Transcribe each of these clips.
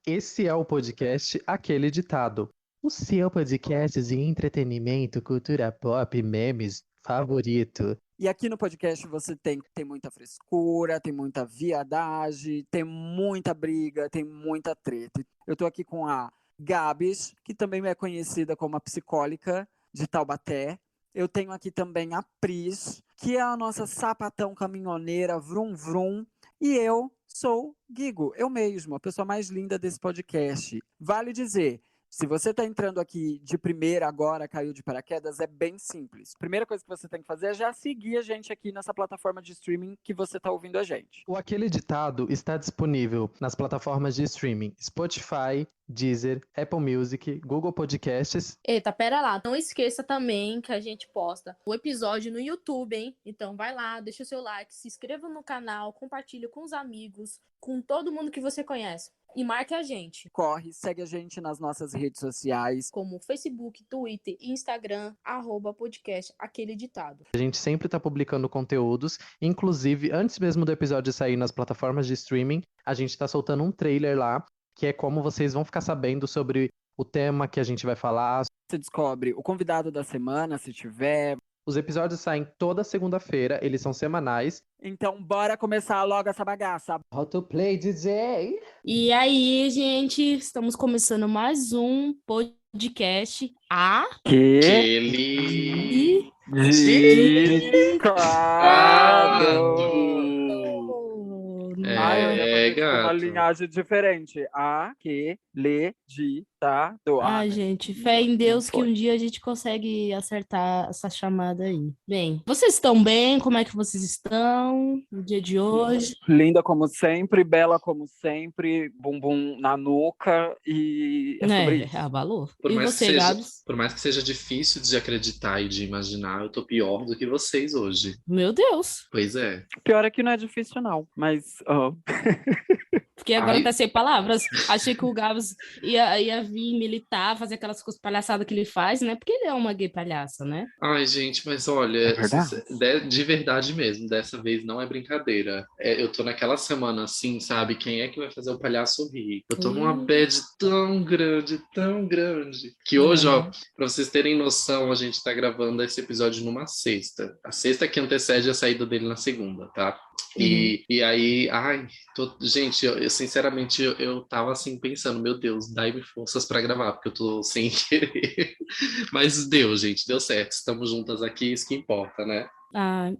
Esse é o podcast Aquele Ditado. O seu podcast de entretenimento, cultura pop, memes favorito. E aqui no podcast você tem muita frescura, tem muita viadagem, tem muita briga, tem muita treta. Eu tô aqui com a Gabs, que também é conhecida como a psicólica de Taubaté. Eu tenho aqui também a Pris, que é a nossa sapatão caminhoneira, vrum vrum. E eu sou Guigo, eu mesmo, a pessoa mais linda desse podcast. Vale dizer, se você está entrando aqui de primeira agora, caiu de paraquedas, é bem simples. Primeira coisa que você tem que fazer é já seguir a gente aqui nessa plataforma de streaming que você está ouvindo a gente. O Aquele Ditado está disponível nas plataformas de streaming Spotify, Deezer, Apple Music, Google Podcasts. Eita, pera lá. Não esqueça também que a gente posta o episódio no YouTube, hein? Então vai lá, deixa o seu like, se inscreva no canal, compartilhe com os amigos, com todo mundo que você conhece. E marque a gente. Corre, segue a gente nas nossas redes sociais. Como Facebook, Twitter e Instagram, @podcast Aquele Ditado. A gente sempre está publicando conteúdos, inclusive antes mesmo do episódio sair nas plataformas de streaming, a gente está soltando um trailer lá, que é como vocês vão ficar sabendo sobre o tema que a gente vai falar. Você descobre o convidado da semana, se tiver. Os episódios saem toda segunda-feira, eles são semanais. Então bora começar logo essa bagaça. How to play, DJ? E aí, gente, estamos começando mais um podcast Aquele uma linhagem diferente. Aquele ditado. Ai, gente, fé em Deus que um dia a gente consegue acertar essa chamada aí. Bem, vocês estão bem? Como é que vocês estão no dia de hoje? Linda como sempre, bela como sempre, bumbum na nuca e é sobre isso. Valor. Por E mais você, que seja, Gabs? por mais que seja difícil de acreditar e de imaginar, eu tô pior do que vocês hoje. Meu Deus. Pois é. Pior é que não é difícil não, mas... Porque agora Ai. tá sem palavras. Achei que o Gabs ia vir militar, fazer aquelas coisas palhaçadas que ele faz, né? Porque ele é uma gay palhaça, né? Ai, gente, mas olha, É verdade? de verdade mesmo, dessa vez não é brincadeira. Eu tô naquela semana assim, sabe? Quem é que vai fazer o palhaço rir? Eu tô numa bad tão grande, que hoje, ó, pra vocês terem noção, a gente tá gravando esse episódio numa sexta. A sexta que antecede a saída dele na segunda, tá? E aí, gente, eu sinceramente, eu tava assim pensando, meu Deus, dai-me forças pra gravar, porque eu tô sem querer. Mas deu, gente, deu certo. Estamos juntas aqui, isso que importa, né?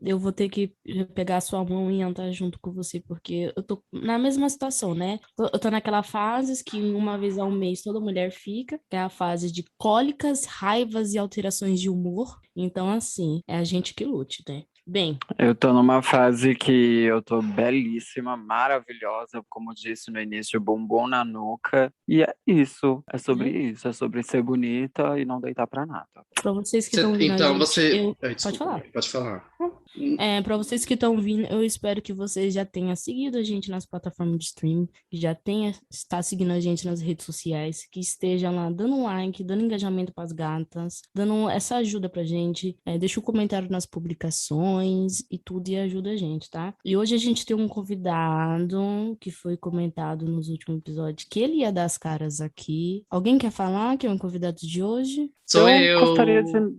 Eu vou ter que pegar a sua mão e andar junto com você, porque eu tô na mesma situação, né? Eu tô naquela fase que uma vez ao mês toda mulher fica, que é a fase de cólicas, raivas e alterações de humor. Então, assim, é a gente que lute, né? Bem, Eu tô numa fase que eu tô belíssima, maravilhosa, como disse no início, bumbum na nuca. E é isso, é sobre ser bonita e não deitar pra nada. pra vocês que estão vindo Então, a gente, Desculpa, pode falar. Pode falar. Para vocês que estão vindo, eu espero que vocês já tenham seguido a gente nas plataformas de streaming, que já está seguindo a gente nas redes sociais, que estejam lá dando um like, dando engajamento para as gatas, dando essa ajuda pra gente, deixa um comentário nas publicações e tudo e ajuda a gente, tá? E hoje a gente tem um convidado que foi comentado nos últimos episódios que ele ia dar as caras aqui. Alguém quer falar que é um convidado de hoje? Sou eu. Gostaria de não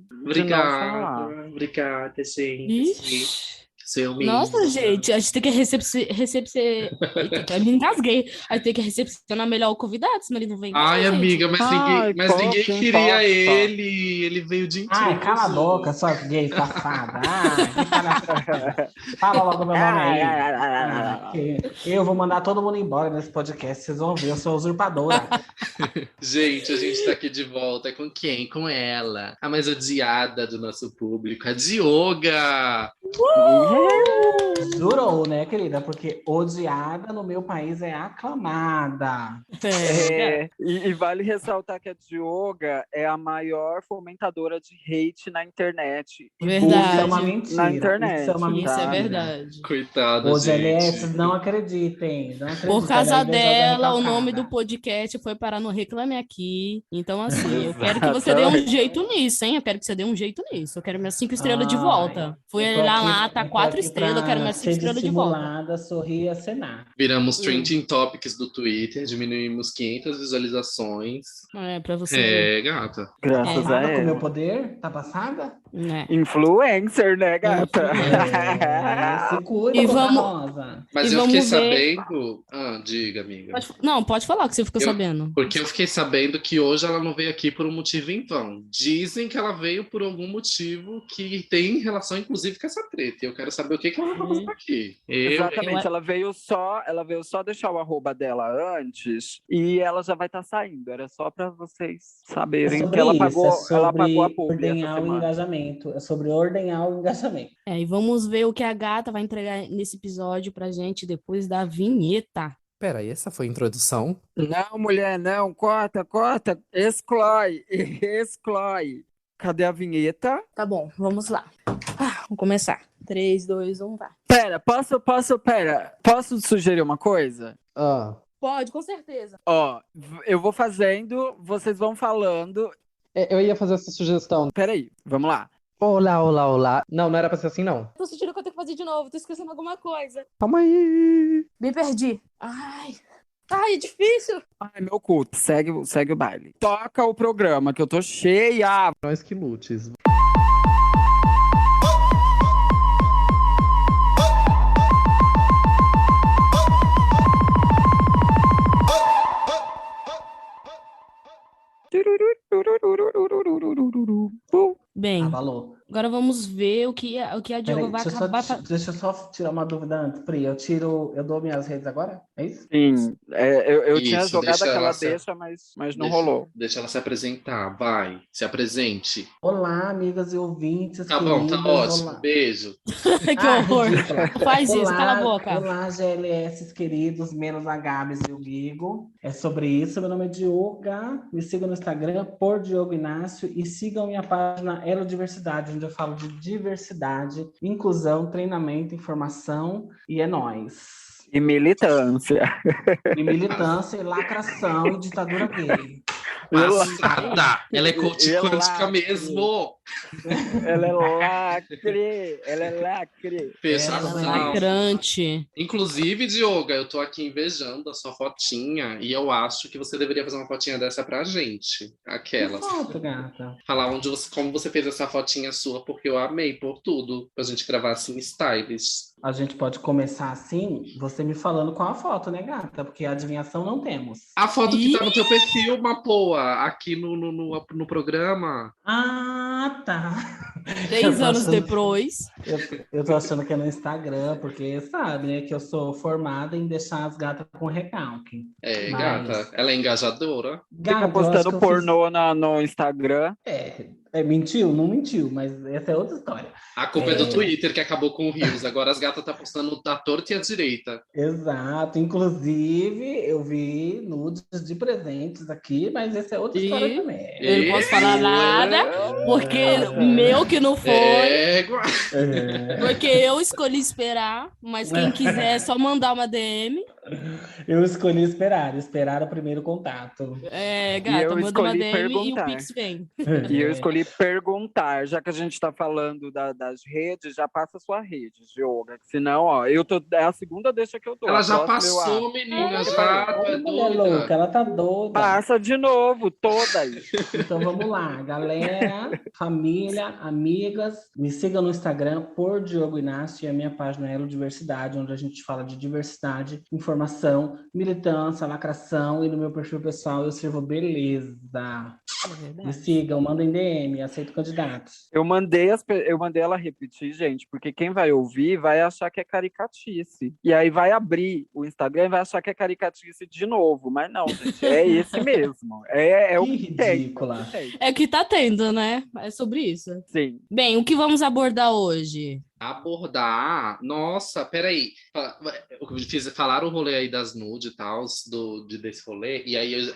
falar. Obrigada, gente. Ixi. Seu mesmo. Nossa, gente, a gente tem que Eita, eu me engasguei. A gente tem que recepcionar melhor o convidado, senão ele não vem. Ai, gente. amiga, mas ninguém queria ele. Ele veio de intruso. Ai, cala a boca, sua gay safada. Fala logo meu nome aí. Eu vou mandar todo mundo embora nesse podcast. Vocês vão ver, eu sou usurpadora. Gente, a gente tá aqui de volta. Com quem? Com ela. A mais odiada do nosso público, a Dioga. Jurou, né, querida? Porque odiada no meu país é aclamada. E vale ressaltar que a Dioga é a maior fomentadora de hate na internet. Verdade. Isso é uma mentira. Na internet. Isso é uma mentira. Isso é verdade. Coitada, Os gente. LS, não acreditem. Não acreditem. Por causa Daí vem dela, Jogando o nome Cacada. do podcast foi parar no Reclame Aqui. Então, assim, eu quero que você dê um jeito nisso, hein? Eu quero que você dê um jeito nisso. Eu quero minhas 5 estrelas de Ai, volta. Fui eu tô lá Tá lá, tá 4 estrelas, eu quero mais 5 estrelas de volta. Simulada, sorrir e acenar. Viramos trending topics do Twitter, diminuímos 500 visualizações. Pra você ver. Gata. Tá Graças a passada com o meu ela. poder? Tá passada? Né? Influencer, né, gata? Se cuida, E Boca vamos- Rosa. Mas E eu fiquei vamos ver- sabendo. Diga, amiga. Não, pode falar que você ficou sabendo. Porque eu fiquei sabendo que hoje ela não veio aqui por um motivo em vão. Dizem que ela veio por algum motivo que tem relação, inclusive, com essa treta. E eu quero saber o que ela vai fazer aqui. Exatamente, ela veio só deixar o arroba dela antes e ela já vai estar saindo. Era só para vocês saberem que ela pagou a publi ordenhar essa o semana. engajamento. É sobre ordenhar o engajamento. E vamos ver o que a gata vai entregar nesse episódio pra gente depois da vinheta. Peraí, essa foi a introdução? Não, mulher, não, corta, exclui. Cadê a vinheta? Tá bom, vamos lá. Vamos começar. 3, 2, 1, vai. Pera, posso sugerir uma coisa? Pode, com certeza. Ó, eu vou fazendo, vocês vão falando. Eu ia fazer essa sugestão. Peraí, vamos lá. Olá, olá, olá. Não era pra ser assim, não. Tô sentindo que eu tenho que fazer de novo, tô esquecendo alguma coisa. Calma aí. Me perdi. Ai, é difícil. Ai, meu cu, segue o baile. Toca o programa, que eu tô cheia. Nós que lutes. Bem, Abalou. agora vamos ver o que a Diogo Peraí, vai deixa acabar. eu só tirar uma dúvida antes. Pri, eu dou minhas redes agora? É isso? Sim, eu tinha Isso, jogado deixa aquela ela se- deixa, mas não rolou. Deixa ela se apresentar. Vai, se apresente. Olá, amigas e ouvintes. Tá bom, tá queridas, ótimo. olá. Beijo. Que horror. ridícula. Faz isso, Olá, cala a boca. Olá, GLS queridos, menos a Gabs e o Guigo. É sobre isso. Meu nome é Dioga. Me sigam no Instagram, por Diogo Inácio. E sigam minha página Elo Diversidade, onde eu falo de diversidade, inclusão, treinamento, informação. E é nóis. E militância. E militância, e lacração e ditadura gay. Passada! Ela é coach Ela- quântica mesmo! Ela é lacre. Fechação. Lacrante. Inclusive, Dioga, eu tô aqui invejando a sua fotinha e eu acho que você deveria fazer uma fotinha dessa pra gente. Que Aquelas. foto, gata. Falar como você fez essa fotinha sua, porque eu amei por tudo. Pra gente gravar assim, stylish. A gente pode começar assim, você me falando qual a foto, né, gata? Porque a adivinhação não temos. A foto que tá no teu perfil, Mapoa, aqui no programa. Ah, tá. 3 Eu tô anos achando- depois. Eu tô achando que é no Instagram, porque sabe, né, que eu sou formada em deixar as gatas com recalque. É, Mas- gata. Ela é engajadora. Fica Gata, eu acho postando que eu pornô no Instagram. mentiu? Não mentiu, mas essa é outra história. A culpa é do Twitter que acabou com o Rios. Agora as gatas tá postando da torta e à direita. Exato. Inclusive, eu vi nudes de presentes aqui, mas essa é outra história também. Eu não posso falar nada, porque meu que não foi. Égua. Porque eu escolhi esperar, mas quem quiser é só mandar uma DM. Eu escolhi esperar o primeiro contato. E Gata, eu manda uma escolhi DM e o perguntar. Pix vem. E eu escolhi perguntar, já que a gente tá falando das redes, já passa a sua rede, Dioga. Senão, ó, é a segunda deixa que eu dou. Ela A já próxima eu passou, abro. menina. Já, tu é Olha, mulher louca, doida. ela tá doida. Passa de novo, todas. Então vamos lá, galera, família, amigas, me sigam no Instagram por Diogo Inácio e a minha página é Elo Diversidade, onde a gente fala de diversidade, informação, militância, lacração e no meu perfil pessoal eu escrevo beleza. Me sigam, mandem DM, aceito candidatos. Eu mandei ela repetir, gente, porque quem vai ouvir vai achar que é caricatice. E aí vai abrir o Instagram e vai achar que é caricatice de novo. Mas não, gente, é esse mesmo. É o Que que tem. ridícula. É o que tá tendo, né? É sobre isso. Sim. Bem, o que vamos abordar hoje? Abordar. Nossa, peraí. Falaram o rolê aí das nude e tal, desse rolê, e aí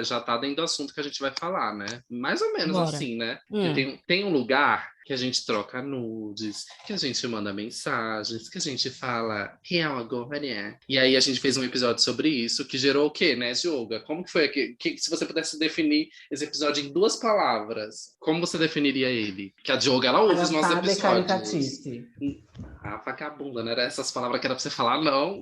já tá dentro do assunto que a gente vai falar, né? Mais ou menos Bora. assim, né? Hum. Tem um lugar que a gente troca nudes, que a gente manda mensagens, que a gente fala real agora. E aí a gente fez um episódio sobre isso, que gerou o quê, né, Dioga? Como que foi? Se você pudesse definir esse episódio em 2 palavras, como você definiria ele? Que a Dioga, ela ouve os nossos Palhaçada e episódios. caricatice. Ah, vagabunda, não era essas palavras que era pra você falar, não.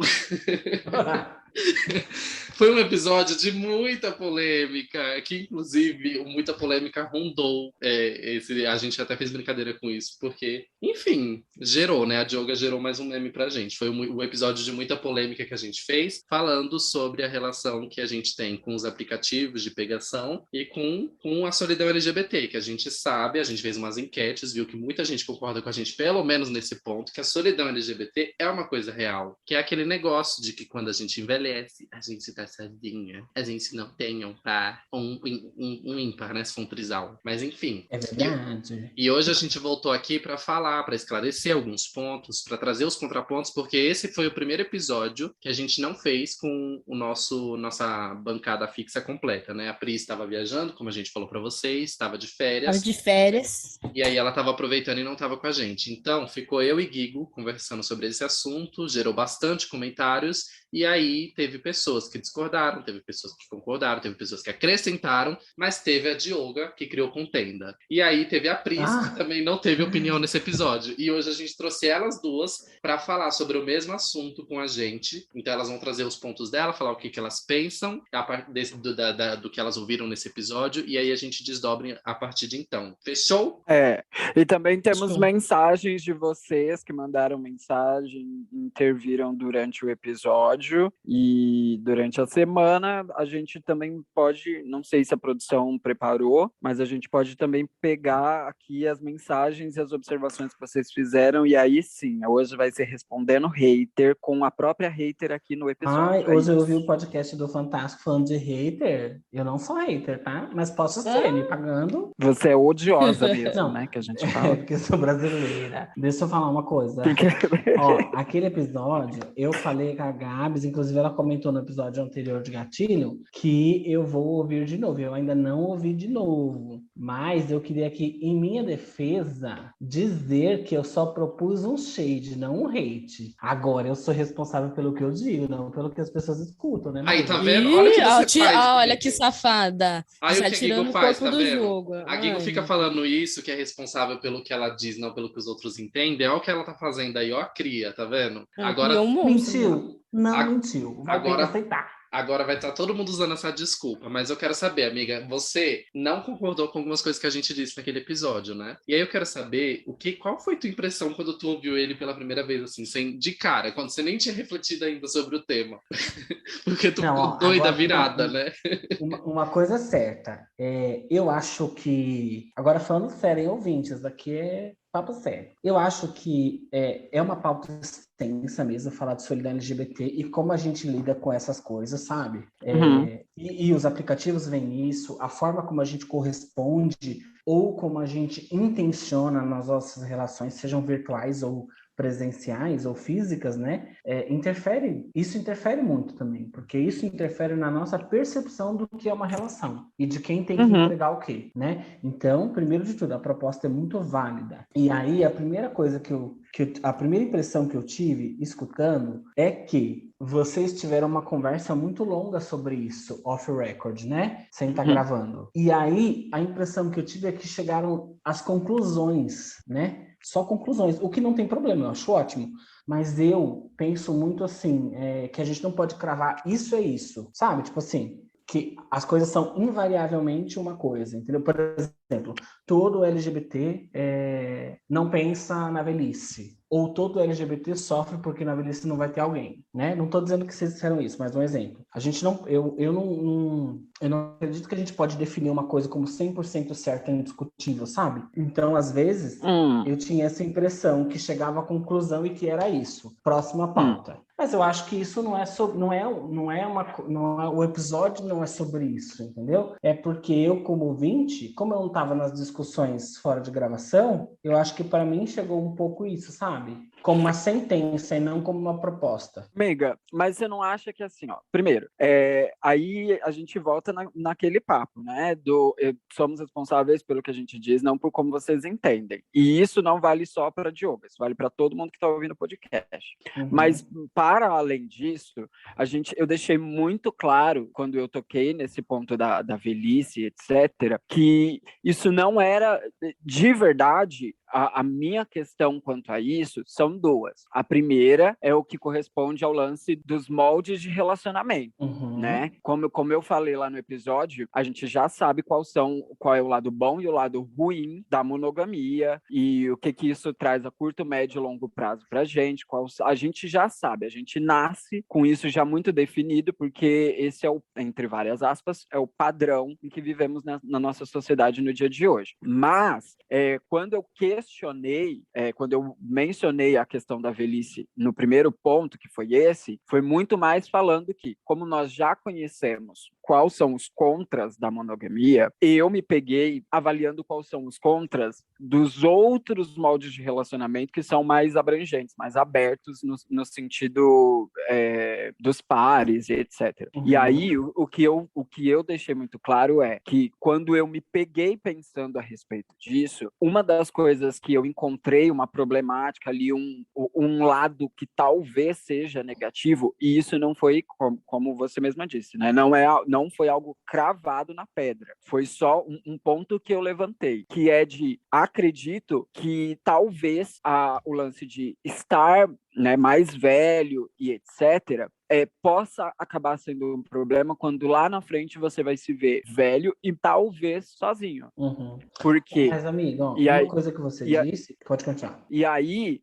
Foi um episódio de muita polêmica, que inclusive muita polêmica rondou. A gente até fez brincadeira com isso, porque, enfim, gerou, né? A Dioga gerou mais um meme pra gente. Foi um episódio de muita polêmica que a gente fez, falando sobre a relação que a gente tem com os aplicativos de pegação e com a solidão LGBT, que a gente sabe, a gente fez umas enquetes, viu que muita gente concorda com a gente, pelo menos nesse ponto, que a solidão LGBT é uma coisa real, que é aquele negócio de que quando a gente envelhece, a gente tá sozinha, a gente não tem um par, um ímpar, né, se for um trisal. Mas enfim. É verdade. E hoje a gente voltou aqui para falar, para esclarecer alguns pontos, para trazer os contrapontos, porque esse foi o primeiro episódio que a gente não fez com nossa bancada fixa completa, né? A Pri estava viajando, como a gente falou para vocês, estava de férias. Tava de férias. E aí ela estava aproveitando e não estava com a gente. Então, ficou eu e Guigo conversando sobre esse assunto, gerou bastante comentários, e aí teve pessoas que discordaram, teve pessoas que concordaram, teve pessoas que acrescentaram, mas teve a Dioga, que criou contenda. E aí teve a Pris, que também não teve opinião nesse episódio. E hoje a gente trouxe elas duas para falar sobre o mesmo assunto com a gente. Então elas vão trazer os pontos dela, falar o que elas pensam, a partir do que elas ouviram nesse episódio, e aí a gente desdobra a partir de então. Fechou? E também temos mensagens de vocês que mandaram mensagem, interviram durante o episódio e durante a semana. A gente também pode, não sei se a produção preparou, mas a gente pode também pegar aqui as mensagens e as observações que vocês fizeram, e aí sim, hoje vai ser respondendo hater com a própria hater aqui no episódio. Hoje eu ouvi o podcast do Fantástico falando de hater. Eu não sou hater, tá? Mas posso ser, me pagando. Você é odiosa mesmo, Não, né? Que a gente fala. Porque eu sou brasileira. Deixa eu falar uma coisa. Ó, aquele episódio, eu falei com a Gabs, inclusive ela comentou no episódio anterior de Gatilho, que eu vou ouvir de novo. Eu ainda não ouvi de novo. Mas eu queria aqui, em minha defesa, dizer que eu só propus um shade, não um hate. Agora, eu sou responsável pelo que eu digo, não pelo que as pessoas escutam, né? Aí, tá vendo? Olha o que você faz. Olha que safada. Aí Está o que a tirando Guigo o faz, corpo tá do vendo? jogo. A Guigo fica falando isso, que é responsável pelo que ela diz, não pelo que os outros entendem. Olha o que ela tá fazendo aí, ó, a cria, tá vendo? Agora, mentiu. Não mentiu. Vai ter que aceitar. Agora vai estar todo mundo usando essa desculpa, mas eu quero saber, amiga, você não concordou com algumas coisas que a gente disse naquele episódio, né? E aí eu quero saber qual foi tua impressão quando tu ouviu ele pela primeira vez, assim, sem, de cara, quando você nem tinha refletido ainda sobre o tema. Porque tu ficou doida, virada, né? Uma coisa certa, eu acho que, agora falando sério, hein, ouvintes, aqui é papo sério. Eu acho que é uma pauta extensa mesmo falar de solidão LGBT e como a gente lida com essas coisas, sabe? E os aplicativos veem isso, a forma como a gente corresponde ou como a gente intenciona nas nossas relações, sejam virtuais ou presenciais ou físicas, né? Isso interfere muito também, porque isso interfere na nossa percepção do que é uma relação e de quem tem que entregar o quê, né? Então, primeiro de tudo, a proposta é muito válida. E aí, a primeira coisa a primeira impressão que eu tive escutando é que vocês tiveram uma conversa muito longa sobre isso, off record, né? Sem estar gravando. E aí, a impressão que eu tive é que chegaram às conclusões, né? Só conclusões, o que não tem problema, eu acho ótimo. Mas eu penso muito assim, que a gente não pode cravar isso é isso, sabe? Tipo assim, que as coisas são invariavelmente uma coisa, entendeu? Por exemplo, todo LGBT não pensa na velhice. Ou todo LGBT sofre porque na velhice não vai ter alguém, né? Não estou dizendo que vocês disseram isso, mas um exemplo. A gente eu não acredito que a gente pode definir uma coisa como 100% certa e indiscutível, sabe? Então, às vezes, eu tinha essa impressão que chegava à conclusão e que era isso. Próxima pauta. Mas eu acho que isso não é sobre, o episódio não é sobre isso, entendeu? É porque eu, como ouvinte, como eu não estava nas discussões fora de gravação, eu acho que para mim chegou um pouco isso, sabe? Como uma sentença e não como uma proposta. Amiga, mas você não acha que assim, ó, primeiro, aí a gente volta naquele papo, né, somos responsáveis pelo que a gente diz, não por como vocês entendem. E isso não vale só para Diogo, isso vale para todo mundo que está ouvindo o podcast. Uhum. Mas, para além disso, eu deixei muito claro, quando eu toquei nesse ponto da velhice, etc., que isso não era, de verdade, a minha questão quanto a isso são duas. A primeira é o que corresponde ao lance dos moldes de relacionamento. Uhum. Né? Como eu falei lá no episódio, a gente já sabe qual é o lado bom e o lado ruim da monogamia e o que isso traz a curto, médio e longo prazo pra gente. A gente já sabe, a gente nasce com isso já muito definido, porque esse é entre várias aspas, é o padrão em que vivemos na nossa sociedade no dia de hoje. Mas, quando eu questionei, quando eu mencionei a questão da velhice no primeiro ponto, que foi esse, foi muito mais falando que, como nós já conhecemos quais são os contras da monogamia, eu me peguei avaliando quais são os contras dos outros moldes de relacionamento que são mais abrangentes, mais abertos no sentido dos pares e etc. Uhum. E aí, o que eu deixei muito claro é que, quando eu me peguei pensando a respeito disso, uma das coisas que eu encontrei uma problemática ali, um lado que talvez seja negativo, e isso não foi, como você mesma disse, né? Não foi algo cravado na pedra, foi só um ponto que eu levantei, que é de, acredito que talvez o lance de estar, né, mais velho e etc., possa acabar sendo um problema quando lá na frente você vai se ver velho e talvez sozinho. Uhum. Porque... Mas, amigo, uma coisa que você disse, pode continuar. E aí,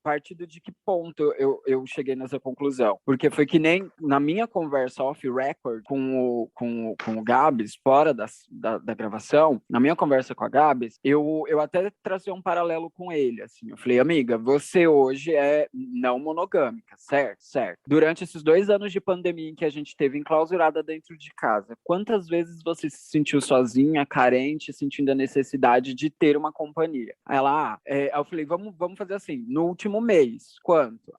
partindo de que ponto eu cheguei nessa conclusão? Porque foi que nem na minha conversa off-record com o Gabs, fora da gravação, na minha conversa com a Gabs, eu até tracei um paralelo com ele, assim. Eu falei, amiga, você hoje é não monogâmica, certo? Certo. Durante esses 2 anos de pandemia em que a gente teve enclausurada dentro de casa, quantas vezes você se sentiu sozinha, carente, sentindo a necessidade de ter uma companhia? Aí ela, eu falei, vamos fazer assim, no último mês, quanto?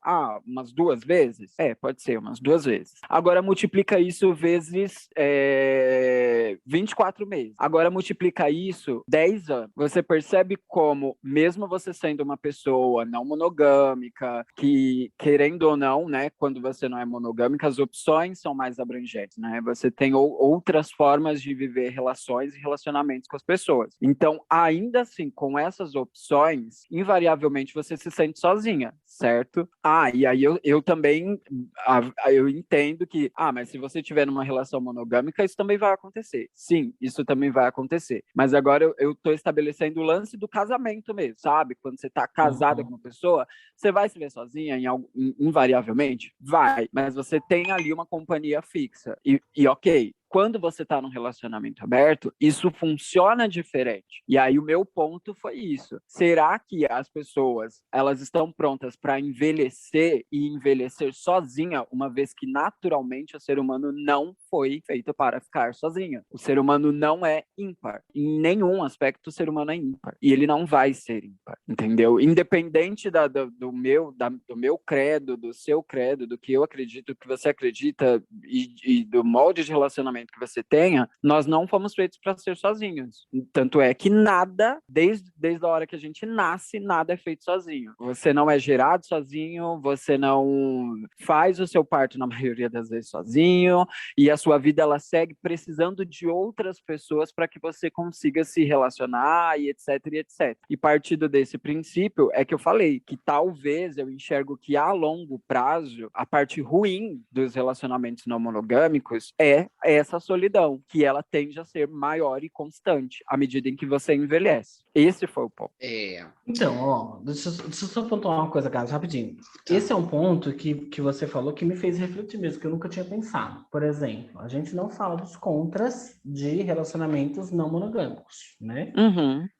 Umas 2 vezes? Pode ser, umas 2 vezes. Agora multiplica isso vezes 24 meses. Agora multiplica isso 10 anos. Você percebe como, mesmo você sendo uma pessoa não monogâmica, que, querendo ou não, né, quando você não é monogâmica, as opções são mais abrangentes, né? Você tem outras formas de viver relações e relacionamentos com as pessoas. Então, ainda assim, com essas opções, invariavelmente você se sente sozinha, certo? E aí eu também eu entendo que, mas se você tiver numa relação monogâmica, isso também vai acontecer. Sim, isso também vai acontecer. Mas agora eu tô estabelecendo o lance do casamento mesmo, sabe? Quando você tá casada com uma pessoa, você vai se ver sozinha invariavelmente? Vai, mas você tem ali uma companhia fixa. E ok, quando você está num relacionamento aberto, isso funciona diferente. E aí o meu ponto foi isso. Será que as pessoas, elas estão prontas para envelhecer e envelhecer sozinha, uma vez que naturalmente o ser humano não foi feito para ficar sozinho? O ser humano não é ímpar. Em nenhum aspecto o ser humano é ímpar. E ele não vai ser ímpar, entendeu? Independente do meu credo, do seu credo, do que eu acredito, do que você acredita e do molde de relacionamento que você tenha, nós não fomos feitos para ser sozinhos. Tanto é que nada, desde a hora que a gente nasce, nada é feito sozinho. Você não é gerado sozinho, você não faz o seu parto na maioria das vezes sozinho, e a sua vida ela segue precisando de outras pessoas para que você consiga se relacionar e etc, e etc. E partindo desse princípio é que eu falei que talvez eu enxergo que a longo prazo, a parte ruim dos relacionamentos não monogâmicos é essa essa solidão, que ela tende a ser maior e constante à medida em que você envelhece. Esse foi o ponto. Então, ó, deixa eu só pontuar uma coisa, Carlos, rapidinho. Tá. Esse é um ponto que você falou que me fez refletir mesmo, que eu nunca tinha pensado. Por exemplo, a gente não fala dos contras de relacionamentos não monogâmicos, né?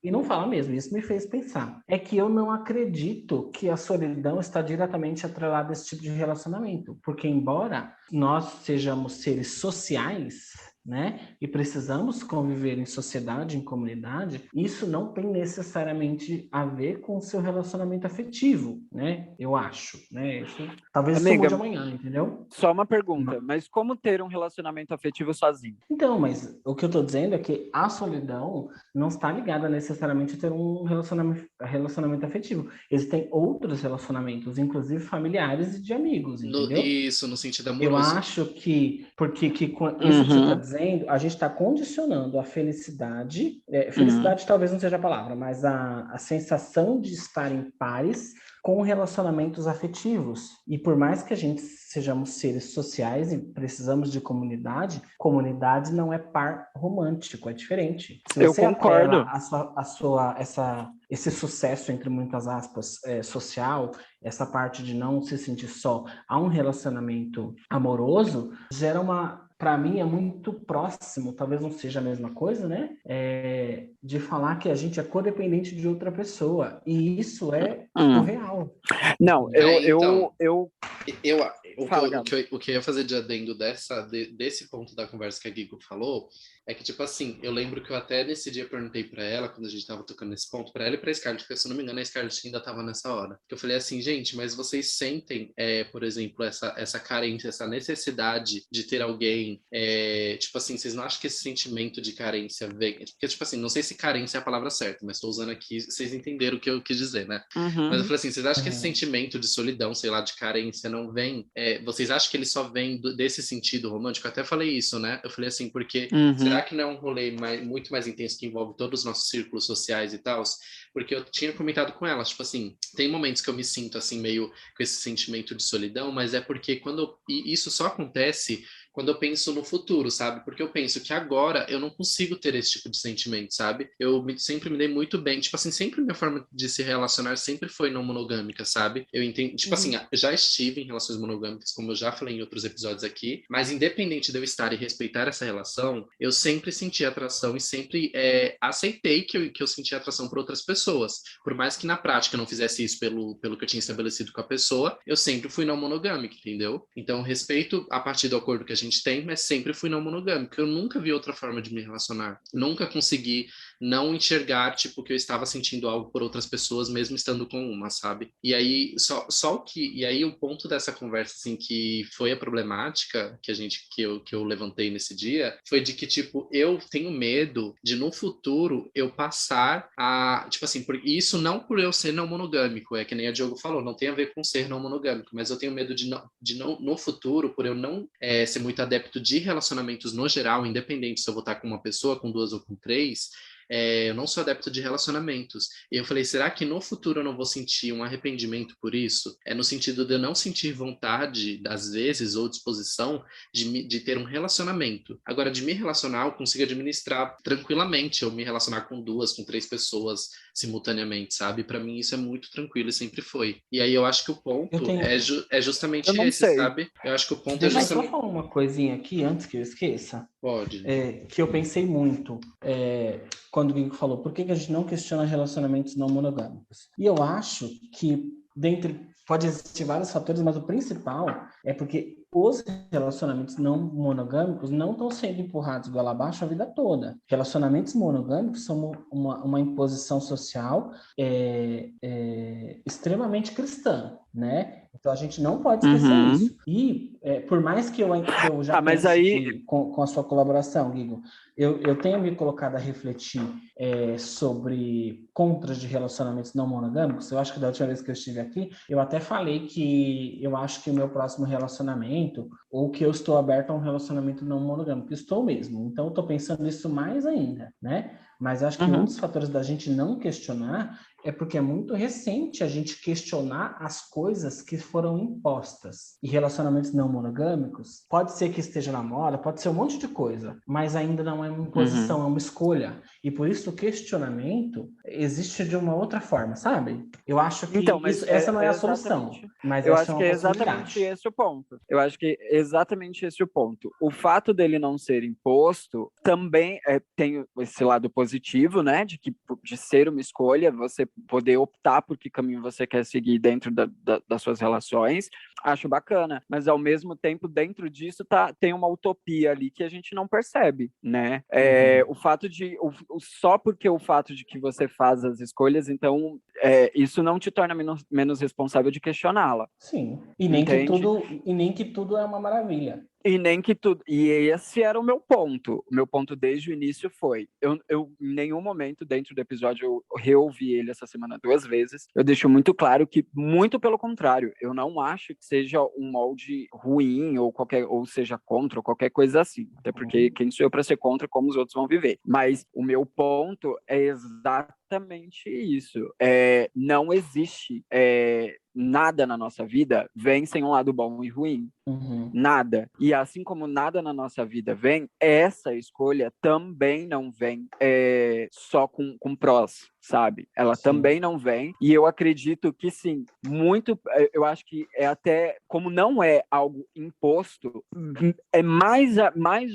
E não fala mesmo, isso me fez pensar. É que eu não acredito que a solidão está diretamente atrelada a esse tipo de relacionamento. Porque embora nós sejamos seres sociais, né? E precisamos conviver em sociedade, em comunidade, isso não tem necessariamente a ver com o seu relacionamento afetivo, né? Eu acho, né? Isso, talvez isso mude amanhã, entendeu? Só uma pergunta, mas como ter um relacionamento afetivo sozinho? Então, mas o que eu tô dizendo é que a solidão não está ligada necessariamente a ter um relacionamento afetivo. Existem outros relacionamentos, inclusive familiares e de amigos, entendeu? Isso, no sentido amoroso. Eu acho que, porque com isso que você está dizendo, a gente está condicionando a felicidade, felicidade talvez não seja a palavra, mas a sensação de estar em pares com relacionamentos afetivos. E por mais que a gente sejamos seres sociais e precisamos de comunidade, comunidade não é par romântico, é diferente. Se você concordo. esse sucesso, entre muitas aspas, social, essa parte de não se sentir só a um relacionamento amoroso, gera para mim é muito próximo, talvez não seja a mesma coisa, né? De falar que a gente é codependente de outra pessoa. E isso é surreal. Não, o que eu ia fazer de adendo desse ponto da conversa que a Guigo falou é que, tipo assim, eu lembro que eu até nesse dia perguntei pra ela, quando a gente tava tocando nesse ponto, pra ela e pra Scarlett, porque se eu não me engano a Scarlett ainda tava nessa hora. Que eu falei assim, gente, mas vocês sentem, por exemplo, essa carência, essa necessidade de ter alguém, tipo assim, vocês não acham que esse sentimento de carência vem... Porque, tipo assim, não sei se carência é a palavra certa, mas tô usando aqui, vocês entenderam o que eu quis dizer, né? Mas eu falei assim, vocês acham que esse sentimento de solidão, sei lá, de carência, não vem... vocês acham que ele só vem desse sentido romântico? Eu até falei isso, né? Eu falei assim, porque será que não é um rolê muito mais intenso que envolve todos os nossos círculos sociais e tal? Porque eu tinha comentado com ela, tipo assim, tem momentos que eu me sinto assim, meio com esse sentimento de solidão, mas é porque e isso só acontece quando eu penso no futuro, sabe? Porque eu penso que agora eu não consigo ter esse tipo de sentimento, sabe? Sempre me dei muito bem, tipo assim, sempre minha forma de se relacionar sempre foi não monogâmica, sabe? Eu entendo, tipo assim, já estive em relações monogâmicas, como eu já falei em outros episódios aqui, mas independente de eu estar e respeitar essa relação, eu sempre senti atração e sempre aceitei que eu sentia atração por outras pessoas. Por mais que na prática eu não fizesse isso pelo que eu tinha estabelecido com a pessoa, eu sempre fui não monogâmica, entendeu? Então, respeito a partir do acordo que a gente tem, mas sempre fui não monogâmico. Eu nunca vi outra forma de me relacionar. Nunca consegui não enxergar, tipo, que eu estava sentindo algo por outras pessoas, mesmo estando com uma, sabe? E aí, e aí o ponto dessa conversa, assim, que foi a problemática que eu levantei nesse dia, foi de que, tipo, eu tenho medo de, no futuro, eu passar a, tipo assim, isso não por eu ser não monogâmico, é que nem a Diogo falou, não tem a ver com ser não monogâmico, mas eu tenho medo de não no futuro, por eu não ser muito adepto de relacionamentos no geral, independente se eu vou estar com uma pessoa, com duas ou com três, eu não sou adepto de relacionamentos. E eu falei, será que no futuro eu não vou sentir um arrependimento por isso? No sentido de eu não sentir vontade, às vezes, ou disposição de ter um relacionamento. Agora, de me relacionar, eu consigo administrar tranquilamente, eu me relacionar com duas, com três pessoas simultaneamente, sabe? Para mim isso é muito tranquilo e sempre foi. E aí eu acho que o ponto é justamente esse, sabe? Eu acho que o ponto Deixa eu só falar uma coisinha aqui, antes que eu esqueça. Pode. Que eu pensei muito quando o Guigo falou, por que a gente não questiona relacionamentos não monogâmicos? E eu acho que pode existir vários fatores, mas o principal é porque os relacionamentos não monogâmicos não estão sendo empurrados goela abaixo a vida toda. Relacionamentos monogâmicos são uma imposição social extremamente cristã, né? Então a gente não pode esquecer isso. E por mais que eu já pense que, com a sua colaboração, Guigo, eu tenha me colocado a refletir sobre contras de relacionamentos não monogâmicos, eu acho que da última vez que eu estive aqui, eu até falei que eu acho que o meu próximo relacionamento, ou que eu estou aberto a um relacionamento não monogâmico, estou mesmo. Então eu estou pensando nisso mais ainda, né? Mas acho que um dos fatores da gente não questionar é porque é muito recente a gente questionar as coisas que foram impostas. E relacionamentos não monogâmicos, pode ser que esteja na moda, pode ser um monte de coisa, mas ainda não é uma imposição, é uma escolha. E por isso o questionamento existe de uma outra forma, sabe? Eu acho que Então, mas essa não é a solução, mas eu essa acho é que uma é exatamente possibilidade. esse o ponto. Eu acho que é exatamente esse o ponto. O fato dele não ser imposto também tem esse lado positivo, né? De ser uma escolha, você poder optar por que caminho você quer seguir dentro das suas relações. Acho bacana, mas ao mesmo tempo, dentro disso, tem uma utopia ali que a gente não percebe, né? O fato de. Só porque o fato de que você faz as escolhas, então, isso não te torna menos responsável de questioná-la. Sim. E nem Entende? que tudo é uma maravilha. E nem que tudo. E esse era o meu ponto. O meu ponto desde o início foi: eu em nenhum momento dentro do episódio, eu reouvi ele essa semana 2 vezes. Eu deixo muito claro que, muito pelo contrário, eu não acho que seja um molde ruim ou seja contra ou qualquer coisa assim. Até porque quem sou eu para ser contra como os outros vão viver? Mas o meu ponto é exatamente isso. Não existe nada na nossa vida vem sem um lado bom e ruim. Nada. E assim como nada na nossa vida vem, essa escolha também não vem só com prós, sabe? Ela também não vem. E eu acredito que sim, eu acho que é até, como não é algo imposto, é mais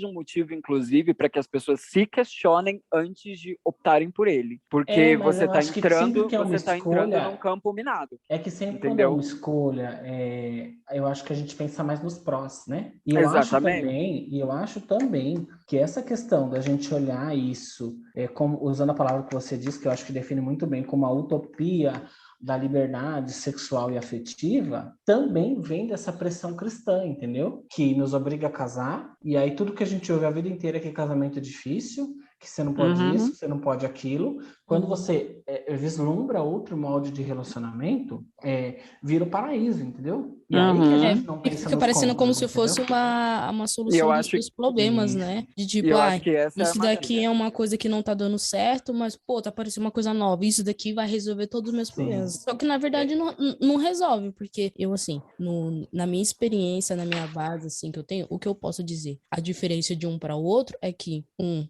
um motivo, inclusive, para que as pessoas se questionem antes de optarem por ele. Porque Mas você eu acho que sempre que é uma está entrando num escolha, campo minado. é que sempre quando é Entendeu? uma escolha, eu acho que a gente pensa mais nos prós, né? E Exatamente. eu acho também que essa questão da gente olhar isso, como, usando a palavra que você disse, que eu acho que define muito bem, como a utopia da liberdade sexual e afetiva, também vem dessa pressão cristã, entendeu? Que nos obriga a casar, e aí tudo que a gente ouve a vida inteira é que casamento é difícil, que você não pode isso, você não pode aquilo. Quando você vislumbra outro molde de relacionamento, vira o paraíso, entendeu? E aí que a gente não E pensa fica nos parecendo como contras, se entendeu? fosse uma E eu solução dos acho, seus problemas, Isso. né? De e tipo, eu acho que essa é a isso daqui maneira. é uma coisa que não tá dando certo, mas, pô, tá parecendo uma coisa nova. Isso daqui vai resolver todos os meus problemas. Só que, na verdade, não resolve, porque eu, assim, na minha experiência, na minha base, assim, que eu tenho, o que eu posso dizer? A diferença de um para o outro é que,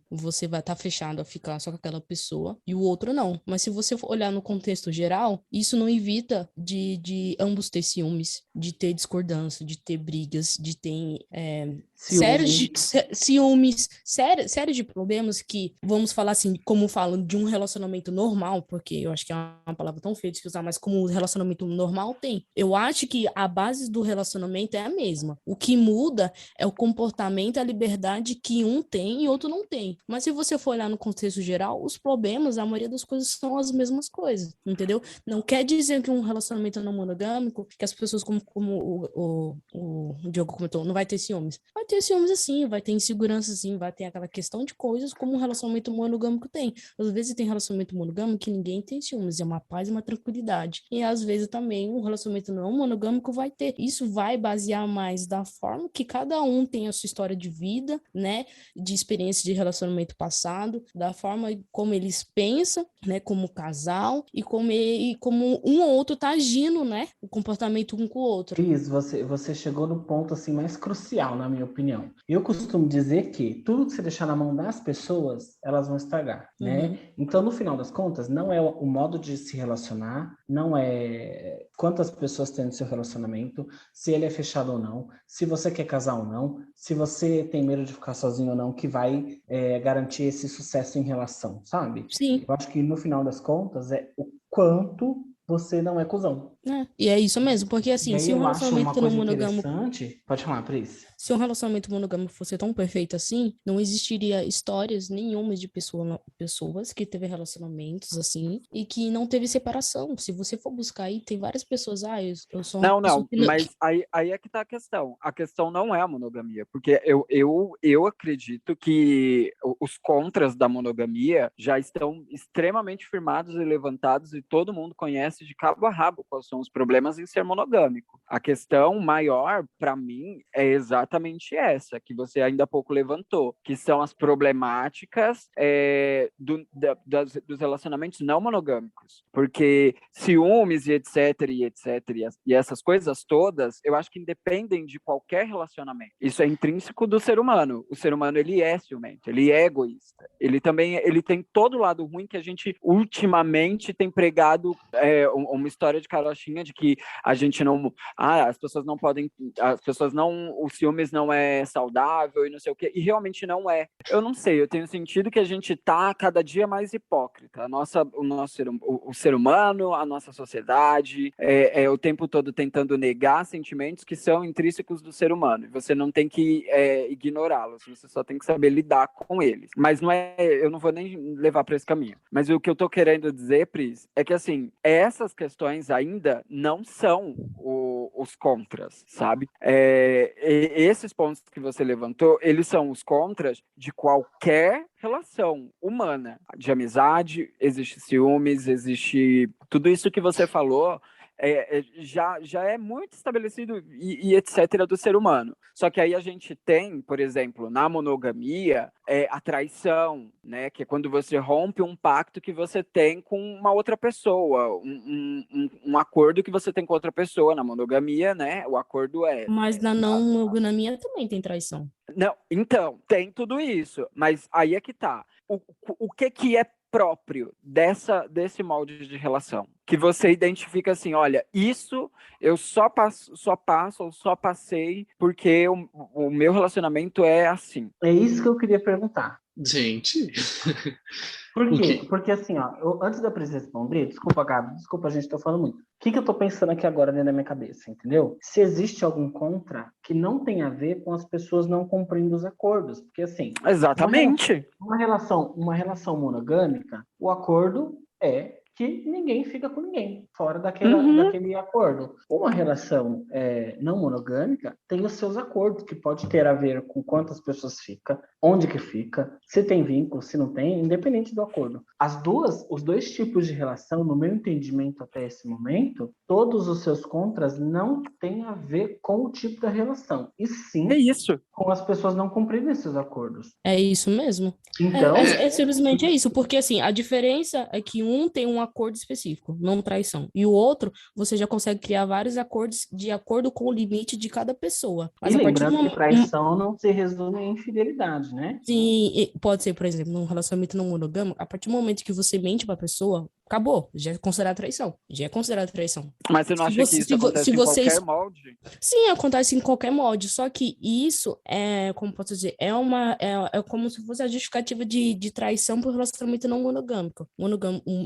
você vai estar fechado a ficar só com aquela pessoa, e o outro não. Mas se você for olhar no contexto geral, isso não evita de ambos ter ciúmes, de ter discordância, de ter brigas, de ter ciúmes, séries de problemas que, vamos falar assim, como falam de um relacionamento normal, porque eu acho que é uma palavra tão feia de se usar, mas como o relacionamento normal tem. Eu acho que a base do relacionamento é a mesma. O que muda é o comportamento, a liberdade que um tem e outro não tem. Mas se você for olhar no contexto geral, os problemas, a maioria das coisas são as mesmas coisas, entendeu? Não quer dizer que um relacionamento não monogâmico, que as pessoas, como o Diogo comentou, não vai ter ciúmes. Vai ter ciúmes assim, vai ter insegurança assim, vai ter aquela questão de coisas como um relacionamento monogâmico tem. Às vezes tem relacionamento monogâmico que ninguém tem ciúmes, é uma paz e uma tranquilidade. E às vezes também um relacionamento não monogâmico vai ter. Isso vai basear mais da forma que cada um tem a sua história de vida, né? De experiência de relacionamento passado, da forma como eles pensam, né? Como casal e como um ou outro tá agindo, né? O comportamento um com o outro. Cris, você chegou no ponto assim mais crucial, na minha opinião. Eu costumo dizer que tudo que você deixar na mão das pessoas, elas vão estragar, né? Então, no final das contas, não é o modo de se relacionar, não é quantas pessoas tem no seu relacionamento, se ele é fechado ou não, se você quer casar ou não, se você tem medo de ficar sozinho ou não, que vai garantir esse sucesso em relação, sabe? Sim. Eu acho que no final das contas é o quanto você não é cuzão. E é isso mesmo, porque E assim, aí se um eu acho uma relacionamento não coisa monogâmico interessante. Pode falar, Pris. Se um relacionamento monogâmico fosse tão perfeito assim, não existiria histórias nenhuma de pessoas que teve relacionamentos assim e que não teve separação. Se você for buscar aí, tem várias pessoas, eu sou uma pessoa Não, mas aí é que tá a questão. A questão não é a monogamia, porque eu acredito que os contras da monogamia já estão extremamente firmados e levantados e todo mundo conhece de cabo a rabo são os problemas em ser monogâmico. A questão maior, para mim, é exatamente essa, que você ainda há pouco levantou, que são as problemáticas dos relacionamentos não monogâmicos. Porque ciúmes e etc, e essas coisas todas, eu acho que independem de qualquer relacionamento. Isso é intrínseco do ser humano. O ser humano, ele é ciumento, ele é egoísta. Ele tem todo o lado ruim que a gente ultimamente tem pregado uma história de carochinha de que a gente não... as pessoas não podem... O ciúmes não é saudável e não sei o quê. E realmente não é. Eu não sei, eu tenho sentido que a gente tá cada dia mais hipócrita. O ser humano, a nossa sociedade, o tempo todo tentando negar sentimentos que são intrínsecos do ser humano. Você não tem que ignorá-los, você só tem que saber lidar com eles. Mas eu não vou nem levar para esse caminho. Mas o que eu tô querendo dizer, Pris, é que assim, essas questões ainda não são os contras, sabe? Esses pontos que você levantou, eles são os contras de qualquer relação humana, de amizade, existe ciúmes, existe tudo isso que você falou, já é muito estabelecido e etc. do ser humano. Só que aí a gente tem, por exemplo, na monogamia, a traição, né? Que é quando você rompe um pacto que você tem com uma outra pessoa, um acordo que você tem com outra pessoa. Na monogamia, né? O acordo Mas na não monogamia também tem traição. Não, então, tem tudo isso, mas aí é que tá. O que é próprio desse molde de relação? Que você identifica assim, olha, isso eu só passei porque o meu relacionamento é assim. É isso que eu queria perguntar. Gente. Por O quê? quê? Porque assim, ó, antes da Pris responder, desculpa, Gabi, desculpa, a gente tá falando muito. O que eu tô pensando aqui agora dentro da minha cabeça, entendeu? Se existe algum contra que não tem a ver com as pessoas não cumprindo os acordos. Porque assim, Exatamente. uma relação monogâmica, o acordo é que ninguém fica com ninguém, fora daquele acordo. Uma relação não monogâmica tem os seus acordos, que pode ter a ver com quantas pessoas fica, onde que fica, se tem vínculo, se não tem, independente do acordo. Os dois tipos de relação, no meu entendimento até esse momento, todos os seus contras não têm a ver com o tipo da relação, e sim É isso. com as pessoas não cumprirem esses acordos. É isso mesmo. Então, Simplesmente isso, porque assim, a diferença é que um tem um acordo específico, não traição, e o outro, você já consegue criar vários acordos de acordo com o limite de cada pessoa. Mas e a partir do lembrando que momento... traição não se resume em infidelidade, né? Sim, pode ser, por exemplo, num relacionamento não monogâmico, a partir do momento que você mente pra pessoa, acabou, já é considerado traição. Já é considerado traição. Mas você não acha que isso acontece em qualquer molde? Sim, acontece em qualquer molde, só que isso como posso dizer, é como se fosse a justificativa de traição por relacionamento não monogâmico.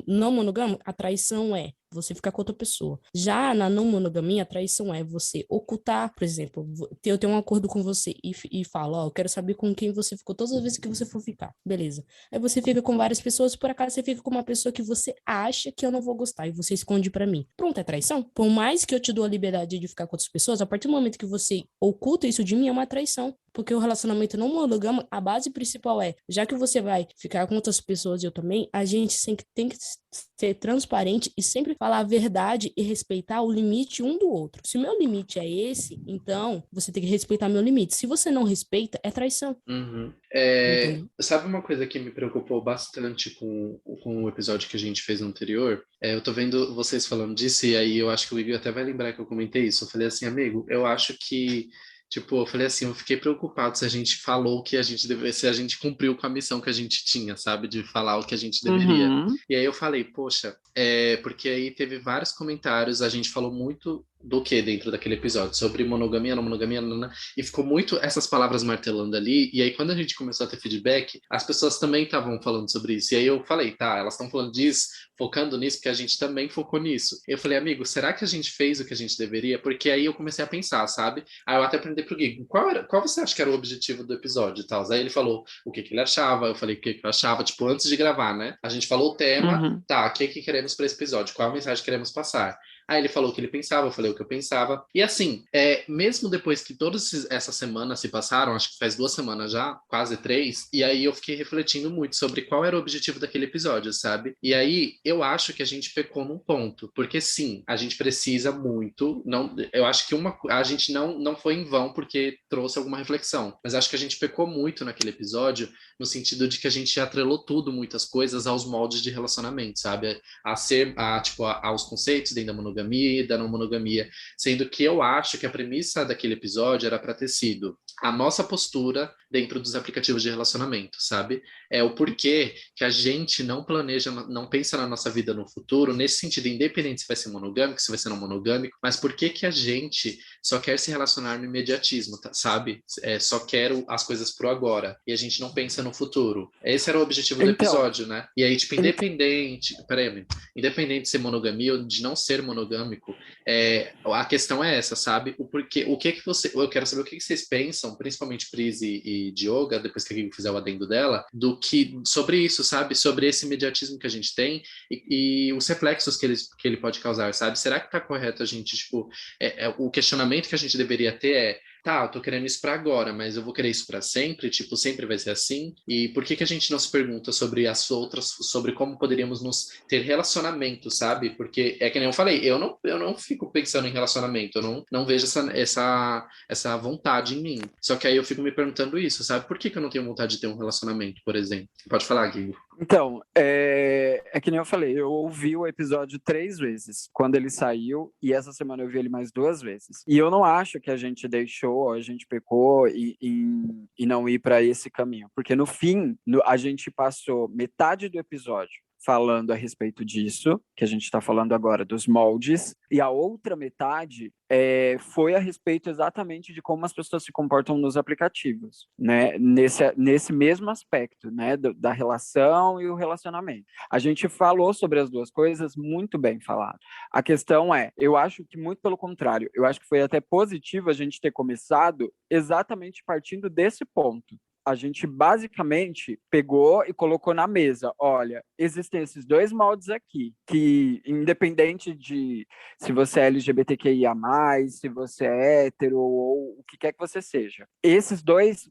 Não monogâmico, a traição é você ficar com outra pessoa. Já na não monogamia, a traição é você ocultar, por exemplo, eu tenho um acordo com você e falo, eu quero saber com quem você ficou todas as vezes que você for ficar. Beleza. Aí você fica com várias pessoas, por acaso você fica com uma pessoa que você acha que eu não vou gostar e você esconde pra mim. Pronto, é traição. Por mais que eu te dou a liberdade de ficar com outras pessoas, a partir do momento que você oculta isso de mim, é uma traição. Porque o relacionamento não monogâmico, a base principal já que você vai ficar com outras pessoas e eu também, a gente tem que ser transparente e sempre falar a verdade e respeitar o limite um do outro. Se o meu limite é esse, então você tem que respeitar meu limite. Se você não respeita, é traição. Uhum. Sabe uma coisa que me preocupou bastante com o episódio que a gente fez anterior? Eu tô vendo vocês falando disso e aí eu acho que o Igor até vai lembrar que eu comentei isso. Eu falei assim, amigo, eu acho que eu falei assim, eu fiquei preocupado se a gente falou o que a gente deveria, se a gente cumpriu com a missão que a gente tinha, sabe? De falar o que a gente deveria. E aí eu falei, poxa, porque aí teve vários comentários, a gente falou muito do que dentro daquele episódio? Sobre monogamia, não monogamia, e ficou muito essas palavras martelando ali, e aí quando a gente começou a ter feedback, as pessoas também estavam falando sobre isso, e aí eu falei, tá, elas estão falando disso, focando nisso, porque a gente também focou nisso. Eu falei, amigo, será que a gente fez o que a gente deveria? Porque aí eu comecei a pensar, sabe? Aí eu até perguntei pro Gui, qual você acha que era o objetivo do episódio e tal? Aí ele falou o que ele achava, eu falei o que eu achava, tipo, antes de gravar, né? A gente falou o tema, tá, o que queremos para esse episódio? Qual a mensagem que queremos passar? Aí ele falou o que ele pensava, eu falei o que eu pensava. E assim, mesmo depois que todas essas semanas se passaram, acho que faz 2 semanas já, quase 3, e aí eu fiquei refletindo muito sobre qual era o objetivo daquele episódio, sabe? E aí eu acho que a gente pecou num ponto, porque sim, a gente precisa muito, não, eu acho que a gente não foi em vão porque trouxe alguma reflexão, mas acho que a gente pecou muito naquele episódio, no sentido de que a gente atrelou tudo, muitas coisas, aos moldes de relacionamento, sabe? Aos conceitos dentro da monogamia e da não monogamia, sendo que eu acho que a premissa daquele episódio era para ter sido a nossa postura dentro dos aplicativos de relacionamento, sabe? É o porquê que a gente não planeja, não pensa na nossa vida no futuro, nesse sentido, independente se vai ser monogâmico, se vai ser não monogâmico, mas por que a gente só quer se relacionar no imediatismo, sabe? Só quer as coisas pro agora, e a gente não pensa no futuro. Esse era o objetivo do episódio, né? E aí, tipo, independente de ser monogamia ou de não ser monogâmico, a questão é essa, sabe? O porquê, eu quero saber o que vocês pensam, principalmente Pris e Dioga, depois que a Gui fizer o adendo dela, sobre isso, sabe? Sobre esse imediatismo que a gente tem e os reflexos que ele pode causar, sabe? Será que tá correto a gente, tipo, o questionamento que a gente deveria ter tá, eu tô querendo isso pra agora, mas eu vou querer isso pra sempre? Tipo, sempre vai ser assim? E por que a gente não se pergunta sobre as outras, sobre como poderíamos ter relacionamento, sabe? Porque é que nem eu falei, eu não fico pensando em relacionamento, eu não vejo essa vontade em mim. Só que aí eu fico me perguntando isso, sabe? Por que eu não tenho vontade de ter um relacionamento, por exemplo? Pode falar, Gui. Então, é que nem eu falei, eu ouvi o episódio 3 vezes, quando ele saiu, e essa semana eu vi ele mais 2 vezes. E eu não acho que a gente deixou, a gente pecou e não ir para esse caminho. Porque no fim, a gente passou metade do episódio falando a respeito disso, que a gente está falando agora dos moldes, e a outra metade foi a respeito exatamente de como as pessoas se comportam nos aplicativos, né? Nesse mesmo aspecto, né? Da relação e o relacionamento. A gente falou sobre as duas coisas muito bem falado. A questão eu acho que muito pelo contrário, eu acho que foi até positivo a gente ter começado exatamente partindo desse ponto. A gente basicamente pegou e colocou na mesa, olha, existem esses 2 moldes aqui, que independente de se você é LGBTQIA+, se você é hétero ou o que quer que você seja, esses 2,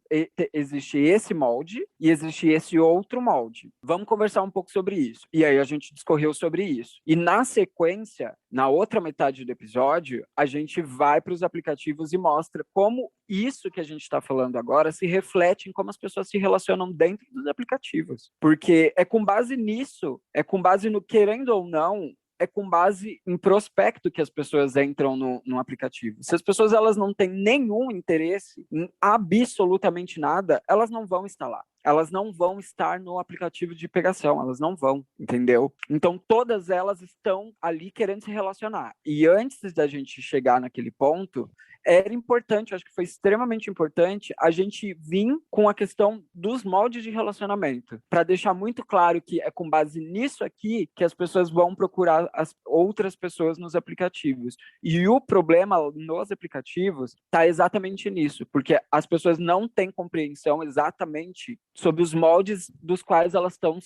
existe esse molde e existe esse outro molde. Vamos conversar um pouco sobre isso. E aí a gente discorreu sobre isso. E na sequência, na outra metade do episódio, a gente vai para os aplicativos e mostra como isso que a gente está falando agora se reflete em como as pessoas se relacionam dentro dos aplicativos. Porque é com base nisso, é com base no querendo ou não, é com base em prospecto que as pessoas entram no aplicativo. Se as pessoas elas não têm nenhum interesse em absolutamente nada, elas não vão instalar. Elas não vão estar no aplicativo de pegação, elas não vão, entendeu? Então, todas elas estão ali querendo se relacionar. E antes da gente chegar naquele ponto, era importante, acho que foi extremamente importante, a gente vir com a questão dos moldes de relacionamento, para deixar muito claro que é com base nisso aqui que as pessoas vão procurar as outras pessoas nos aplicativos. E o problema nos aplicativos está exatamente nisso, porque as pessoas não têm compreensão exatamente sobre os moldes dos quais elas estão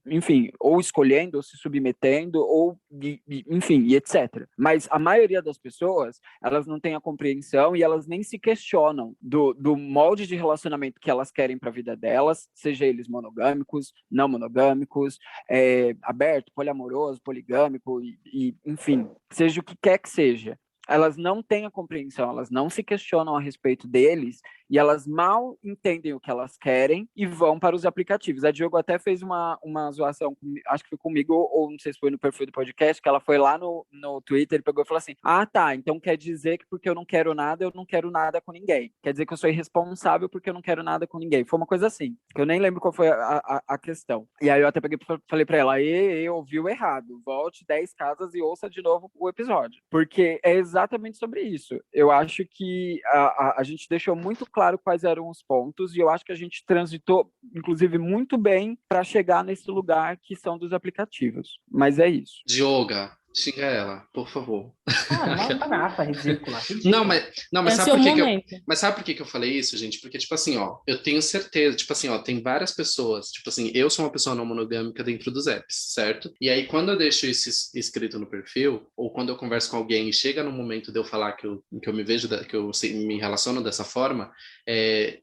enfim, ou escolhendo, ou se submetendo, ou, enfim, e etc. Mas a maioria das pessoas, elas não têm a compreensão e elas nem se questionam do molde de relacionamento que elas querem para a vida delas, seja eles monogâmicos, não monogâmicos, aberto, poliamoroso, poligâmico, enfim, seja o que quer que seja. Elas não têm a compreensão, elas não se questionam a respeito deles e elas mal entendem o que elas querem e vão para os aplicativos. A Diogo até fez uma zoação, acho que foi comigo, ou não sei se foi no perfil do podcast, que ela foi lá no Twitter e pegou e falou assim, tá, então quer dizer que porque eu não quero nada com ninguém. Quer dizer que eu sou irresponsável porque eu não quero nada com ninguém. Foi uma coisa assim, que eu nem lembro qual foi a questão. E aí eu até peguei e falei para ela, ouviu errado, volte 10 casas e ouça de novo o episódio. Porque é exatamente sobre isso. Eu acho que a gente deixou muito claro quais eram os pontos e eu acho que a gente transitou, inclusive, muito bem para chegar nesse lugar que são dos aplicativos. Mas é isso. Dioga, Xinga ela, por favor. Ah, uma gata ridícula. Não, mas É sabe seu por que momento. mas sabe por que que eu falei isso, gente? Porque, tipo assim, ó, eu tenho certeza, tipo assim, ó, tem várias pessoas, tipo assim, eu sou uma pessoa não monogâmica dentro dos apps, certo? E aí, quando eu deixo isso escrito no perfil, ou quando eu converso com alguém e chega no momento de eu falar que eu me vejo, que eu me relaciono dessa forma,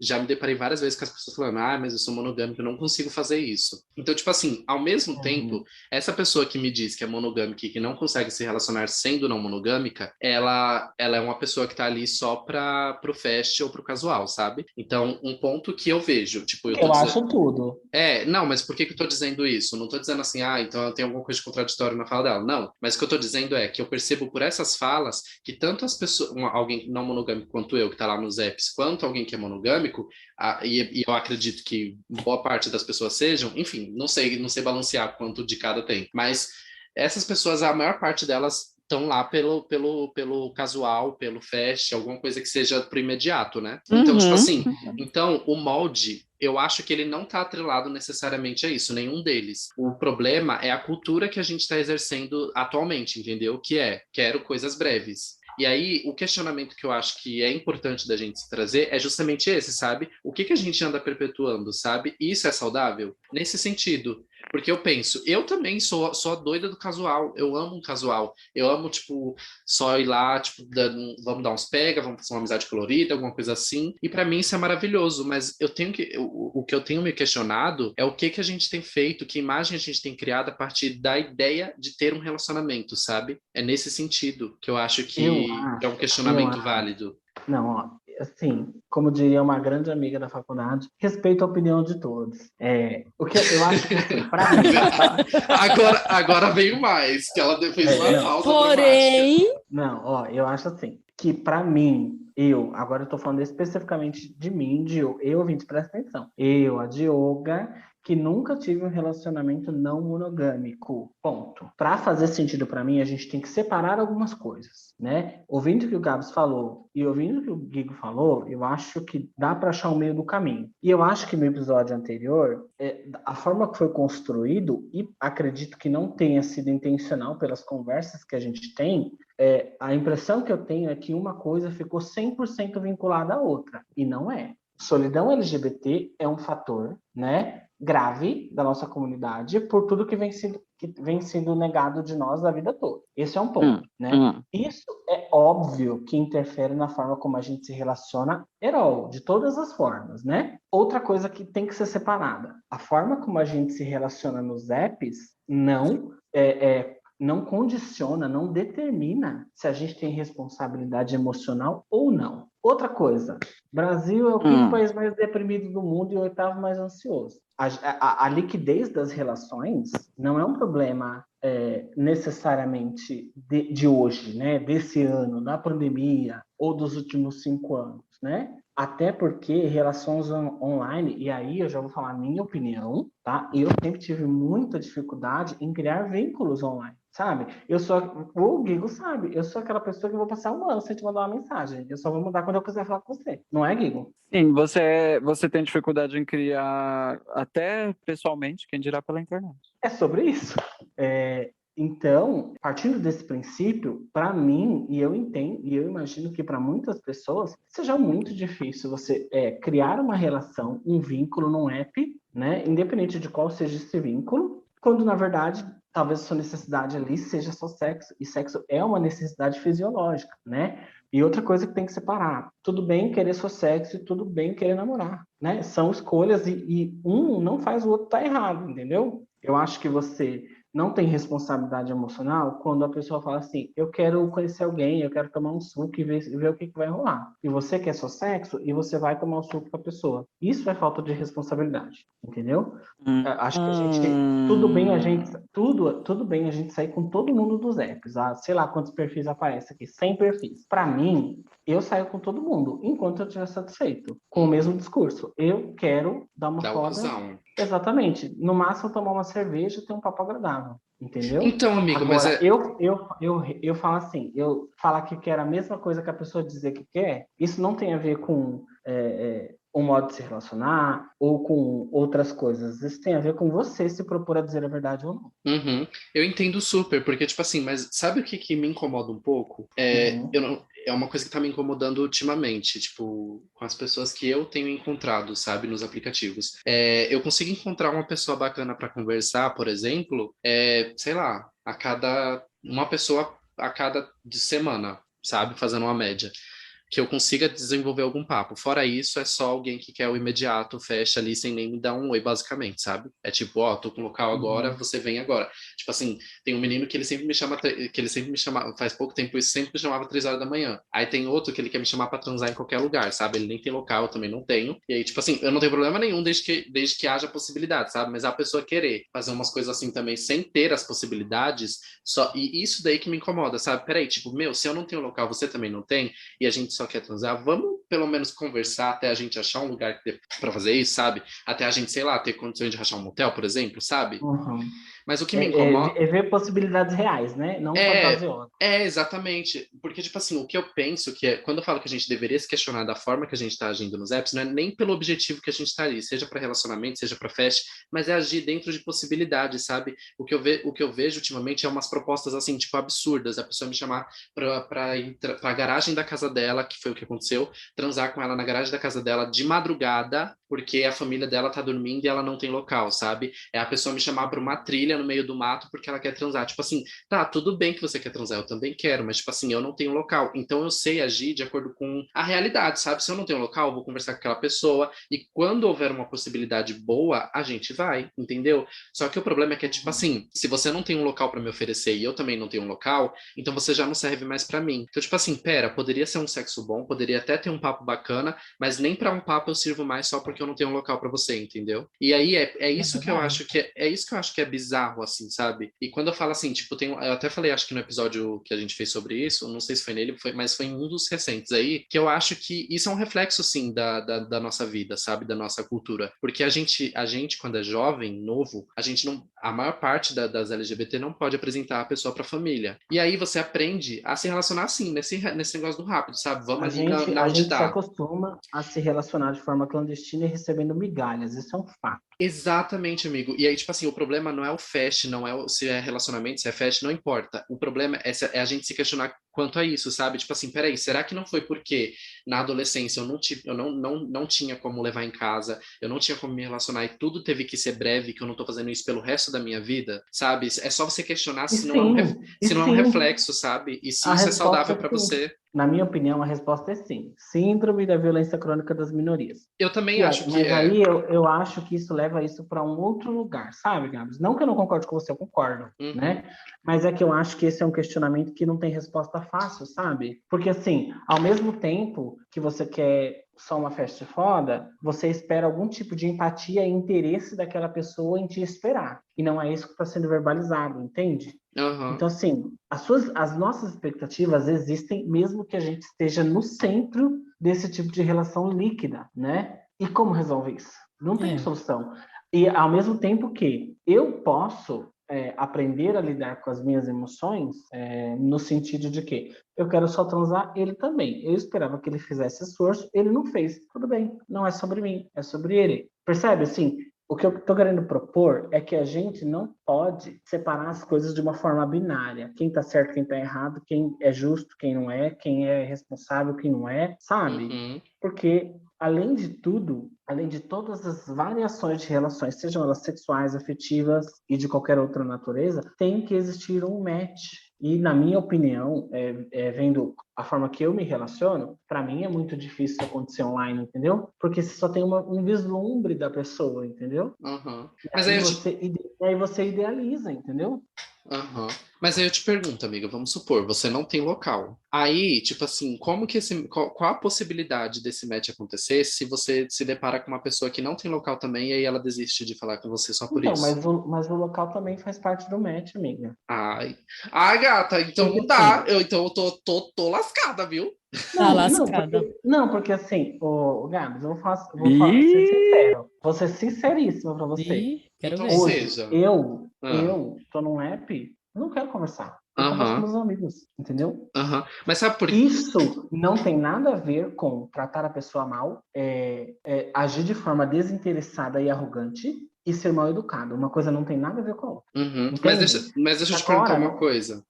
já me deparei várias vezes com as pessoas falando, mas eu sou monogâmico, eu não consigo fazer isso. Então, tipo assim, ao mesmo tempo, essa pessoa que me diz que é monogâmica e que não consegue se relacionar sendo não monogâmica, ela é uma pessoa que tá ali só pro fast ou pro casual, sabe? Então, um ponto que eu vejo, tipo, eu tô Eu dizendo. acho tudo. Não, mas por que que eu tô dizendo isso? Não tô dizendo assim, então eu tenho alguma coisa de contraditório na fala dela. Não, mas o que eu tô dizendo é que eu percebo por essas falas que tanto as pessoas, alguém não monogâmico quanto eu, que tá lá nos apps, quanto alguém que é monogâmico, e eu acredito que boa parte das pessoas sejam, enfim, não sei balancear quanto de cada tem, mas essas pessoas, a maior parte delas estão lá pelo casual, pelo fast, alguma coisa que seja pro imediato, né? Então, tipo assim, então o molde, eu acho que ele não está atrelado necessariamente a isso, nenhum deles. O problema é a cultura que a gente está exercendo atualmente, entendeu? Que quero coisas breves. E aí, o questionamento que eu acho que é importante da gente se trazer é justamente esse, sabe? O que a gente anda perpetuando, sabe? Isso é saudável? Nesse sentido. Porque eu penso, eu também sou a doida do casual, eu amo um casual, eu amo, tipo, só ir lá, tipo, vamos dar uns pega, vamos fazer uma amizade colorida, alguma coisa assim, e pra mim isso é maravilhoso, mas o que eu tenho me questionado é o que a gente tem feito, que imagem a gente tem criado a partir da ideia de ter um relacionamento, sabe? É nesse sentido que eu acho Eu que é um eu questionamento acho. válido. Não, ó, assim, como diria uma grande amiga da faculdade, respeito a opinião de todos. O que eu acho que, assim, pra mim, Agora veio mais, que ela fez uma não, pausa dramática. Porém, não, ó, eu acho assim, que pra mim, agora eu tô falando especificamente de mim, eu, ouvinte, presta atenção. A Dioga, que nunca tive um relacionamento não monogâmico, ponto. Pra fazer sentido pra mim, a gente tem que separar algumas coisas, né? Ouvindo o que o Gabs falou e ouvindo o que o Guigo falou, eu acho que dá pra achar o meio do caminho. E eu acho que no episódio anterior, a forma que foi construído, e acredito que não tenha sido intencional pelas conversas que a gente tem, a impressão que eu tenho é que uma coisa ficou 100% vinculada à outra, e não é. Solidão LGBT é um fator, né, grave da nossa comunidade por tudo que vem sendo negado de nós a vida toda. Esse é um ponto, né? Isso é óbvio que interfere na forma como a gente se relaciona, de todas as formas, né? Outra coisa que tem que ser separada, a forma como a gente se relaciona nos apps não condiciona, não determina se a gente tem responsabilidade emocional ou não. Outra coisa, Brasil é o quinto país mais deprimido do mundo e o oitavo mais ansioso. A liquidez das relações não é um problema necessariamente de hoje, né? Desse ano, da pandemia ou dos últimos 5 anos, né? Até porque relações online, e aí eu já vou falar a minha opinião, tá? Eu sempre tive muita dificuldade em criar vínculos online, sabe? O Guigo sabe, eu sou aquela pessoa que vou passar um ano sem te mandar uma mensagem. Eu só vou mudar quando eu quiser falar com você. Não é, Guigo? Sim, você tem dificuldade em criar até pessoalmente, quem dirá pela internet. É sobre isso. Então, partindo desse princípio, para mim, e eu entendo, e eu imagino que para muitas pessoas, seja muito difícil você criar uma relação, um vínculo num app, né? Independente de qual seja esse vínculo, quando na verdade talvez a sua necessidade ali seja só sexo, e sexo é uma necessidade fisiológica, né? E outra coisa que tem que separar, tudo bem querer só sexo e tudo bem querer namorar, né? São escolhas e um não faz o outro estar errado, entendeu? Eu acho que você não tem responsabilidade emocional quando a pessoa fala assim, eu quero conhecer alguém, eu quero tomar um suco e ver o que vai rolar. E você quer só sexo e você vai tomar um suco com a pessoa. Isso é falta de responsabilidade, entendeu? Acho que a gente, tudo bem a gente sair com todo mundo dos apps, sei lá quantos perfis aparecem aqui, 100 perfis. Para mim, eu saio com todo mundo, enquanto eu estiver satisfeito, com o mesmo discurso. Eu quero dar uma Dá o foda. cuzão. Exatamente. No máximo, tomar uma cerveja e ter um papo agradável. Entendeu? Então, amigo, mas Agora, eu falo assim, eu falar que quero a mesma coisa que a pessoa dizer que quer, isso não tem a ver com o modo de se relacionar ou com outras coisas. Isso tem a ver com você se propor a dizer a verdade ou não. Uhum. Eu entendo super, porque, tipo assim, mas sabe o que que me incomoda um pouco? Eu não, é uma coisa que tá me incomodando ultimamente, tipo, com as pessoas que eu tenho encontrado, sabe, nos aplicativos. Eu consigo encontrar uma pessoa bacana para conversar, por exemplo, sei lá, uma pessoa a cada de semana, sabe, fazendo uma média. Que eu consiga desenvolver algum papo. Fora isso, é só alguém que quer o imediato, fecha ali sem nem me dar um oi, basicamente, sabe? É tipo, ó, tô com o local agora, você vem agora. Tipo assim, tem um menino que ele sempre me chama, faz pouco tempo isso, sempre me chamava 3 horas da manhã. Aí tem outro que ele quer me chamar pra transar em qualquer lugar, sabe? Ele nem tem local, eu também não tenho. E aí, tipo assim, eu não tenho problema nenhum desde que haja possibilidade, sabe? Mas a pessoa querer fazer umas coisas assim também sem ter as possibilidades, e isso daí que me incomoda, sabe? Peraí, tipo, meu, se eu não tenho local, você também não tem, e a gente só quer transar, vamos pelo menos conversar até a gente achar um lugar para fazer isso, sabe? Até a gente, sei lá, ter condições de rachar um motel, por exemplo, sabe? Uhum. Mas o que me incomoda. É ver possibilidades reais, né? Não fantasiosas. Exatamente. Porque, tipo assim, o que eu penso que quando eu falo que a gente deveria se questionar da forma que a gente está agindo nos apps, não é nem pelo objetivo que a gente está ali, seja para relacionamento, seja para fest, mas é agir dentro de possibilidades, sabe? O que eu vejo ultimamente é umas propostas, assim, tipo, absurdas. A pessoa me chamar pra ir pra garagem da casa dela, que foi o que aconteceu, transar com ela na garagem da casa dela de madrugada, porque a família dela tá dormindo e ela não tem local, sabe? É a pessoa me chamar pra uma trilha no meio do mato porque ela quer transar. Tipo assim, tá, tudo bem que você quer transar, eu também quero, mas tipo assim, eu não tenho local. Então eu sei agir de acordo com a realidade, sabe? Se eu não tenho local, eu vou conversar com aquela pessoa e quando houver uma possibilidade boa, a gente vai, entendeu? Só que o problema é que é tipo assim, se você não tem um local pra me oferecer e eu também não tenho um local, então você já não serve mais pra mim. Então tipo assim, pera, poderia ser um sexo bom, poderia até ter um papo bacana, mas nem pra um papo eu sirvo mais só porque eu não tenho um local pra você, entendeu? E aí é isso que eu acho que é isso que eu acho que é bizarro assim, sabe? E quando eu falo assim, tipo, eu até falei, acho que no episódio que a gente fez sobre isso, não sei se foi nele, mas foi em um dos recentes aí, que eu acho que isso é um reflexo, sim, da nossa vida, sabe? Da nossa cultura. Porque a gente, quando é jovem, novo, a gente não. A maior parte das LGBT não pode apresentar a pessoa pra família. E aí você aprende a se relacionar assim, nesse negócio do rápido, sabe? Vamos ali na A onde gente se dá. acostuma a se relacionar de forma clandestina e recebendo migalhas. Isso é um fato. Exatamente, amigo. E aí, tipo assim, o problema não é o fast, não é se é relacionamento, se é fast, não importa. O problema é a gente se questionar quanto a isso, sabe? Tipo assim, peraí, será que não foi porque na adolescência eu não tinha como levar em casa, eu não tinha como me relacionar e tudo teve que ser breve, que eu não tô fazendo isso pelo resto da minha vida, sabe? É só você questionar E se não é sim, se não é um reflexo, sabe? E se a isso é resposta saudável é pra sim. você. Na minha opinião, a resposta é sim. Síndrome da violência crônica das minorias. Eu também acho que Mas é. aí eu acho que isso leva isso para um outro lugar, sabe, Gabs? Não que eu não concorde com você, eu concordo, Uhum. né? Mas é que eu acho que esse é um questionamento que não tem resposta fácil, sabe? Porque assim, ao mesmo tempo que você quer só uma festa foda, você espera algum tipo de empatia e interesse daquela pessoa em te esperar. E não é isso que está sendo verbalizado, entende? Uhum. Então, assim, as nossas expectativas existem mesmo que a gente esteja no centro desse tipo de relação líquida, né? E como resolve isso? Não tem solução. E ao mesmo tempo que eu posso aprender a lidar com as minhas emoções, no sentido de que eu quero só transar, ele também. Eu esperava que ele fizesse esforço, ele não fez. Tudo bem, não é sobre mim, é sobre ele. Percebe, assim? O que eu estou querendo propor é que a gente não pode separar as coisas de uma forma binária. Quem está certo, quem está errado, quem é justo, quem não é, quem é responsável, quem não é, sabe? Uhum. Porque, além de tudo, além de todas as variações de relações, sejam elas sexuais, afetivas e de qualquer outra natureza, tem que existir um match. E, na minha opinião, vendo a forma que eu me relaciono, para mim é muito difícil isso acontecer online, entendeu? Porque você só tem um vislumbre da pessoa, entendeu? Uhum. E Mas aí aí você idealiza, entendeu? Aham. Mas aí eu te pergunto, amiga, vamos supor, você não tem local. Aí, tipo assim, como que qual a possibilidade desse match acontecer se você se depara com uma pessoa que não tem local também e aí ela desiste de falar com você só por Então, isso? mas o local também faz parte do match, amiga. Ai, ai, gata, então Porque não dá. assim, Então eu tô lascada, viu? Tá porque, lascada. assim, o Gabs, ser Ih, sincero, vou ser sinceríssimo pra você. ih, quero Então ver. Hoje, seja. eu Ah, tô num app, eu não quero conversar. Eu converso com Aham, meus amigos, entendeu? aham. Mas sabe por quê? Isso não tem nada a ver com tratar a pessoa mal, agir de forma desinteressada e arrogante e ser mal educado. Uma coisa não tem nada a ver com a outra. Uhum. Entende? Mas deixa eu te perguntar Agora, uma não. coisa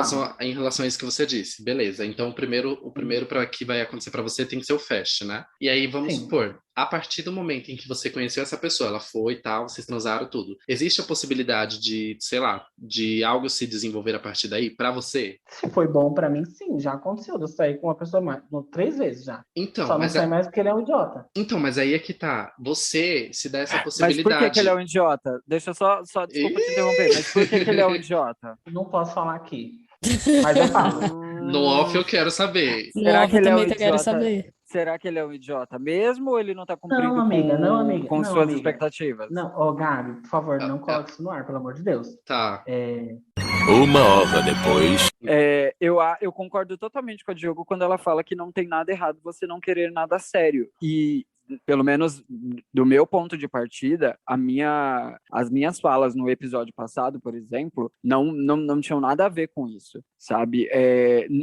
Fala. em relação a isso que você disse. Beleza, então o primeiro para que vai acontecer para você tem que ser o fast, né? E aí vamos Sim. supor, a partir do momento em que você conheceu essa pessoa, ela foi e tal, vocês transaram tudo. Existe a possibilidade de, sei lá, de algo se desenvolver a partir daí para você? Se foi bom pra mim, sim, já aconteceu. Eu saí com uma pessoa mais, 3 vezes já. Então, Só não mas sai mais porque ele é um idiota. então, mas aí é que tá. Você se dá essa Mas por que ele é possibilidade. um idiota? Deixa eu só desculpa te interromper, mas por que ele é um idiota? Não posso falar aqui, mas eu falo. No off eu Hum, quero saber. No será off que eu ele é um também quero idiota? saber. Será que ele é um idiota mesmo ou ele não tá Não, cumprindo amiga, não, amiga, com não, suas amiga. expectativas? Não, ô Gabi, por favor, Ah, não coloque isso no ar, pelo amor de Deus. tá. É, Uma hora depois. Eu concordo totalmente com a Diogo quando ela fala que não tem nada errado você não querer nada sério. E, pelo menos do meu ponto de partida, as minhas falas no episódio passado, por exemplo, não tinham nada a ver com isso, sabe?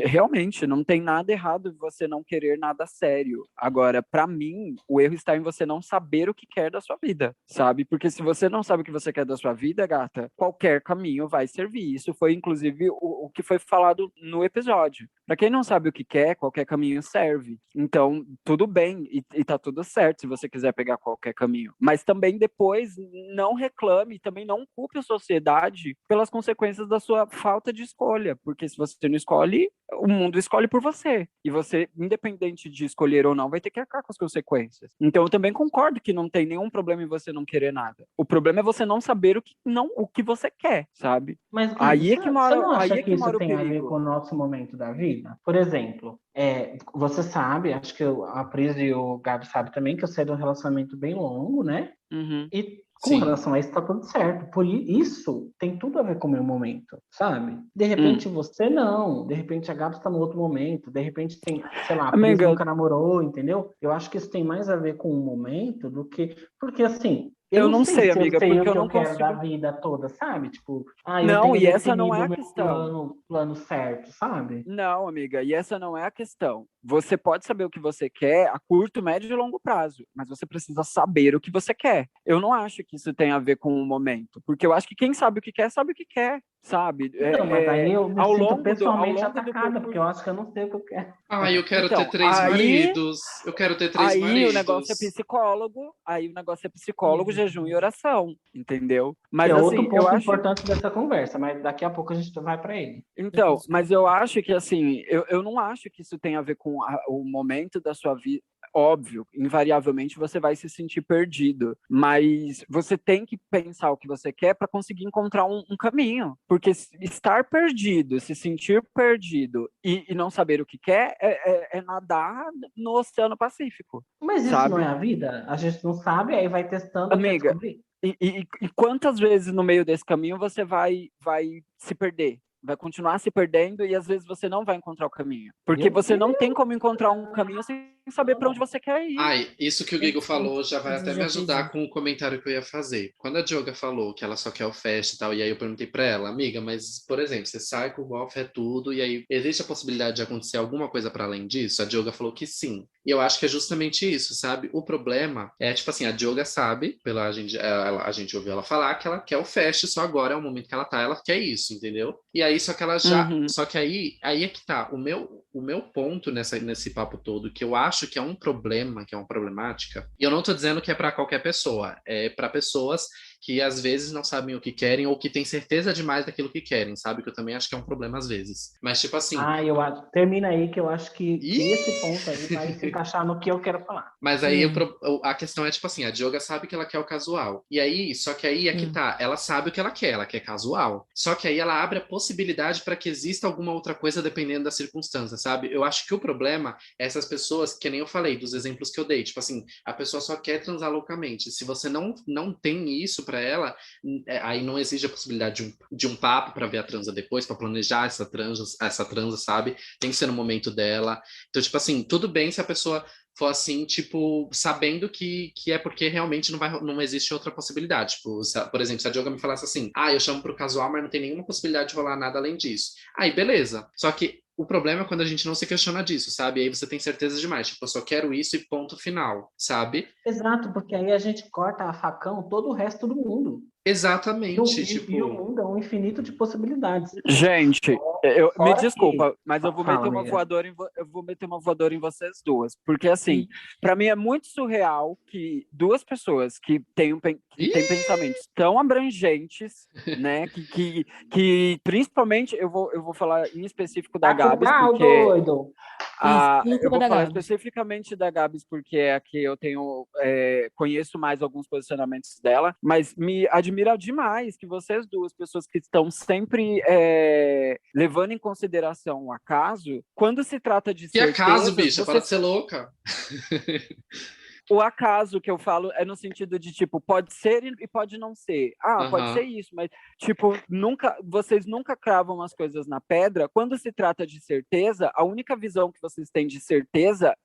Realmente, não tem nada errado você não querer nada sério. Agora, para mim, o erro está em você não saber o que quer da sua vida, sabe? Porque se você não sabe o que você quer da sua vida, gata, qualquer caminho vai servir. Isso foi, inclusive, o que foi falado no episódio. Para quem não sabe o que quer, qualquer caminho serve. Então, tudo bem e tá tudo certo se você quiser pegar qualquer caminho. Mas também depois não reclame, também não culpe a sociedade pelas consequências da sua falta de escolha, porque se você não escolhe, o mundo escolhe por você. E você, independente de escolher ou não, vai ter que arcar com as consequências. Então, eu também concordo que não tem nenhum problema em você não querer nada. O problema é você não saber o que você quer, sabe? mas Gui, Aí é que você mora, não acha aí é que que isso mora o tem a ver perigo. com o nosso momento da vida? Por exemplo, você sabe, acho que a Pris e o Gabi sabem também que eu saí de um relacionamento bem longo, né? Uhum. E com Sim. relação a isso tá tudo certo. Por isso tem tudo a ver com o meu momento, sabe? De Hum. repente você não, de repente a Gabi está no outro momento, de repente tem, sei lá, a Pris Amiga, nunca namorou, entendeu? Eu acho que isso tem mais a ver com o momento do que. Porque assim, eu eu não não sei sei, se eu amiga, sei o porque eu que não eu quero da consigo. vida toda, sabe? Tipo, eu Não, tenho e essa não é definido a o meu questão. plano certo, sabe? Não, amiga, e essa não é a questão. Você pode saber o que você quer a curto, médio e longo prazo, mas você precisa saber o que você quer. Eu não acho que isso tem a ver com o momento, porque eu acho que quem sabe o que quer, sabe? Então, mas aí eu me sinto Ao pessoalmente longo do atacada, porque percurso. eu acho que eu não sei o que eu quero. Ah, eu quero ter Então, 3 maridos. Eu quero ter 3 aí o negócio é maridos. psicólogo, jejum e oração, entendeu? Que Mas é assim, outro eu ponto acho. importante dessa conversa, mas daqui a pouco a gente vai para ele. Então, mas eu acho que assim, eu não acho que isso tem a ver com o momento da sua vida. Óbvio, invariavelmente você vai se sentir perdido, mas você tem que pensar o que você quer para conseguir encontrar um caminho, porque estar perdido, se sentir perdido e não saber o que quer é nadar no Oceano Pacífico, Mas isso não é sabe? a vida? A gente não sabe, aí vai testando até Amiga, descobrir. e quantas vezes no meio desse caminho você vai se perder? Vai continuar se perdendo e às vezes você não vai encontrar o caminho. Porque Meu você não Deus! tem como encontrar um caminho sem saber para onde você quer ir. Ai, isso que o Gigo falou já vai até me Já fiz ajudar isso. com o comentário que eu ia fazer. Quando a Dioga falou que ela só quer o fast e tal, e aí eu perguntei pra ela, amiga, mas, por exemplo, você sai com o golfe é tudo, e aí existe a possibilidade de acontecer alguma coisa para além disso? A Dioga falou que sim. E eu acho que é justamente isso, sabe? O problema é, tipo assim, a Dioga sabe, a gente ouviu ela falar que ela quer o fast, só agora é o momento que ela quer isso, entendeu? E aí, só que ela já. Uhum. Só que aí é que tá. O meu ponto nesse papo todo, que eu acho que é um problema, que é uma problemática, e eu não tô dizendo que é para qualquer pessoa, é para pessoas que às vezes não sabem o que querem ou que têm certeza demais daquilo que querem, sabe? Que eu também acho que é um problema às vezes. Mas, tipo assim. Eu acho. Termina aí que eu acho que esse Ih! ponto aí vai se encaixar no que eu quero falar. Mas aí a questão é tipo assim, a Dioga sabe que ela quer o casual. E aí, só que aí é que tá, ela sabe o que ela quer casual. Só que aí ela abre a possibilidade para que exista alguma outra coisa dependendo da circunstância, sabe? Eu acho que o problema é essas pessoas, que nem eu falei, dos exemplos que eu dei, tipo assim, a pessoa só quer transar loucamente. Se você não tem isso para ela, aí não existe a possibilidade de um papo para ver a transa depois, para planejar essa transa, sabe? Tem que ser no momento dela. Então, tipo assim, tudo bem se a pessoa for assim, tipo, sabendo que é porque realmente não existe outra possibilidade. Tipo, por exemplo, se a Diogo me falasse assim, eu chamo pro casual, mas não tem nenhuma possibilidade de rolar nada além disso. Aí, beleza. Só que o problema é quando a gente não se questiona disso, sabe? Aí você tem certeza demais. Tipo, eu só quero isso e ponto final, sabe? Exato, porque aí a gente corta a facão todo o resto do mundo. Exatamente, E o mundo é um infinito de possibilidades. Gente, me Fora desculpa, que- mas eu vou Fala, meter uma amiga. voadora eu vou meter uma voadora em vocês duas, porque assim, para mim é muito surreal que duas pessoas que têm pensamentos tão abrangentes, né, que principalmente eu vou falar em específico da Gabs, porque doido! Tudo eu culpa vou da falar Gabi. especificamente da Gabs, porque é a que eu conheço mais alguns posicionamentos dela, mas me admira demais que vocês duas, pessoas que estão sempre levando em consideração o acaso, quando se trata de Que acaso, certezas, bicha, para de ser louca. o acaso que eu falo é no sentido de, tipo, pode ser e pode não ser. Pode ser isso, mas, tipo, vocês nunca cravam as coisas na pedra. Quando se trata de certeza, a única visão que vocês têm de certeza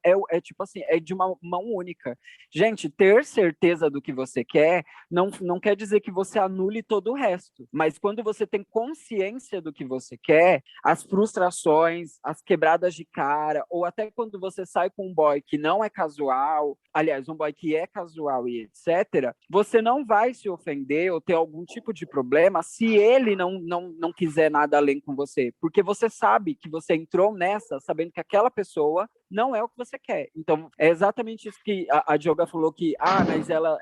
tipo assim, é de uma mão única. Gente, ter certeza do que você quer não quer dizer que você anule todo o resto. Mas quando você tem consciência do que você quer, as frustrações, as quebradas de cara, ou até quando você sai com um boy que não é casual, aliás, um boy que é casual e etc., você não vai se ofender ou ter algum tipo de problema se ele não quiser nada além com você, porque você sabe que você entrou nessa sabendo que aquela pessoa não é o que você quer. Então, é exatamente isso que a Dioga falou que, mas ela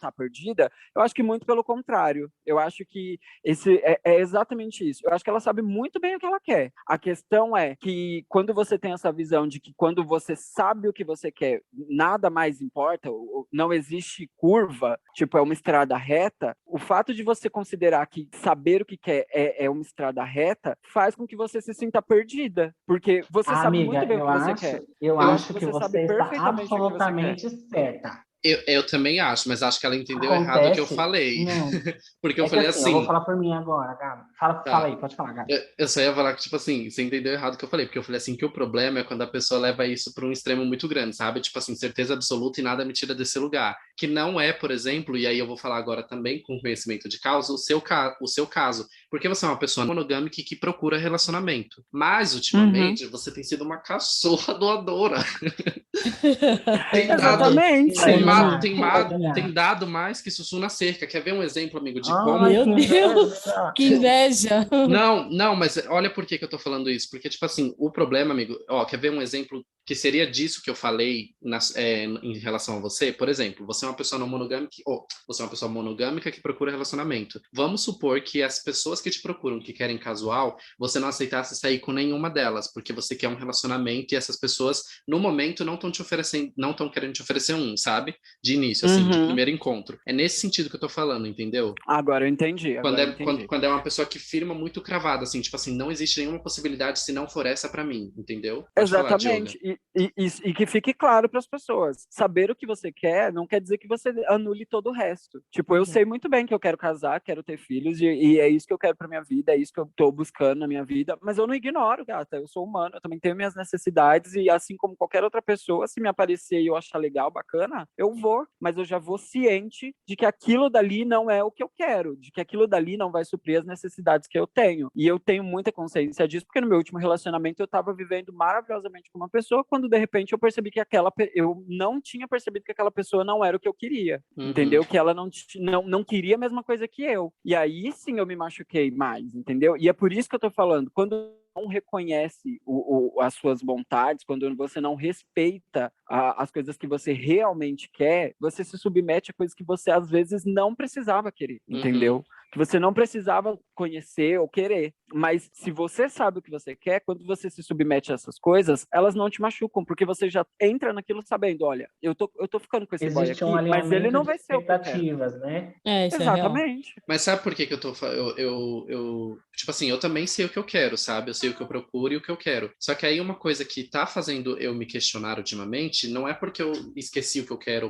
tá perdida. Eu acho que muito pelo contrário. Eu acho que esse é exatamente isso. Eu acho que ela sabe muito bem o que ela quer. A questão é que quando você tem essa visão de que quando você sabe o que você quer, nada mais importa, não existe curva, tipo, é uma estrada reta, o fato de você considerar que saber o que quer é uma estrada reta faz com que você se sinta perdida, porque você sabe Amiga, muito bem o que você quer. eu acho que você sabe você está perfeitamente o que você quer. absolutamente certa. Eu também acho, mas acho que ela entendeu errado o que eu falei. Não. Porque eu É que falei assim, eu vou assim. falar por mim agora, Gabi. Fala Tá. aí, pode falar, Gabi. Eu só ia falar que, tipo assim, você entendeu errado o que eu falei, porque eu falei assim que o problema é quando a pessoa leva isso para um extremo muito grande, sabe? Tipo assim, certeza absoluta e nada me tira desse lugar. Que não é, por exemplo, e aí eu vou falar agora também com conhecimento de causa, o seu caso. Porque você é uma pessoa monogâmica que procura relacionamento. Mas, ultimamente, você tem sido uma cachorra doadora. Exatamente. Tem dado mais que sussu na cerca. Quer ver um exemplo, amigo, de como... Meu Deus, que inveja. Não, mas olha por que eu tô falando isso. Porque, tipo assim, o problema, amigo... quer ver um exemplo que seria disso que eu falei em relação a você? Por exemplo, você é uma pessoa não monogâmica... você é uma pessoa monogâmica que procura relacionamento. Vamos supor que as pessoas que te procuram, que querem casual, você não aceitasse sair com nenhuma delas, porque você quer um relacionamento e essas pessoas, no momento, não estão querendo te oferecer sabe? De início, assim, de primeiro encontro. É nesse sentido que eu tô falando, entendeu? Agora eu entendi. Quando é uma pessoa que firma muito cravada, assim, tipo assim, não existe nenhuma possibilidade se não for essa pra mim, entendeu? Pode Exatamente. Falar, e que fique claro para as pessoas. Saber o que você quer não quer dizer que você anule todo o resto. Tipo, eu sei muito bem que eu quero casar, quero ter filhos, e é isso que eu quero pra minha vida, é isso que eu tô buscando na minha vida, mas eu não ignoro, gata. Eu sou humano, eu também tenho minhas necessidades, e assim como qualquer outra pessoa, se me aparecer e eu achar legal, bacana, eu vou. Mas eu já vou ciente de que aquilo dali não é o que eu quero, de que aquilo dali não vai suprir as necessidades que eu tenho. E eu tenho muita consciência disso, porque no meu último relacionamento eu tava vivendo maravilhosamente com uma pessoa, quando de repente eu percebi que eu não tinha percebido que aquela pessoa não era o que eu queria, entendeu? Que ela não queria a mesma coisa que eu. E aí sim eu me machuquei mais, entendeu? E é por isso que eu tô falando, quando não reconhece as suas vontades, quando você não respeita as coisas que você realmente quer, você se submete a coisas que você às vezes não precisava querer, entendeu? Que você não precisava conhecer ou querer. Mas se você sabe o que você quer, quando você se submete a essas coisas, elas não te machucam, porque você já entra naquilo sabendo, olha, eu tô ficando com esse boy aqui, mas ele não vai ser o que eu quero. Né? Isso exatamente. Mas sabe por que eu tô... tipo assim, eu também sei o que eu quero, sabe? Eu sei o que eu procuro e o que eu quero. Só que aí uma coisa que tá fazendo eu me questionar ultimamente não é porque eu esqueci o que eu quero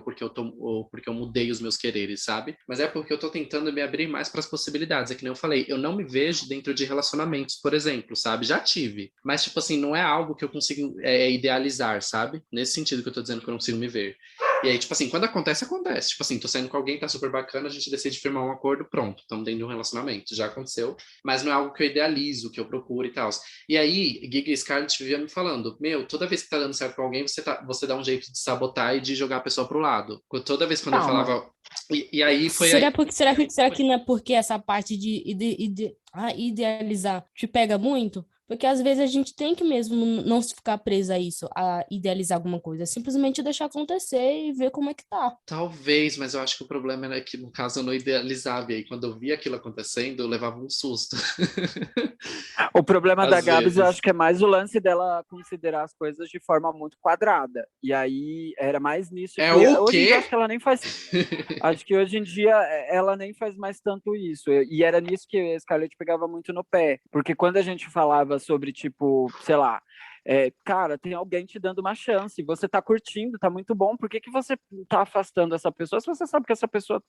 ou porque eu mudei os meus quereres, sabe? Mas é porque eu tô tentando me abrir mais pras possibilidades. É que nem eu falei, eu não me vejo dentro de relacionamentos, por exemplo, sabe? Já tive. Mas, tipo assim, não é algo que eu consigo idealizar, sabe? Nesse sentido que eu tô dizendo que eu não consigo me ver. E aí, tipo assim, quando acontece, acontece. Tipo assim, tô saindo com alguém, tá super bacana, a gente decide firmar um acordo, pronto, estamos dentro de um relacionamento. Já aconteceu, mas não é algo que eu idealizo, que eu procuro e tal. E aí, Giga e Scarlett vivia me falando, meu, toda vez que tá dando certo com alguém, você dá um jeito de sabotar e de jogar a pessoa pro lado. Toda vez quando eu Calma. falava... E aí foi Será, aí... será que não é porque essa parte de idealizar te pega muito? Porque às vezes a gente tem que mesmo não se ficar presa a isso, a idealizar alguma coisa. É simplesmente deixar acontecer e ver como é que tá. Talvez, mas eu acho que o problema era que, no caso, eu não idealizava. E aí, quando eu via aquilo acontecendo, eu levava um susto. O problema Às da Gabs, eu vezes. acho que é mais o lance dela considerar as coisas de forma muito quadrada. E aí era mais nisso É que o hoje em dia quê? acho que ela nem faz. Acho que hoje em dia ela nem faz mais tanto isso. E era nisso que a Scarlett pegava muito no pé. Porque quando a gente falava sobre, tipo, sei lá, cara, tem alguém te dando uma chance, você tá curtindo, tá muito bom, por que que você tá afastando essa pessoa se você sabe que essa pessoa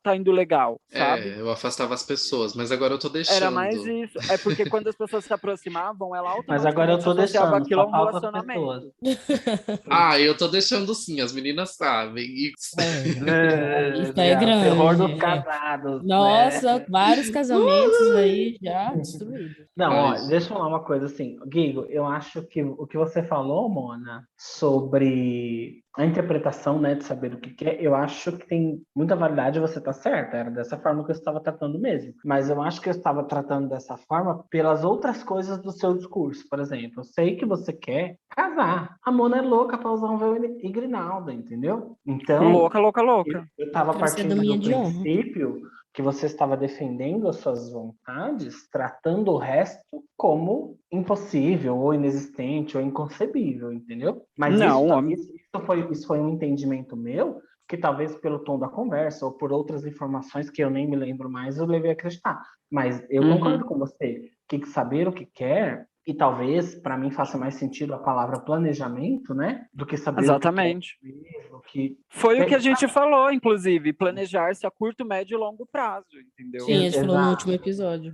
tá indo legal, sabe? Eu afastava as pessoas, mas agora eu tô Era mais deixando. isso. É porque quando as pessoas se aproximavam, ela Mas agora eu automaticamente tô associava deixando, aquilo a só um falta as pessoas. relacionamento. Ah, eu tô deixando sim, as meninas sabem. E... Isso é O terror grande. dos casados, né? Nossa, vários casamentos aí já destruídos. Não, ó, Mas, deixa eu falar uma coisa assim. Guigo, eu acho que o que você falou, Mona, sobre a interpretação, né, de saber o que quer, eu acho que tem muita validade, você tá certa, era dessa forma que eu estava tratando mesmo. Mas eu acho que eu estava tratando dessa forma pelas outras coisas do seu discurso. Por exemplo, eu sei que você quer casar. A Mona é louca para usar um véu e grinalda, entendeu? Então, Louca, louca, louca. eu estava Quero ser partindo daminha do de honra. princípio que você estava defendendo as suas vontades, tratando o resto como impossível, ou inexistente, ou inconcebível, entendeu? Mas Não, homem. isso foi um entendimento meu, que talvez pelo tom da conversa, ou por outras informações que eu nem me lembro mais, eu levei a acreditar. Mas eu concordo Uhum. com você, que saber o que quer, e talvez para mim faça mais sentido a palavra planejamento, né? Do que saber o que quer Exatamente. mesmo, que Foi o que a gente falou, inclusive, planejar-se a curto, médio e longo prazo, entendeu? Sim, a gente falou no último Exato. episódio.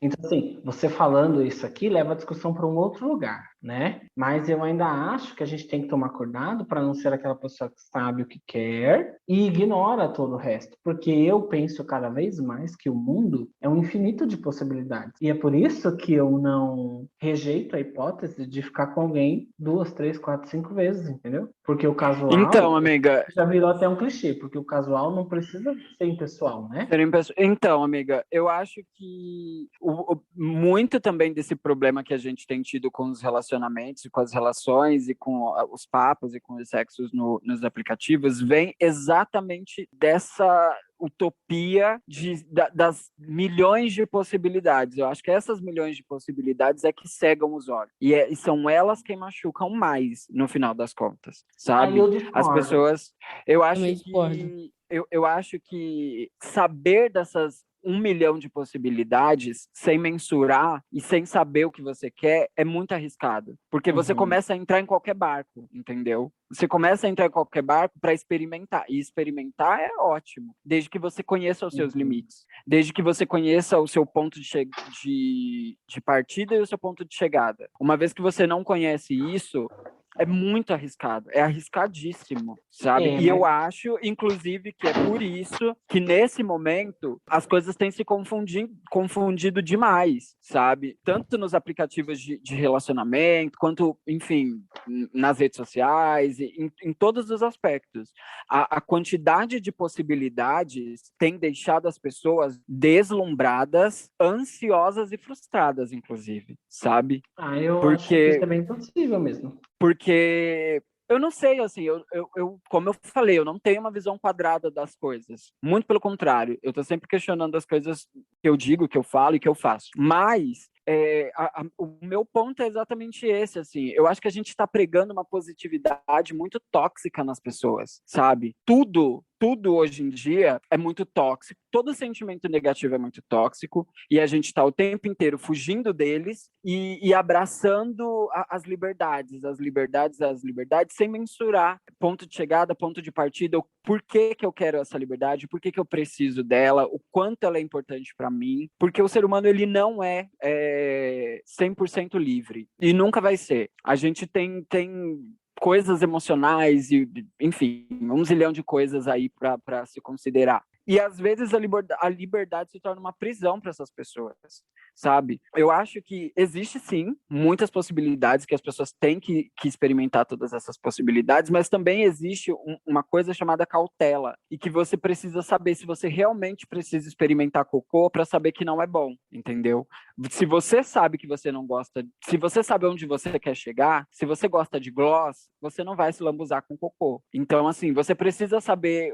Então, assim, você falando isso aqui leva a discussão para um outro lugar, né? Mas eu ainda acho que a gente tem que tomar cuidado para não ser aquela pessoa que sabe o que quer e ignora todo o resto. Porque eu penso cada vez mais que o mundo é um infinito de possibilidades. E é por isso que eu não rejeito a hipótese de ficar com alguém 2, 3, 4, 5 vezes, entendeu? Porque o Então, casual amiga, já virou até um clichê, porque o casual não precisa ser impessoal, né? Então, amiga, eu acho que muito também desse problema que a gente tem tido com os relacionamentos, e com as relações e com os papos e com os sexos nos aplicativos vem exatamente dessa utopia das milhões de possibilidades. Eu acho que essas milhões de possibilidades é que cegam os olhos. E são elas quem machucam mais, no final das contas, Aí sabe? eu As discordo. pessoas... Eu acho Também discordo. que eu acho que saber dessas 1 milhão de possibilidades sem mensurar e sem saber o que você quer é muito arriscado. Porque você começa a entrar em qualquer barco, entendeu? Você começa a entrar em qualquer barco para experimentar. E experimentar é ótimo, desde que você conheça os seus limites. Desde que você conheça o seu ponto de partida e o seu ponto de chegada. Uma vez que você não conhece isso, é muito arriscado, é arriscadíssimo, sabe? E eu acho, inclusive, que é por isso que nesse momento as coisas têm se confundido demais, sabe? Tanto nos aplicativos de relacionamento, quanto, enfim, nas redes sociais, em todos os aspectos. A quantidade de possibilidades tem deixado as pessoas deslumbradas, ansiosas e frustradas, inclusive, sabe? Eu acho que isso é bem possível mesmo. Porque eu não sei, assim, como eu falei, eu não tenho uma visão quadrada das coisas. Muito pelo contrário, eu tô sempre questionando as coisas que eu digo, que eu falo e que eu faço. Mas o meu ponto é exatamente esse, assim. Eu acho que a gente está pregando uma positividade muito tóxica nas pessoas, sabe? Tudo tudo hoje em dia é muito tóxico, todo sentimento negativo é muito tóxico, e a gente está o tempo inteiro fugindo deles e abraçando as liberdades, sem mensurar ponto de chegada, ponto de partida, o porquê que eu quero essa liberdade, por que eu preciso dela, o quanto ela é importante para mim, porque o ser humano ele não é 100% livre, e nunca vai ser. A gente tem coisas emocionais e, enfim, 1 zilhão de coisas aí para se considerar. E às vezes a liberdade se torna uma prisão para essas pessoas, sabe? Eu acho que existe sim muitas possibilidades, que as pessoas têm que experimentar todas essas possibilidades, mas também existe uma coisa chamada cautela, e que você precisa saber se você realmente precisa experimentar cocô para saber que não é bom, entendeu? Se você sabe que você não gosta, se você sabe onde você quer chegar, se você gosta de gloss, você não vai se lambuzar com cocô. Então, assim, você precisa saber.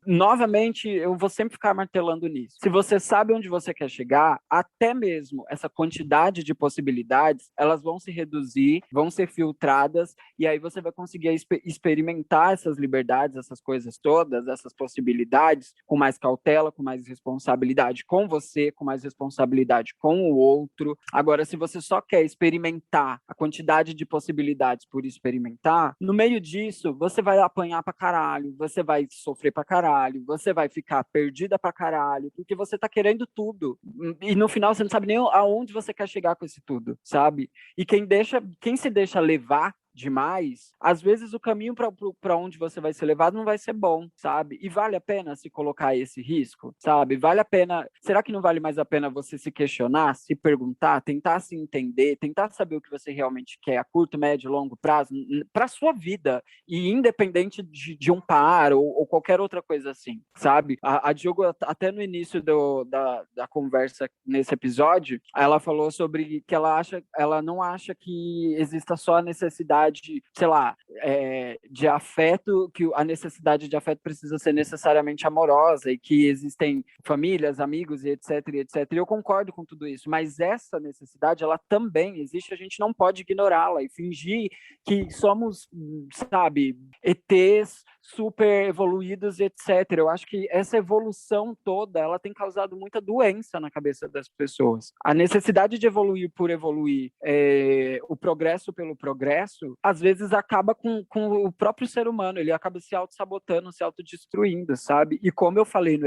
Novamente, eu vou sempre ficar martelando nisso. Se você sabe onde você quer chegar, até mesmo essa quantidade de possibilidades, elas vão se reduzir, vão ser filtradas, e aí você vai conseguir experimentar essas liberdades, essas coisas todas, essas possibilidades, com mais cautela, com mais responsabilidade com você, com mais responsabilidade com o outro. Agora, se você só quer experimentar a quantidade de possibilidades por experimentar, no meio disso, você vai apanhar pra caralho, você vai sofrer pra caralho, você vai ficar perdida pra caralho, porque você tá querendo tudo. E no final você não sabe nem aonde você quer chegar com esse tudo, sabe? E quem se deixa levar demais, às vezes o caminho para onde você vai ser levado não vai ser bom, sabe? E vale a pena se colocar esse risco, sabe? Vale a pena. Será que não vale mais a pena você se questionar, se perguntar, tentar se entender, tentar saber o que você realmente quer a curto, médio, longo prazo, para sua vida, e independente de um par ou qualquer outra coisa assim, sabe? A Diogo, até no início da conversa nesse episódio, ela falou sobre que ela não acha que exista só a necessidade, sei lá, de afeto, que a necessidade de afeto precisa ser necessariamente amorosa, e que existem famílias, amigos e etc, e etc. E eu concordo com tudo isso, mas essa necessidade, ela também existe, a gente não pode ignorá-la e fingir que somos, sabe, ETs super evoluídos, etc. Eu acho que essa evolução toda, ela tem causado muita doença na cabeça das pessoas. A necessidade de evoluir por evoluir, o progresso pelo progresso, às vezes acaba com o próprio ser humano, ele acaba se auto-sabotando, se autodestruindo, sabe? E como eu falei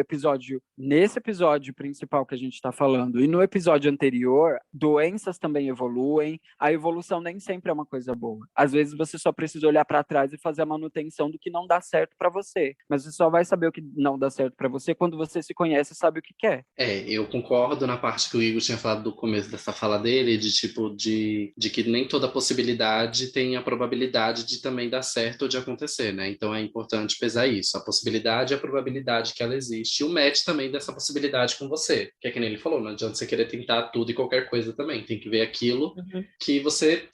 nesse episódio principal que a gente está falando, e no episódio anterior, doenças também evoluem, a evolução nem sempre é uma coisa boa. Às vezes você só precisa olhar para trás e fazer a manutenção do que não dá certo para você, mas você só vai saber o que não dá certo para você quando você se conhece e sabe o que quer. Eu concordo na parte que o Igor tinha falado do começo dessa fala dele, de que nem toda possibilidade tem a probabilidade de também dar certo ou de acontecer, né? Então é importante pesar isso, a possibilidade e a probabilidade que ela existe, e o match também dessa possibilidade com você, que é que nem ele falou, não adianta você querer tentar tudo e qualquer coisa também, tem que ver aquilo que você,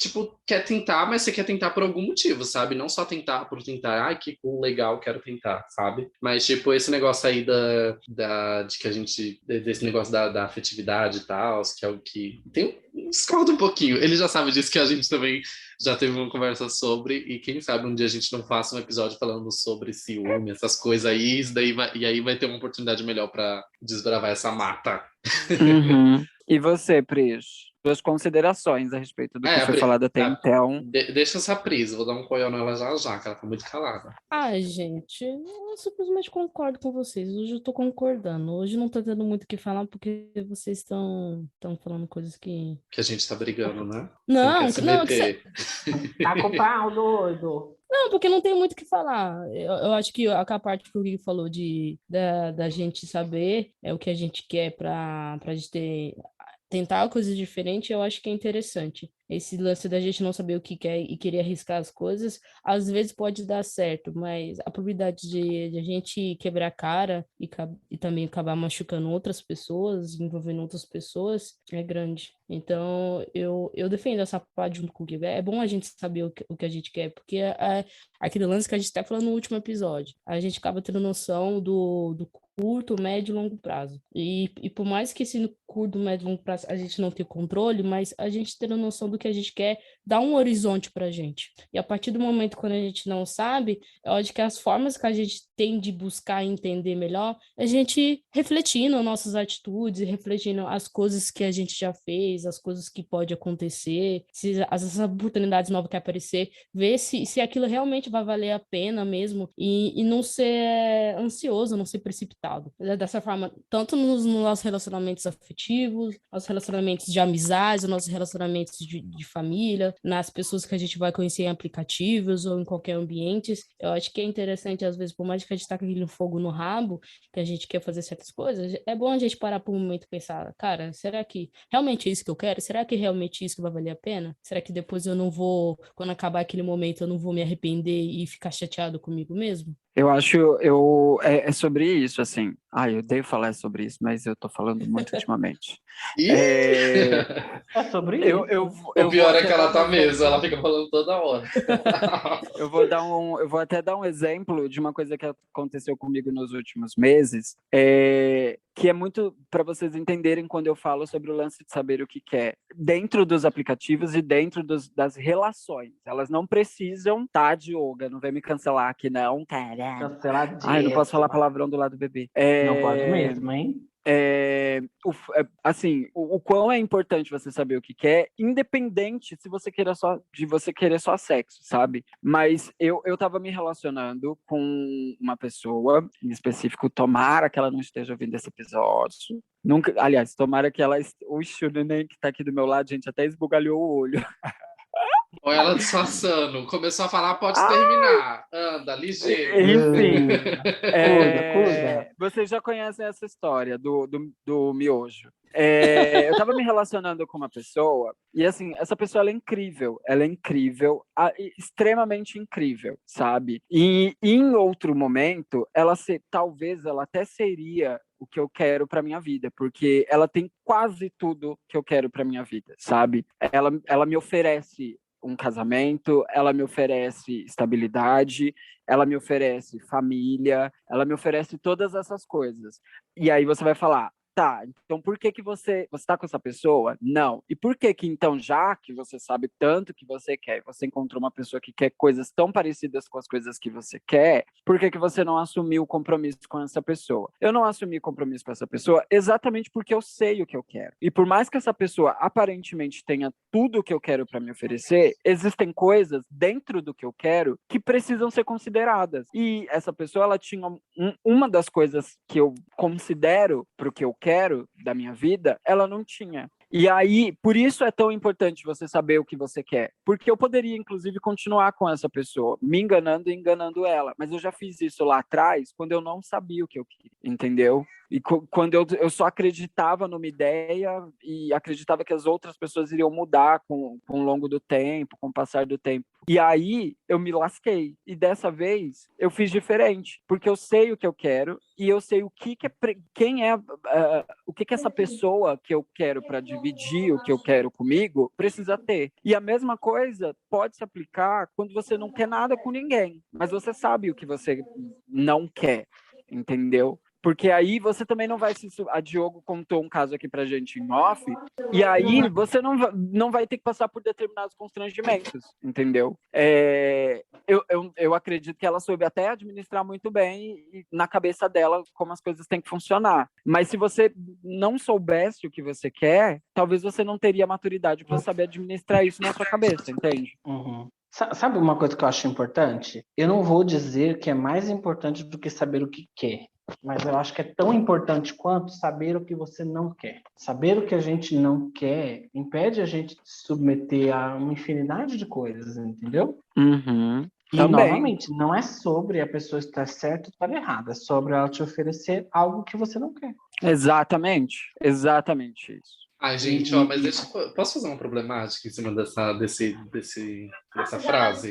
quer tentar, mas você quer tentar por algum motivo, sabe? Não só tentar por tentar, ai, que cool, legal, quero tentar, sabe? Mas, esse negócio aí de que a gente, desse negócio da afetividade e tal, que é o que discordo um pouquinho. Ele já sabe disso, que a gente também já teve uma conversa sobre, e quem sabe um dia a gente não faça um episódio falando sobre ciúme, essas coisas aí, e aí vai ter uma oportunidade melhor para desbravar essa mata. Uhum. E você, Pris? Suas considerações a respeito do que foi falado até então. Deixa essa prisa, vou dar um coió nela já, que ela tá muito calada. Gente, eu simplesmente concordo com vocês. Hoje eu tô concordando. Hoje não tô tendo muito o que falar, porque vocês estão falando coisas que... Que a gente tá brigando, né? Não, Você não, Tá com pau, doido. Não, porque não tem muito o que falar. Eu acho que a parte que o Gui falou da gente saber o que a gente quer pra gente tentar coisas diferentes, eu acho que é interessante. Esse lance da gente não saber o que quer e querer arriscar as coisas, às vezes pode dar certo, mas a probabilidade de a gente quebrar a cara e também acabar machucando outras pessoas, envolvendo outras pessoas, é grande. Então, eu defendo essa parte junto com o Gui. É bom a gente saber o que a gente quer, porque aquele lance que a gente está falando no último episódio, a gente acaba tendo noção do curto, médio e longo prazo. E por mais que esse curto, médio, longo prazo, a gente não ter controle, mas a gente ter a noção do que a gente quer, dá um horizonte pra gente. E a partir do momento quando a gente não sabe, eu acho que as formas que a gente tem de buscar entender melhor, a gente refletindo nas nossas atitudes, refletindo as coisas que a gente já fez, as coisas que pode acontecer, se as oportunidades novas que aparecer, ver se aquilo realmente vai valer a pena mesmo e não ser ansioso, não ser precipitado. Dessa forma, tanto nos nossos relacionamentos afetivos, nossos relacionamentos de amizade, nossos relacionamentos de família, nas pessoas que a gente vai conhecer em aplicativos ou em qualquer ambiente. Eu acho que é interessante, às vezes, por mais que a gente tá com aquele fogo no rabo, que a gente quer fazer certas coisas, é bom a gente parar por um momento e pensar, cara, será que realmente é isso que eu quero? Será que realmente é isso que vai valer a pena? Será que depois eu não vou, quando acabar aquele momento, eu não vou me arrepender e ficar chateado comigo mesmo? Eu acho, é sobre isso, assim. Eu odeio falar sobre isso, mas eu tô falando muito ultimamente. Ih! É sobre Eu, isso. eu, O eu vou pior é até que ela dar tá um mesmo, exemplo. ela fica falando toda hora. Eu vou até dar um exemplo de uma coisa que aconteceu comigo nos últimos meses, que é muito para vocês entenderem quando eu falo sobre o lance de saber o que quer. Dentro dos aplicativos e dentro das relações. Elas não precisam, tá, Dioga? Não vem me cancelar aqui, não, cara. Canceladíssimo. Eu não posso falar palavrão do lado do bebê. Não pode mesmo, hein? Assim, o quão é importante você saber o que quer, independente se você queira de você querer só sexo, sabe? Mas eu tava me relacionando com uma pessoa, em específico, tomara que ela não esteja ouvindo esse episódio. Nunca, aliás, tomara que ela. Oxe, o neném que tá aqui do meu lado, gente, até esbugalhou o olho. Ou ela disfarçando, começou a falar, pode terminar. Anda, ligeiro. Enfim, Cuida. vocês já conhecem essa história do miojo. Eu tava me relacionando com uma pessoa e, assim, essa pessoa ela é incrível, extremamente incrível, sabe? E em outro momento, talvez ela até seria o que eu quero para minha vida, porque ela tem quase tudo que eu quero para minha vida, sabe? Ela me oferece um casamento, ela me oferece estabilidade, ela me oferece família, ela me oferece todas essas coisas. E aí você vai falar, tá, então por que você está com essa pessoa? Não. E por que então, já que você sabe tanto que você quer, você encontrou uma pessoa que quer coisas tão parecidas com as coisas que você quer, por que você não assumiu o compromisso com essa pessoa? Eu não assumi compromisso com essa pessoa exatamente porque eu sei o que eu quero. E por mais que essa pessoa aparentemente tenha tudo o que eu quero para me oferecer, existem coisas dentro do que eu quero que precisam ser consideradas. E essa pessoa, ela tinha uma das coisas que eu considero para o que eu quero da minha vida, ela não tinha. E aí, por isso é tão importante você saber o que você quer. Porque eu poderia, inclusive, continuar com essa pessoa, me enganando e enganando ela. Mas eu já fiz isso lá atrás, quando eu não sabia o que eu queria, entendeu? E quando eu só acreditava numa ideia e acreditava que as outras pessoas iriam mudar com o longo do tempo, com o passar do tempo. E aí eu me lasquei. E dessa vez eu fiz diferente, porque eu sei o que eu quero e eu sei o que essa pessoa que eu quero para dividir o que eu quero comigo precisa ter. E a mesma coisa pode se aplicar quando você não quer nada com ninguém, mas você sabe o que você não quer, entendeu? Porque aí você também não vai se... A Diogo contou um caso aqui pra gente em off, e aí você não vai ter que passar por determinados constrangimentos, entendeu? Eu acredito que ela soube até administrar muito bem na cabeça dela como as coisas têm que funcionar. Mas se você não soubesse o que você quer, talvez você não teria maturidade para saber administrar isso na sua cabeça, entende? Uhum. Sabe uma coisa que eu acho importante? Eu não vou dizer que é mais importante do que saber o que quer, mas eu acho que é tão importante quanto saber o que você não quer. Saber o que a gente não quer impede a gente de se submeter a uma infinidade de coisas, entendeu? Uhum. E, Também. novamente, não é sobre a pessoa estar certa ou estar errada, é sobre ela te oferecer algo que você não quer. Exatamente isso. Ai, gente, mas posso fazer uma problemática em cima dessa frase?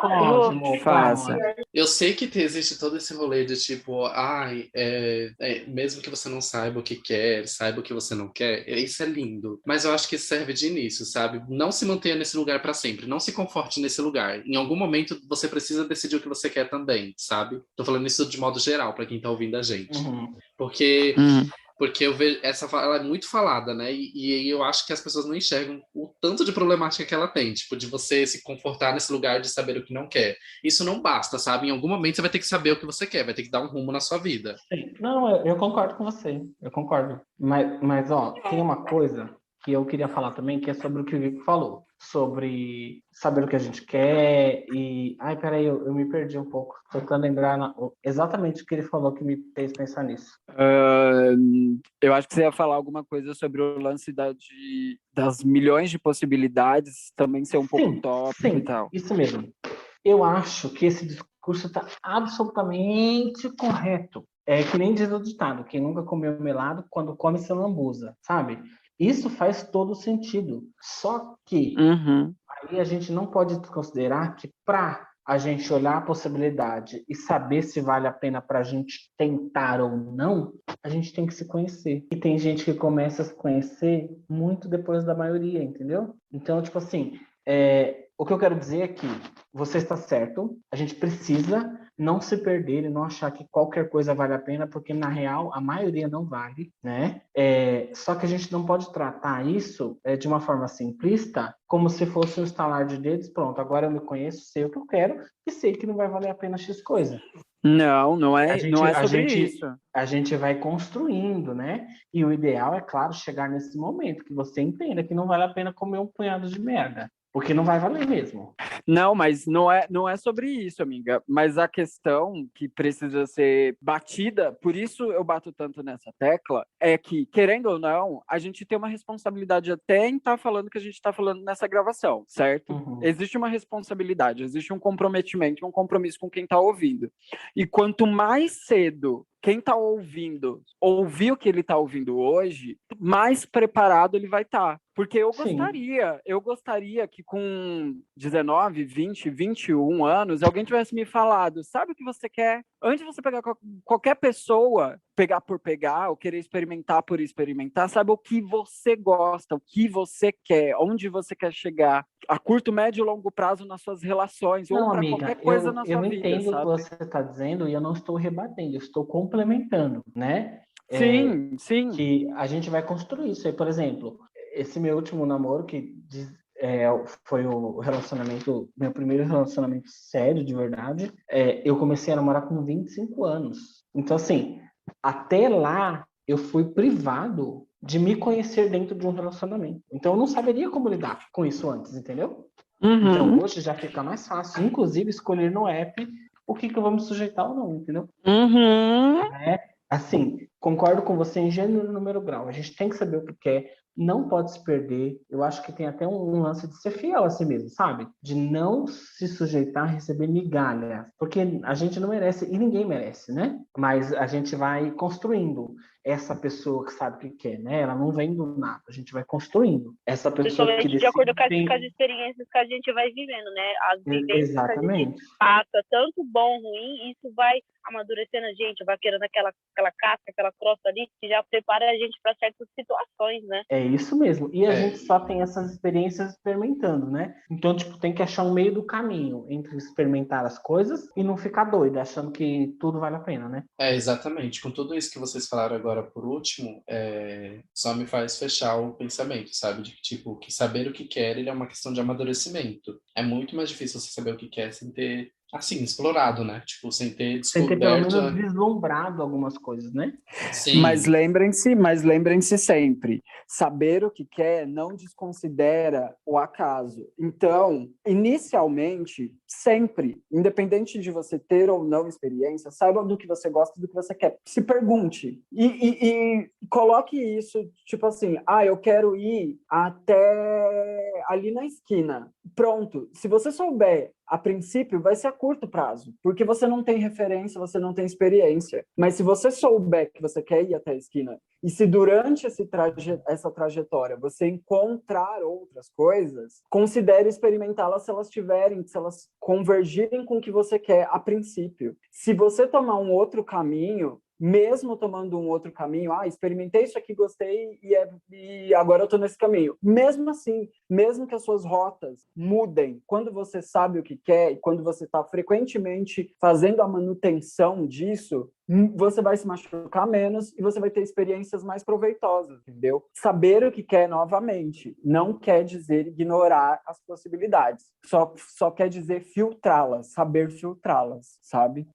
Pode, faça. Eu sei que existe todo esse rolê de tipo, mesmo que você não saiba o que quer, saiba o que você não quer, isso é lindo. Mas eu acho que serve de início, sabe? Não se mantenha nesse lugar para sempre, não se conforte nesse lugar. Em algum momento você precisa decidir o que você quer também, sabe? Tô falando isso de modo geral para quem tá ouvindo a gente. Uhum. Porque Porque eu vejo, essa fala é muito falada, né? E eu acho que as pessoas não enxergam o tanto de problemática que ela tem, tipo, de você se confortar nesse lugar de saber o que não quer. Isso não basta, sabe? Em algum momento você vai ter que saber o que você quer, vai ter que dar um rumo na sua vida. Sim. Não, eu concordo com você, eu concordo. Mas, ó, tem uma coisa que eu queria falar também, que é sobre o que o Vico falou, sobre saber o que a gente quer e... Ai, peraí, eu me perdi um pouco, tô tentando lembrar exatamente o que ele falou que me fez pensar nisso. Eu acho que você ia falar alguma coisa sobre o lance das milhões de possibilidades também ser um pouco utópico e tal. Isso mesmo. Eu acho que esse discurso está absolutamente correto. É que nem diz o ditado, quem nunca comeu melado, quando come se lambuza, sabe? Isso faz todo sentido. Só que Uhum. aí a gente não pode desconsiderar que para a gente olhar a possibilidade e saber se vale a pena para a gente tentar ou não, a gente tem que se conhecer. E tem gente que começa a se conhecer muito depois da maioria, entendeu? Então, tipo assim, o que eu quero dizer é que você está certo, a gente precisa não se perder e não achar que qualquer coisa vale a pena, porque na real a maioria não vale, né? Só que a gente não pode tratar isso de uma forma simplista, como se fosse um estalar de dedos, pronto, agora eu me conheço, sei o que eu quero e sei que não vai valer a pena X coisa. Não é sobre isso. A gente vai construindo, né? E o ideal é, claro, chegar nesse momento que você entenda que não vale a pena comer um punhado de merda. Porque não vai valer mesmo. Não, mas não é sobre isso, amiga. Mas a questão que precisa ser batida, por isso eu bato tanto nessa tecla, é que, querendo ou não, a gente tem uma responsabilidade até em estar falando o que a gente está falando nessa gravação, certo? Uhum. Existe uma responsabilidade, existe um comprometimento, um compromisso com quem está ouvindo. E quanto mais cedo quem está ouvindo ouvir o que ele está ouvindo hoje, mais preparado ele vai estar. Porque eu gostaria que com 19, 20, 21 anos, alguém tivesse me falado, sabe o que você quer? Antes de você pegar qualquer pessoa, pegar por pegar, ou querer experimentar por experimentar, sabe o que você gosta, o que você quer, onde você quer chegar, a curto, médio e longo prazo nas suas relações, ou para qualquer coisa na sua vida, entendo o que sabe? você está dizendo e eu não estou rebatendo, eu estou complementando, né? Sim. Que a gente vai construir isso aí. Por exemplo, esse meu último namoro, foi o relacionamento, meu primeiro relacionamento sério, de verdade, eu comecei a namorar com 25 anos. Então, assim, até lá, eu fui privado de me conhecer dentro de um relacionamento. Então, eu não saberia como lidar com isso antes, entendeu? Uhum. Então, hoje já fica mais fácil, inclusive, escolher no app o que eu vou me sujeitar ou não, entendeu? Uhum. Assim, concordo com você em gênero, número, grau. A gente tem que saber o que quer, não pode se perder. Eu acho que tem até um lance de ser fiel a si mesmo, sabe? De não se sujeitar a receber migalha. Porque a gente não merece, e ninguém merece, né? Mas a gente vai construindo essa pessoa que sabe o que quer, né? Ela não vem do nada, a gente vai construindo. Essa pessoa que Principalmente de acordo com as experiências que a gente vai vivendo, né? As vivências que a gente passa, tanto bom, ruim, isso vai amadurecendo a gente, vai querendo aquela casca, aquela crosta ali, que já prepara a gente para certas situações, né? É isso mesmo. E a gente só tem essas experiências experimentando, né? Então, tipo, tem que achar um meio do caminho entre experimentar as coisas e não ficar doido, achando que tudo vale a pena, né? Exatamente. Com tudo isso que vocês falaram agora por último, só me faz fechar o pensamento, sabe? De que, tipo, que saber o que quer, ele é uma questão de amadurecimento. É muito mais difícil você saber o que quer sem ter, assim, explorado, né? Tipo, sem ter Sem ter pelo descoberto... menos vislumbrado algumas coisas, né? Sim. Mas lembrem-se sempre, saber o que quer não desconsidera o acaso. Então, inicialmente, sempre, independente de você ter ou não experiência, saiba do que você gosta e do que você quer. Se pergunte e coloque isso, tipo assim, eu quero ir até ali na esquina. Pronto, se você souber, a princípio vai ser a curto prazo, porque você não tem referência, você não tem experiência. Mas se você souber que você quer ir até a esquina, e se durante essa trajetória você encontrar outras coisas, considere experimentá-las se elas convergirem com o que você quer a princípio. Se você tomar um outro caminho, mesmo tomando um outro caminho, experimentei isso aqui, gostei e agora eu estou nesse caminho. Mesmo assim, mesmo que as suas rotas mudem, quando você sabe o que quer e quando você está frequentemente fazendo a manutenção disso, você vai se machucar menos e você vai ter experiências mais proveitosas, entendeu? Saber o que quer novamente não quer dizer ignorar as possibilidades, só quer dizer filtrá-las, saber filtrá-las, sabe?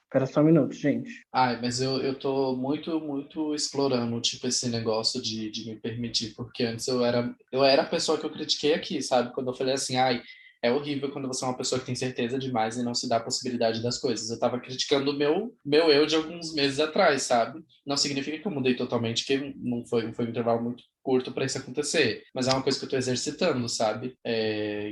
Espera só um minuto, gente. Ai, mas eu tô muito explorando, tipo, esse negócio de me permitir, porque antes eu era a pessoa que eu critiquei aqui, sabe? Quando eu falei assim, ai, é horrível quando você é uma pessoa que tem certeza demais e não se dá a possibilidade das coisas. Eu tava criticando o meu eu de alguns meses atrás, sabe? Não significa que eu mudei totalmente, que não foi um intervalo muito curto para isso acontecer, mas é uma coisa que eu tô exercitando, sabe?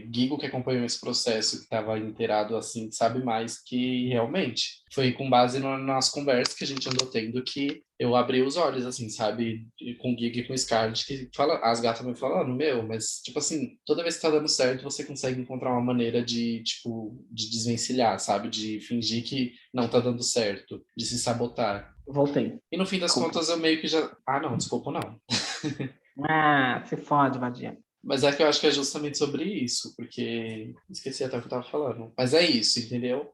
Guigo, que acompanhou esse processo, que estava inteirado assim, sabe mais que realmente foi com base nas conversas que a gente andou tendo que eu abri os olhos, assim, sabe? Com o Giga e com o Scarlett, que fala, as gatas me falando, mas, tipo assim, toda vez que tá dando certo, você consegue encontrar uma maneira de, tipo, de desvencilhar, sabe? De fingir que não tá dando certo, de se sabotar. Voltei. E no fim das Desculpa. contas, eu meio que já... Ah, não, desculpa, não. Se fode, vadia. Mas é que eu acho que é justamente sobre isso, porque esqueci até o que eu tava falando. Mas é isso, entendeu?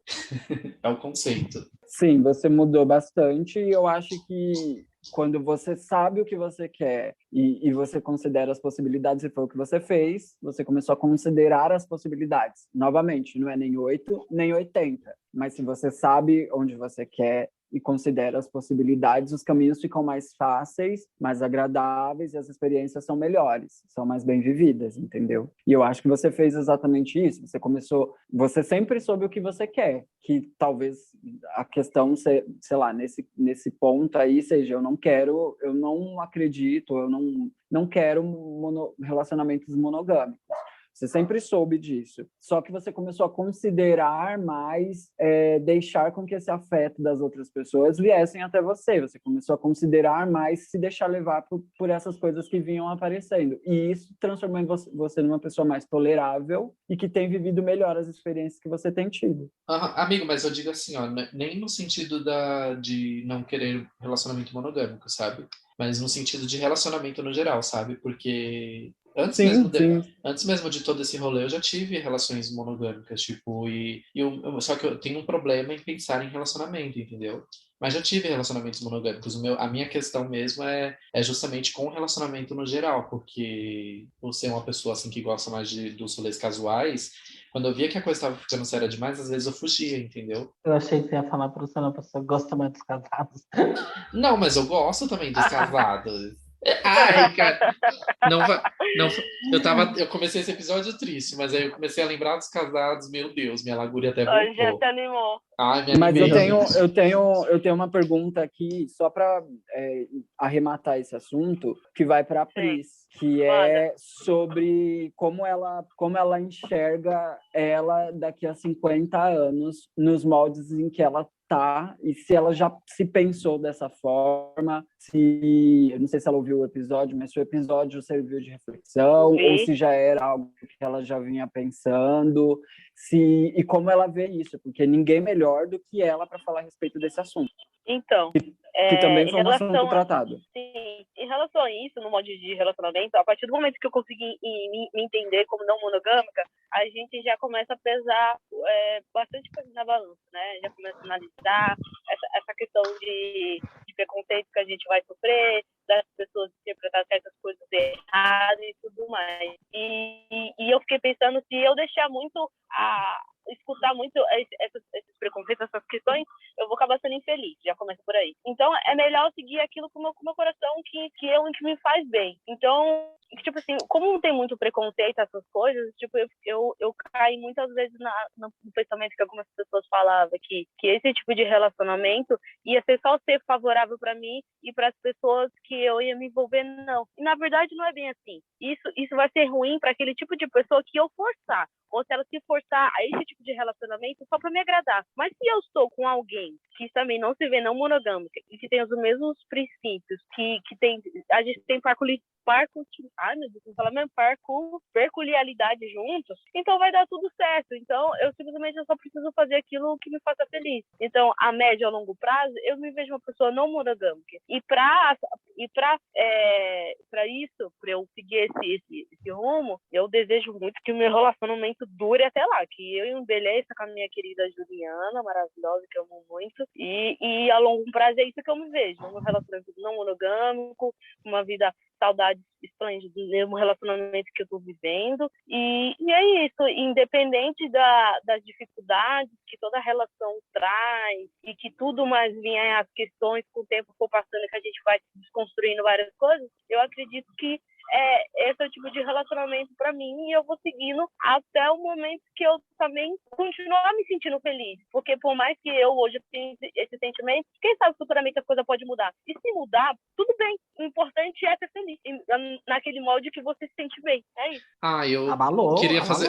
É o conceito. Sim, você mudou bastante e eu acho que quando você sabe o que você quer e você considera as possibilidades, e foi o que você fez, você começou a considerar as possibilidades. Novamente, não é nem 8, nem 80, mas se você sabe onde você quer e considera as possibilidades, os caminhos ficam mais fáceis, mais agradáveis e as experiências são melhores, são mais bem vividas, entendeu? E eu acho que você fez exatamente isso. Você sempre soube o que você quer, que talvez a questão, sei lá, nesse ponto aí seja, eu não acredito, eu não quero relacionamentos monogâmicos. Você sempre soube disso. Só que você começou a considerar mais, deixar com que esse afeto das outras pessoas viessem até você. Você começou a considerar mais se deixar levar por essas coisas que vinham aparecendo. E isso transformou você numa pessoa mais tolerável e que tem vivido melhor as experiências que você tem tido. Amigo, mas eu digo assim, ó, nem no sentido de não querer relacionamento monogâmico, sabe? Mas no sentido de relacionamento no geral, sabe? Porque antes mesmo de todo esse rolê, eu já tive relações monogâmicas, tipo, só que eu tenho um problema em pensar em relacionamento, entendeu? Mas já tive relacionamentos monogâmicos. A minha questão mesmo é justamente com o relacionamento no geral, porque você é uma pessoa assim que gosta mais dos rolês casuais, quando eu via que a coisa estava ficando séria demais, às vezes eu fugia, entendeu? Eu achei que você ia falar para você, uma pessoa que gosta mais dos casados. Não, mas eu gosto também dos casados. Ai, cara. Não, não, eu comecei esse episódio triste, mas aí eu comecei a lembrar dos casados, meu Deus, minha lagúria até Hoje já voltou. se animou. Ai, me Mas animei. eu tenho uma pergunta aqui, só para arrematar esse assunto, que vai para a Pris, que é sobre como ela enxerga ela daqui a 50 anos, nos moldes em que ela tá, e se ela já se pensou dessa forma, eu não sei se ela ouviu o episódio, mas se o episódio serviu de reflexão, ou se já era algo que ela já vinha pensando, e como ela vê isso, porque ninguém melhor do que ela para falar a respeito desse assunto. Então, que também foi um assunto tratado. Sim, em relação a isso, no modo de relacionamento, a partir do momento que eu consegui me entender como não monogâmica, a gente já começa a pesar bastante coisa na balança, né? Já começa a analisar essa questão de preconceito que a gente vai sofrer, das pessoas interpretar certas coisas erradas e tudo mais. E eu fiquei pensando, se eu deixar muito escutar muito esses preconceitos, essas questões, eu vou acabar sendo infeliz, já começa por aí. Então, é melhor seguir aquilo com o meu coração que me faz bem. Então, tipo assim, como não tem muito preconceito, essas coisas, tipo, eu caí muitas vezes no pensamento que algumas pessoas falavam que esse tipo de relacionamento ia ser favorável para mim e para as pessoas que eu ia me envolver, não. E, na verdade, não é bem assim. Isso vai ser ruim para aquele tipo de pessoa que eu forçar. Ou se ela se forçar a esse tipo de relacionamento só para me agradar. Mas se eu estou com alguém que também não se vê não monogâmica e que tem os mesmos princípios, que tem, a gente tem peculiaridade juntos, então vai dar tudo certo. Então, eu só preciso fazer aquilo que me faça feliz. Então, a médio e a longo prazo, eu me vejo uma pessoa não monogâmica. E E para isso, para eu seguir esse rumo, eu desejo muito que o meu relacionamento dure até lá, que eu envelheça com a minha querida Juliana, maravilhosa, que eu amo muito, e a longo prazo é isso que eu me vejo, um relacionamento não monogâmico, uma vida saudade esplêndida do mesmo relacionamento que eu estou vivendo, e é isso, independente das dificuldades que toda relação traz, e que tudo mais vinha as questões com o tempo for passando, que a gente vai desconstruindo várias coisas, eu acredito que esse é o tipo de relacionamento para mim, e eu vou seguindo até o momento que eu também continuar me sentindo feliz, porque por mais que eu hoje tenha esse sentimento, quem sabe futuramente a coisa pode mudar, e se mudar, tudo bem, o importante é ser feliz, naquele molde que você se sente bem, é isso. Eu Abalou.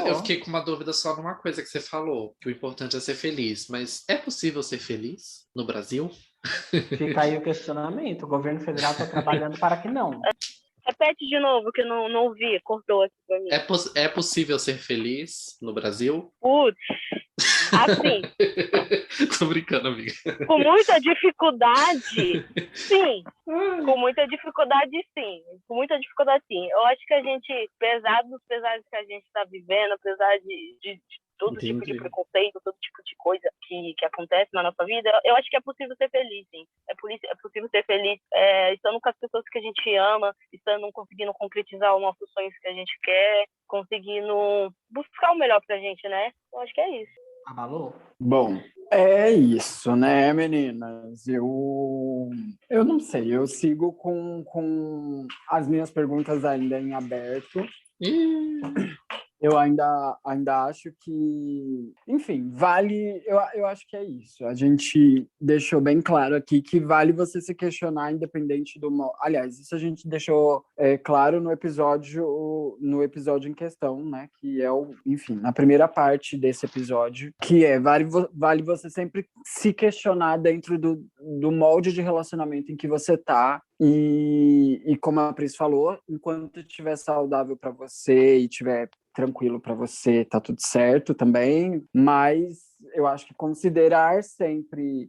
eu fiquei com uma dúvida só numa coisa que você falou, que o importante é ser feliz, mas é possível ser feliz no Brasil? Fica aí o questionamento. O governo federal está trabalhando para que não. Repete de novo, que eu não ouvi, cortou aqui pra mim. É possível ser feliz no Brasil? Putz, assim, Tô brincando, amiga. com muita dificuldade, sim. Com muita dificuldade, sim. Com muita dificuldade, sim. Eu acho que a gente, apesar dos pesares que a gente está vivendo, apesar de todo Entendi. tipo de preconceito, todo tipo de coisa que acontece na nossa vida, eu acho que é possível ser feliz, sim. É possível ser feliz estando com as pessoas que a gente ama, estando conseguindo concretizar os nossos sonhos que a gente quer, conseguindo buscar o melhor pra gente, né? Eu acho que é isso. Abalou? Bom, é isso, né, meninas? Eu não sei, eu sigo com as minhas perguntas ainda em aberto. Eu ainda acho que, enfim, vale. Eu acho que é isso. A gente deixou bem claro aqui que vale você se questionar, independente do. Aliás, isso a gente deixou claro no episódio em questão, né? Que é enfim, na primeira parte desse episódio, que vale você sempre se questionar dentro do molde de relacionamento em que você tá. E como a Pris falou, enquanto estiver saudável para você e estiver tranquilo para você, tá tudo certo também, mas eu acho que considerar sempre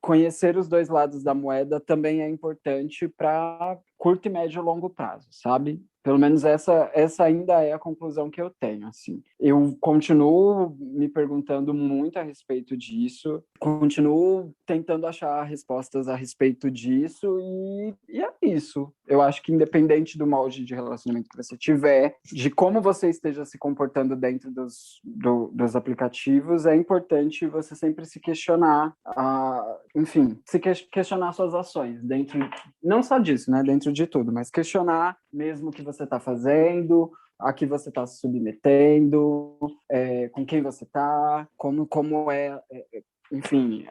conhecer os dois lados da moeda também é importante para curto, médio e longo prazo, sabe? Pelo menos essa ainda é a conclusão que eu tenho, assim. Eu continuo me perguntando muito a respeito disso, continuo tentando achar respostas a respeito disso e é isso. Eu acho que independente do molde de relacionamento que você tiver, de como você esteja se comportando dentro dos aplicativos, é importante você sempre se questionar, enfim, se questionar suas ações, não só disso, né, dentro de tudo, mas questionar mesmo o que você está fazendo, a que você está se submetendo, com quem você está, como é enfim,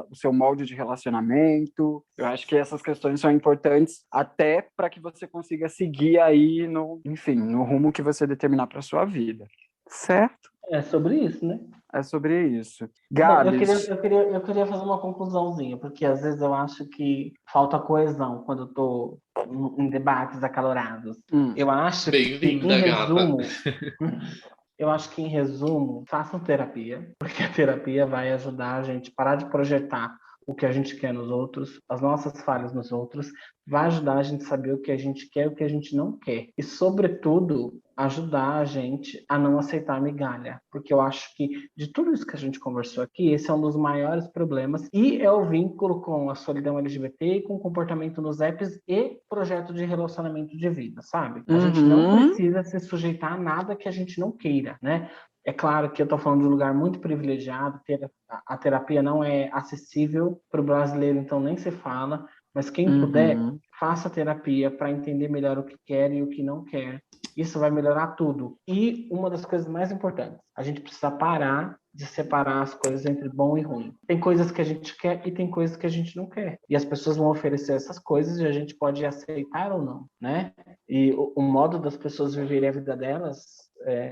o seu molde de relacionamento. Eu acho que essas questões são importantes até para que você consiga seguir aí no rumo que você determinar para sua vida. Certo? É sobre isso, né? É sobre isso. Bom, Gabs. eu queria fazer uma conclusãozinha, porque às vezes eu acho que falta coesão quando eu tô em debates acalorados. Eu acho que, em resumo, eu acho que, em resumo, façam terapia, porque a terapia vai ajudar a gente a parar de projetar o que a gente quer nos outros, as nossas falhas nos outros, vai ajudar a gente a saber o que a gente quer e o que a gente não quer. E, sobretudo, ajudar a gente a não aceitar a migalha, porque eu acho que, de tudo isso que a gente conversou aqui, esse é um dos maiores problemas, e é o vínculo com a solidão LGBT e com o comportamento nos apps e projeto de relacionamento de vida, sabe? A gente não precisa se sujeitar a nada que a gente não queira, né? É claro que eu estou falando de um lugar muito privilegiado, a terapia não é acessível para o brasileiro, então nem se fala, mas quem puder, faça terapia para entender melhor o que quer e o que não quer. Isso vai melhorar tudo. E uma das coisas mais importantes, a gente precisa parar de separar as coisas entre bom e ruim. Tem coisas que a gente quer e tem coisas que a gente não quer. E as pessoas vão oferecer essas coisas e a gente pode aceitar ou não, né? E o modo das pessoas viverem a vida delas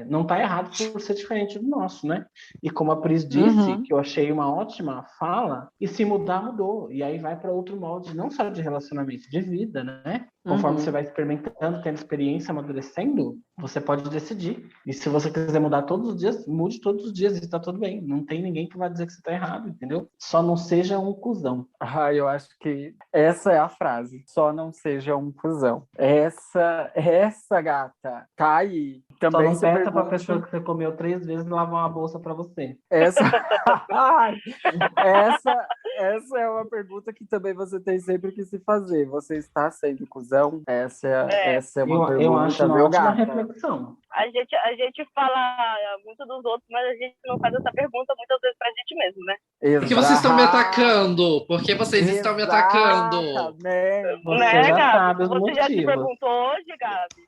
não tá errado por ser diferente do nosso, né? E como a Pris disse, que eu achei uma ótima fala, e se mudar, mudou. E aí vai para outro molde, não só de relacionamento, de vida, né? Conforme você vai experimentando, tendo experiência, amadurecendo, você pode decidir. E se você quiser mudar todos os dias, mude todos os dias e tá tudo bem. Não tem ninguém que vai dizer que você tá errado, entendeu? Só não seja um cuzão. Eu acho que essa é a frase. Só não seja um cuzão. Essa gata tá aí. Só Também não se peça pra pergunte... pessoa que você comeu 3 vezes lavar uma bolsa pra você. Essa... essa é uma pergunta que também você tem sempre que se fazer. Você está sendo cuzão? Essa é uma pergunta, eu acho uma viu, ótima gata? reflexão. A gente fala muito dos outros, mas a gente não faz essa pergunta muitas vezes pra gente mesmo, né? Por que vocês estão me atacando? Por que vocês estão me atacando? Você Né, já Gabi? sabe os Você já se motivos. perguntou hoje, Gabi?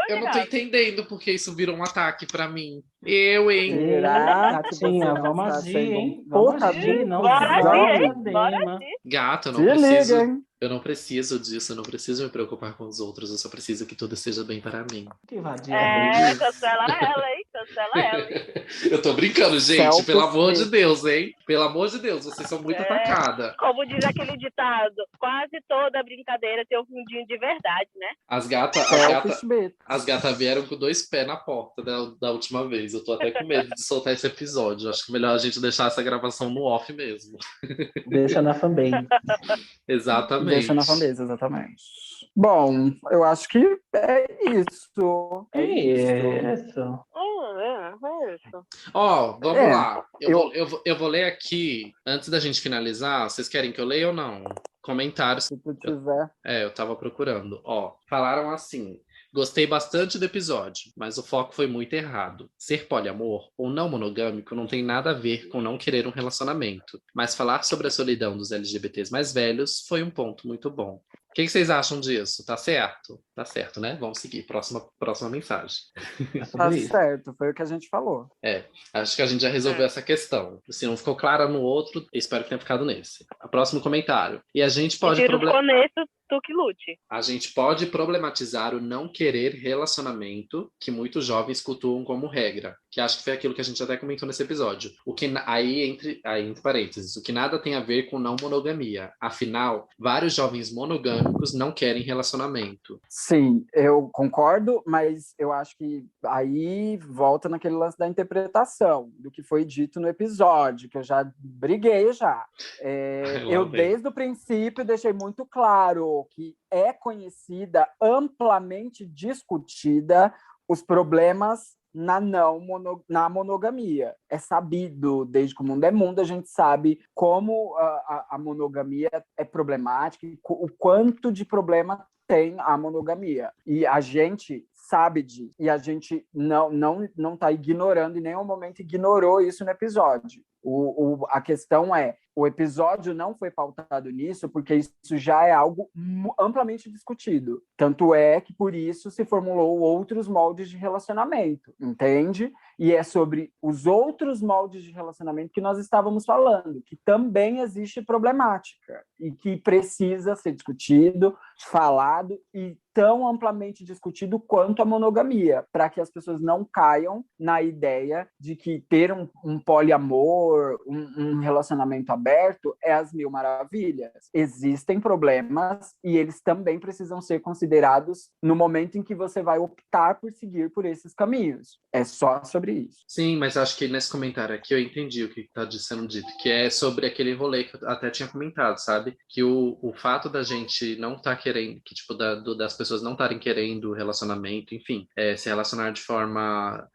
Eu não tô entendendo porque isso virou um ataque pra mim. Eu, hein? Será que você Gatinha, não vamos está agir, sendo hein? um Vamos agir, não Bora Dema. agir. Gato, eu não Se preciso. liga, hein? Eu não preciso disso, eu não preciso me preocupar com os outros, eu só preciso que tudo esteja bem para mim. Invadir a Pris. Cancela ela, hein? Cancela ela, hein? Eu tô brincando, gente, pelo amor de Self-hate. Deus, hein? Pelo amor de Deus, vocês são muito atacada. Como diz aquele ditado, quase toda brincadeira tem um fundinho de verdade, né? As gatas vieram com 2 pés na porta da última vez. Eu tô até com medo de soltar esse episódio. Acho que é melhor a gente deixar essa gravação no off mesmo. Deixa na fanbase. Exatamente. Deixa na fanbase, exatamente. Bom, eu acho que é isso. É isso. Ó, vamos lá. Eu vou ler aqui, antes da gente finalizar. Vocês querem que eu leia ou não? Comentários. Se tu tiver. Eu tava procurando. Ó, falaram assim: gostei bastante do episódio, mas o foco foi muito errado. Ser poliamor ou não monogâmico não tem nada a ver com não querer um relacionamento, mas falar sobre a solidão dos LGBTs mais velhos foi um ponto muito bom. O que vocês acham disso? Tá certo? Tá certo, né? Vamos seguir. Próxima mensagem. Tá certo, foi o que a gente falou. Acho que a gente já resolveu essa questão. Se não ficou clara no outro, espero que tenha ficado nesse. Próximo comentário. E a gente pode... Tu que lute. A gente pode problematizar o não querer relacionamento que muitos jovens cultuam como regra, que acho que foi aquilo que a gente até comentou nesse episódio. O que aí entre parênteses, o que nada tem a ver com não monogamia. Afinal, vários jovens monogâmicos não querem relacionamento. Sim, eu concordo, mas eu acho que aí volta naquele lance da interpretação do que foi dito no episódio, que eu já briguei já. Eu desde o princípio deixei muito claro que é conhecida, amplamente discutida, os problemas na monogamia. É sabido, desde que o mundo é mundo, a gente sabe como a monogamia é problemática, o quanto de problema tem a monogamia. E a gente sabe disso. E a gente não está ignorando, em nenhum momento ignorou isso no episódio. A questão é, o episódio não foi pautado nisso porque isso já é algo amplamente discutido. Tanto é que, por isso, se formulou outros moldes de relacionamento, entende? E é sobre os outros moldes de relacionamento que nós estávamos falando, que também existe problemática e que precisa ser discutido, falado e tão amplamente discutido quanto a monogamia, para que as pessoas não caiam na ideia de que ter um poliamor, um relacionamento aberto é as mil maravilhas. Existem problemas e eles também precisam ser considerados no momento em que você vai optar por seguir por esses caminhos. É só sobre isso. Sim, mas acho que nesse comentário aqui eu entendi o que está sendo dito, que é sobre aquele rolê que eu até tinha comentado, sabe? Que o fato da gente não estar querendo, que tipo, das pessoas não estarem querendo relacionamento, enfim, se relacionar de forma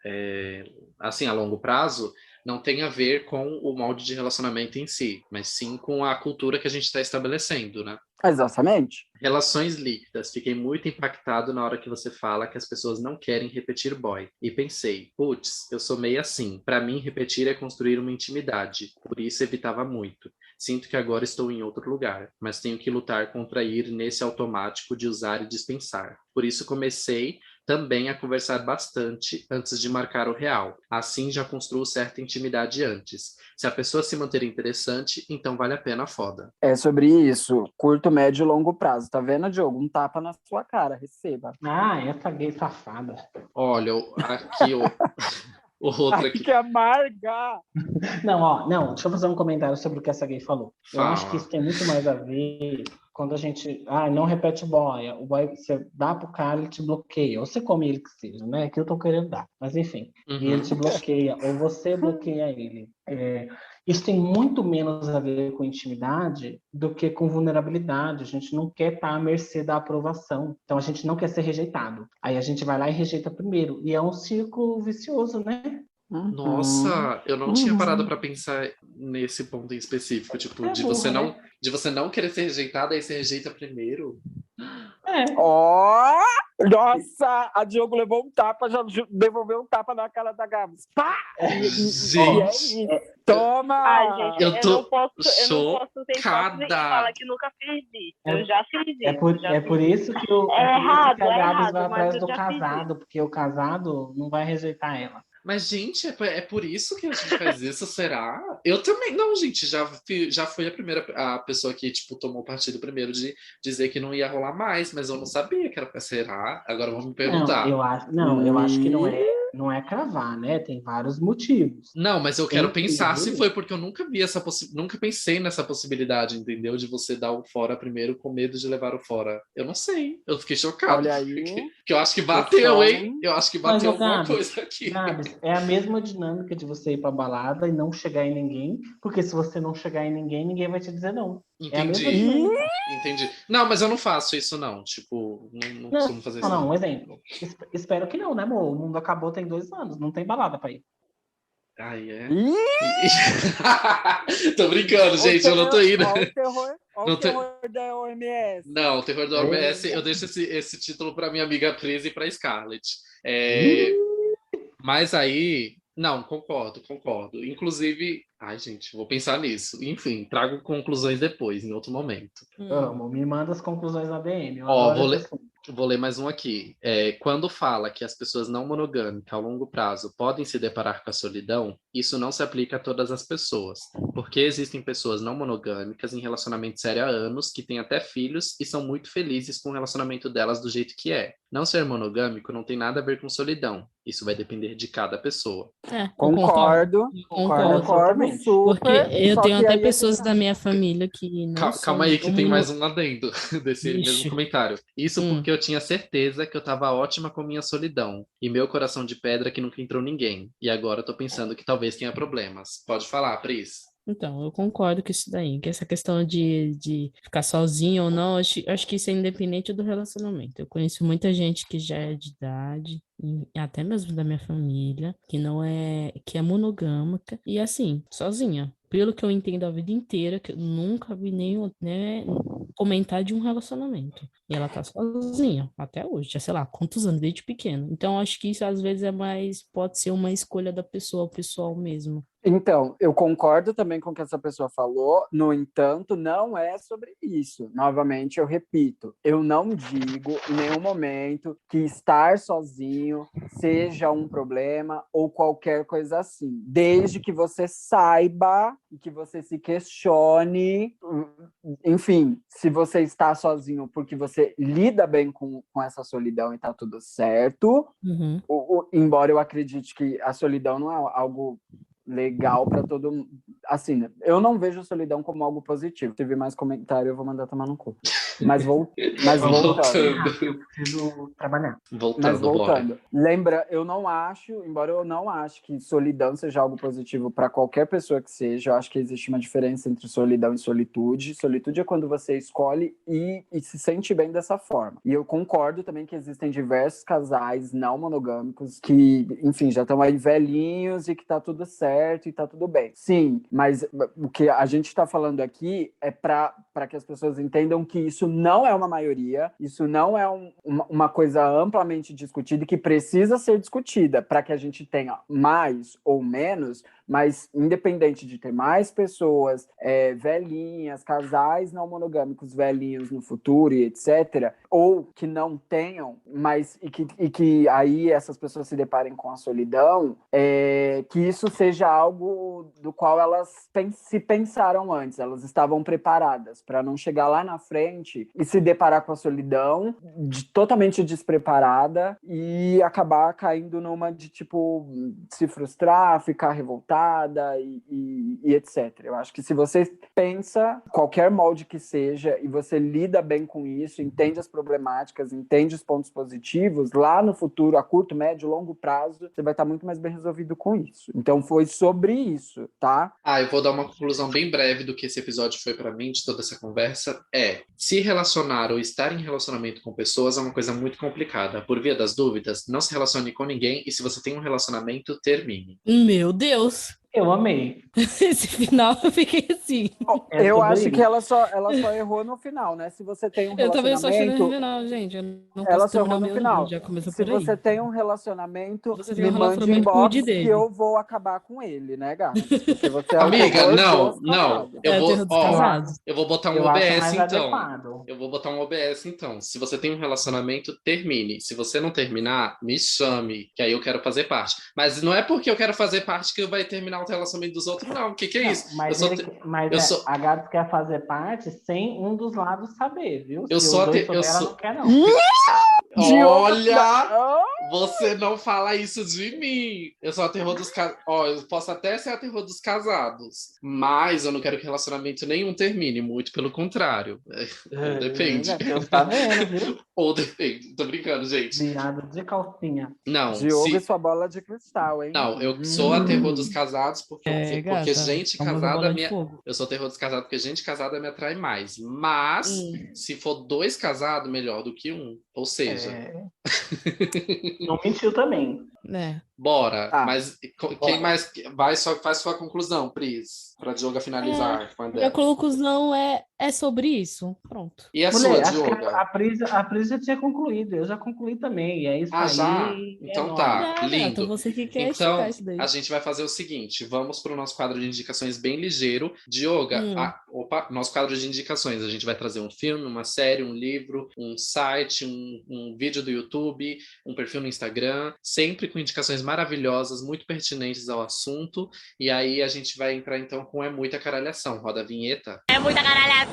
assim, a longo prazo, não tem a ver com o molde de relacionamento em si, mas sim com a cultura que a gente está estabelecendo, né? Exatamente. Relações líquidas. Fiquei muito impactado na hora que você fala que as pessoas não querem repetir boy. E pensei, putz, eu sou meio assim. Para mim, repetir é construir uma intimidade. Por isso, evitava muito. Sinto que agora estou em outro lugar, mas tenho que lutar contra ir nesse automático de usar e dispensar. Por isso, comecei também a conversar bastante antes de marcar o real. Assim já construo certa intimidade antes. Se a pessoa se manter interessante, então vale a pena a foda. É sobre isso, curto, médio e longo prazo. Tá vendo, Diogo? Um tapa na sua cara, receba. Ah, essa gay safada. Olha, aqui o outro Ai, aqui. que amarga! Não, deixa eu fazer um comentário sobre o que essa gay falou. Eu Fala. acho que isso tem muito mais a ver quando a gente, não repete boia, o boy, você dá pro cara, ele te bloqueia, ou você come ele que seja, né, que eu tô querendo dar, mas enfim, e ele te bloqueia, ou você bloqueia ele. Isso tem muito menos a ver com intimidade do que com vulnerabilidade. A gente não quer estar à mercê da aprovação, então a gente não quer ser rejeitado. Aí a gente vai lá e rejeita primeiro, e é um círculo vicioso, né? Nossa, eu não tinha parado pra pensar nesse ponto em específico, tipo, de você burra, não, de você não querer ser rejeitado, aí você rejeita primeiro. Ó! Nossa! A Diogo levou um tapa, já devolveu um tapa na cara da Gabs. Pá! E é Gente, isso. Toma! Ai, gente, eu tô não posso ser hipócrita e chocada. falar que nunca fiz isso. Eu já fiz isso. É por isso que a Gabs vai atrás do casado, porque o casado não vai rejeitar ela. Mas, gente, é por isso que a gente faz isso, será? Eu também. Não, gente, já fui a pessoa que, tipo, tomou partido primeiro de dizer que não ia rolar mais, mas eu não sabia que era pra será. Agora vamos me perguntar. Eu acho que não é cravar, né? Tem vários motivos. Não, mas eu quero Entre pensar se eles- foi porque eu nunca vi nunca pensei nessa possibilidade, entendeu? De você dar o fora primeiro com medo de levar o fora. Eu não sei. Eu fiquei chocado. Olha aí. Que eu acho que bateu, hein? Questão. Eu acho que Mas, bateu ô, alguma Gabs, coisa aqui. Gabs, é a mesma dinâmica de você ir pra balada e não chegar em ninguém, porque se você não chegar em ninguém, ninguém vai te dizer não. É a mesma Entendi. dinâmica. Entendi. Não, mas eu não faço isso, não. Tipo, não costumo fazer isso. Não, um exemplo. Espero que não, né, amor? O mundo acabou tem 2 anos, não tem balada pra ir. Ai, é? Ih! Tô brincando, gente, eu não tô indo. Olha o terror, Não o terror da OMS. Não, o terror da OMS, eu deixo esse título pra minha amiga Pris e pra Scarlett. Mas aí, não, concordo. Inclusive, ai, gente, vou pensar nisso. Enfim, trago conclusões depois, em outro momento. Amo, me manda as conclusões na DM. Eu Ó, adoro esse assunto. vou ler mais um aqui. Quando fala que as pessoas não monogâmicas a longo prazo podem se deparar com a solidão, isso não se aplica a todas as pessoas, porque existem pessoas não monogâmicas em relacionamento sério há anos, que têm até filhos e são muito felizes com o relacionamento delas do jeito que é. Não ser monogâmico não tem nada a ver com solidão. Isso vai depender de cada pessoa. Concordo super. Porque eu só tenho que até aí pessoas da minha família que não Calma aí que são tem mais um adendo desse Ixi. mesmo comentário. Isso porque eu tinha certeza que eu tava ótima com minha solidão. E meu coração de pedra que nunca entrou ninguém. E agora eu tô pensando que talvez tenha problemas. Pode falar, Pris. Então, eu concordo com isso daí, que essa questão de ficar sozinho ou não, acho que isso é independente do relacionamento. Eu conheço muita gente que já é de idade, e até mesmo da minha família, que é monogâmica, e assim, sozinha. Pelo que eu entendo a vida inteira, que eu nunca vi nenhum, né, comentar de um relacionamento. E ela tá sozinha, até hoje, já sei lá, quantos anos, desde pequena. Então, acho que isso às vezes pode ser uma escolha da pessoa, pessoal mesmo. Então, eu concordo também com o que essa pessoa falou, no entanto, não é sobre isso. Novamente, eu repito, eu não digo em nenhum momento que estar sozinho seja um problema ou qualquer coisa assim, desde que você saiba e que você se questione, enfim, se você está sozinho porque você lida bem com essa solidão e tá tudo certo, embora eu acredite que a solidão não é algo legal para todo mundo. Assim, eu não vejo a solidão como algo positivo. Se tiver mais comentário, eu vou mandar tomar no cu. Mas voltando. Eu preciso trabalhar. Voltando. Lembra, embora eu não acho que solidão seja algo positivo para qualquer pessoa que seja, eu acho que existe uma diferença entre solidão e solitude. Solitude é quando você escolhe e se sente bem dessa forma. E eu concordo também que existem diversos casais não monogâmicos que, enfim, já estão aí velhinhos e que tá tudo certo e tá tudo bem. Sim, mas o que a gente tá falando aqui é para para que as pessoas entendam que isso não é uma maioria, isso não é uma coisa amplamente discutida e que precisa ser discutida para que a gente tenha mais ou menos, mas independente de ter mais pessoas velhinhas, casais não monogâmicos velhinhos no futuro e etc., ou que não tenham, mas e que aí essas pessoas se deparem com a solidão, que isso seja algo do qual elas se pensaram antes, elas estavam preparadas para não chegar lá na frente e se deparar com a solidão totalmente despreparada e acabar caindo numa de tipo se frustrar, ficar revoltada e etc. Eu acho que se você pensa qualquer molde que seja e você lida bem com isso, entende as problemáticas, entende os pontos positivos, lá no futuro, a curto, médio, longo prazo, você vai estar muito mais bem resolvido com isso. Então foi sobre isso, tá? Eu vou dar uma conclusão bem breve do que esse episódio foi para mim, de toda essa conversa. Se relacionar ou estar em relacionamento com pessoas é uma coisa muito complicada. Por via das dúvidas, não se relacione com ninguém e se você tem um relacionamento, termine. Meu Deus! Eu amei. Esse final eu fiquei assim. Eu acho que ela só errou no final, né? Se você tem um Eu também só achei no relacionamento... final, gente. Eu não Ela posso só errou terminar o no meu final. livro, já começou Se por aí. você tem um relacionamento, Você tem me um mande relacionamento, inbox cuide que dele. eu vou acabar com ele, né, Gabs? Porque você é Amiga, o não. dos casados. Eu É o vou, terror dos casados. eu vou botar um Eu acho OBS mais então. adequado. Eu vou botar um OBS então. Se você tem um relacionamento, termine. Se você não terminar, me chame, que aí eu quero fazer parte. Mas não é porque eu quero fazer parte que vai terminar o relacionamento dos outros, não. O que é isso? Mas, a Gabs quer fazer parte sem um dos lados saber, viu? Se os dois souberem, ela não quer, não. Olha! Você não fala isso de mim. Eu sou a terror dos casados. Eu posso até ser a terror dos casados, mas eu não quero que relacionamento nenhum termine. Muito pelo contrário. Depende. Deus tá vendo, viu? Ou depende. Tô brincando, gente. Viado de calcinha. Não, Diogo e sua bola de cristal, hein? Não, eu sou a terror dos casados porque Gata, gente famosa casada bola de fogo. eu sou terror dos casados porque gente casada me atrai mais. Mas se for 2 casados, melhor do que um. Ou seja, Não mentiu também. bora. Mas quem Bora. mais faz sua conclusão, Pris, para Dioga finalizar com a Minha dela. conclusão é sobre isso. Pronto. E a Mulher, sua, acho que Dioga? a Pris já tinha concluído. Eu já concluí também. E é isso aí. Já? Então tá, lindo. Então você que quer Então, esticar isso daí. a gente vai fazer o seguinte, vamos para o nosso quadro de indicações bem ligeiro. Dioga, nosso quadro de indicações, a gente vai trazer um filme, uma série, um livro, um site, um vídeo do YouTube, um perfil no Instagram, sempre com indicações maravilhosas, muito pertinentes ao assunto. E aí a gente vai entrar então com É Muita Caralhação. Roda a vinheta. É muita caralhação!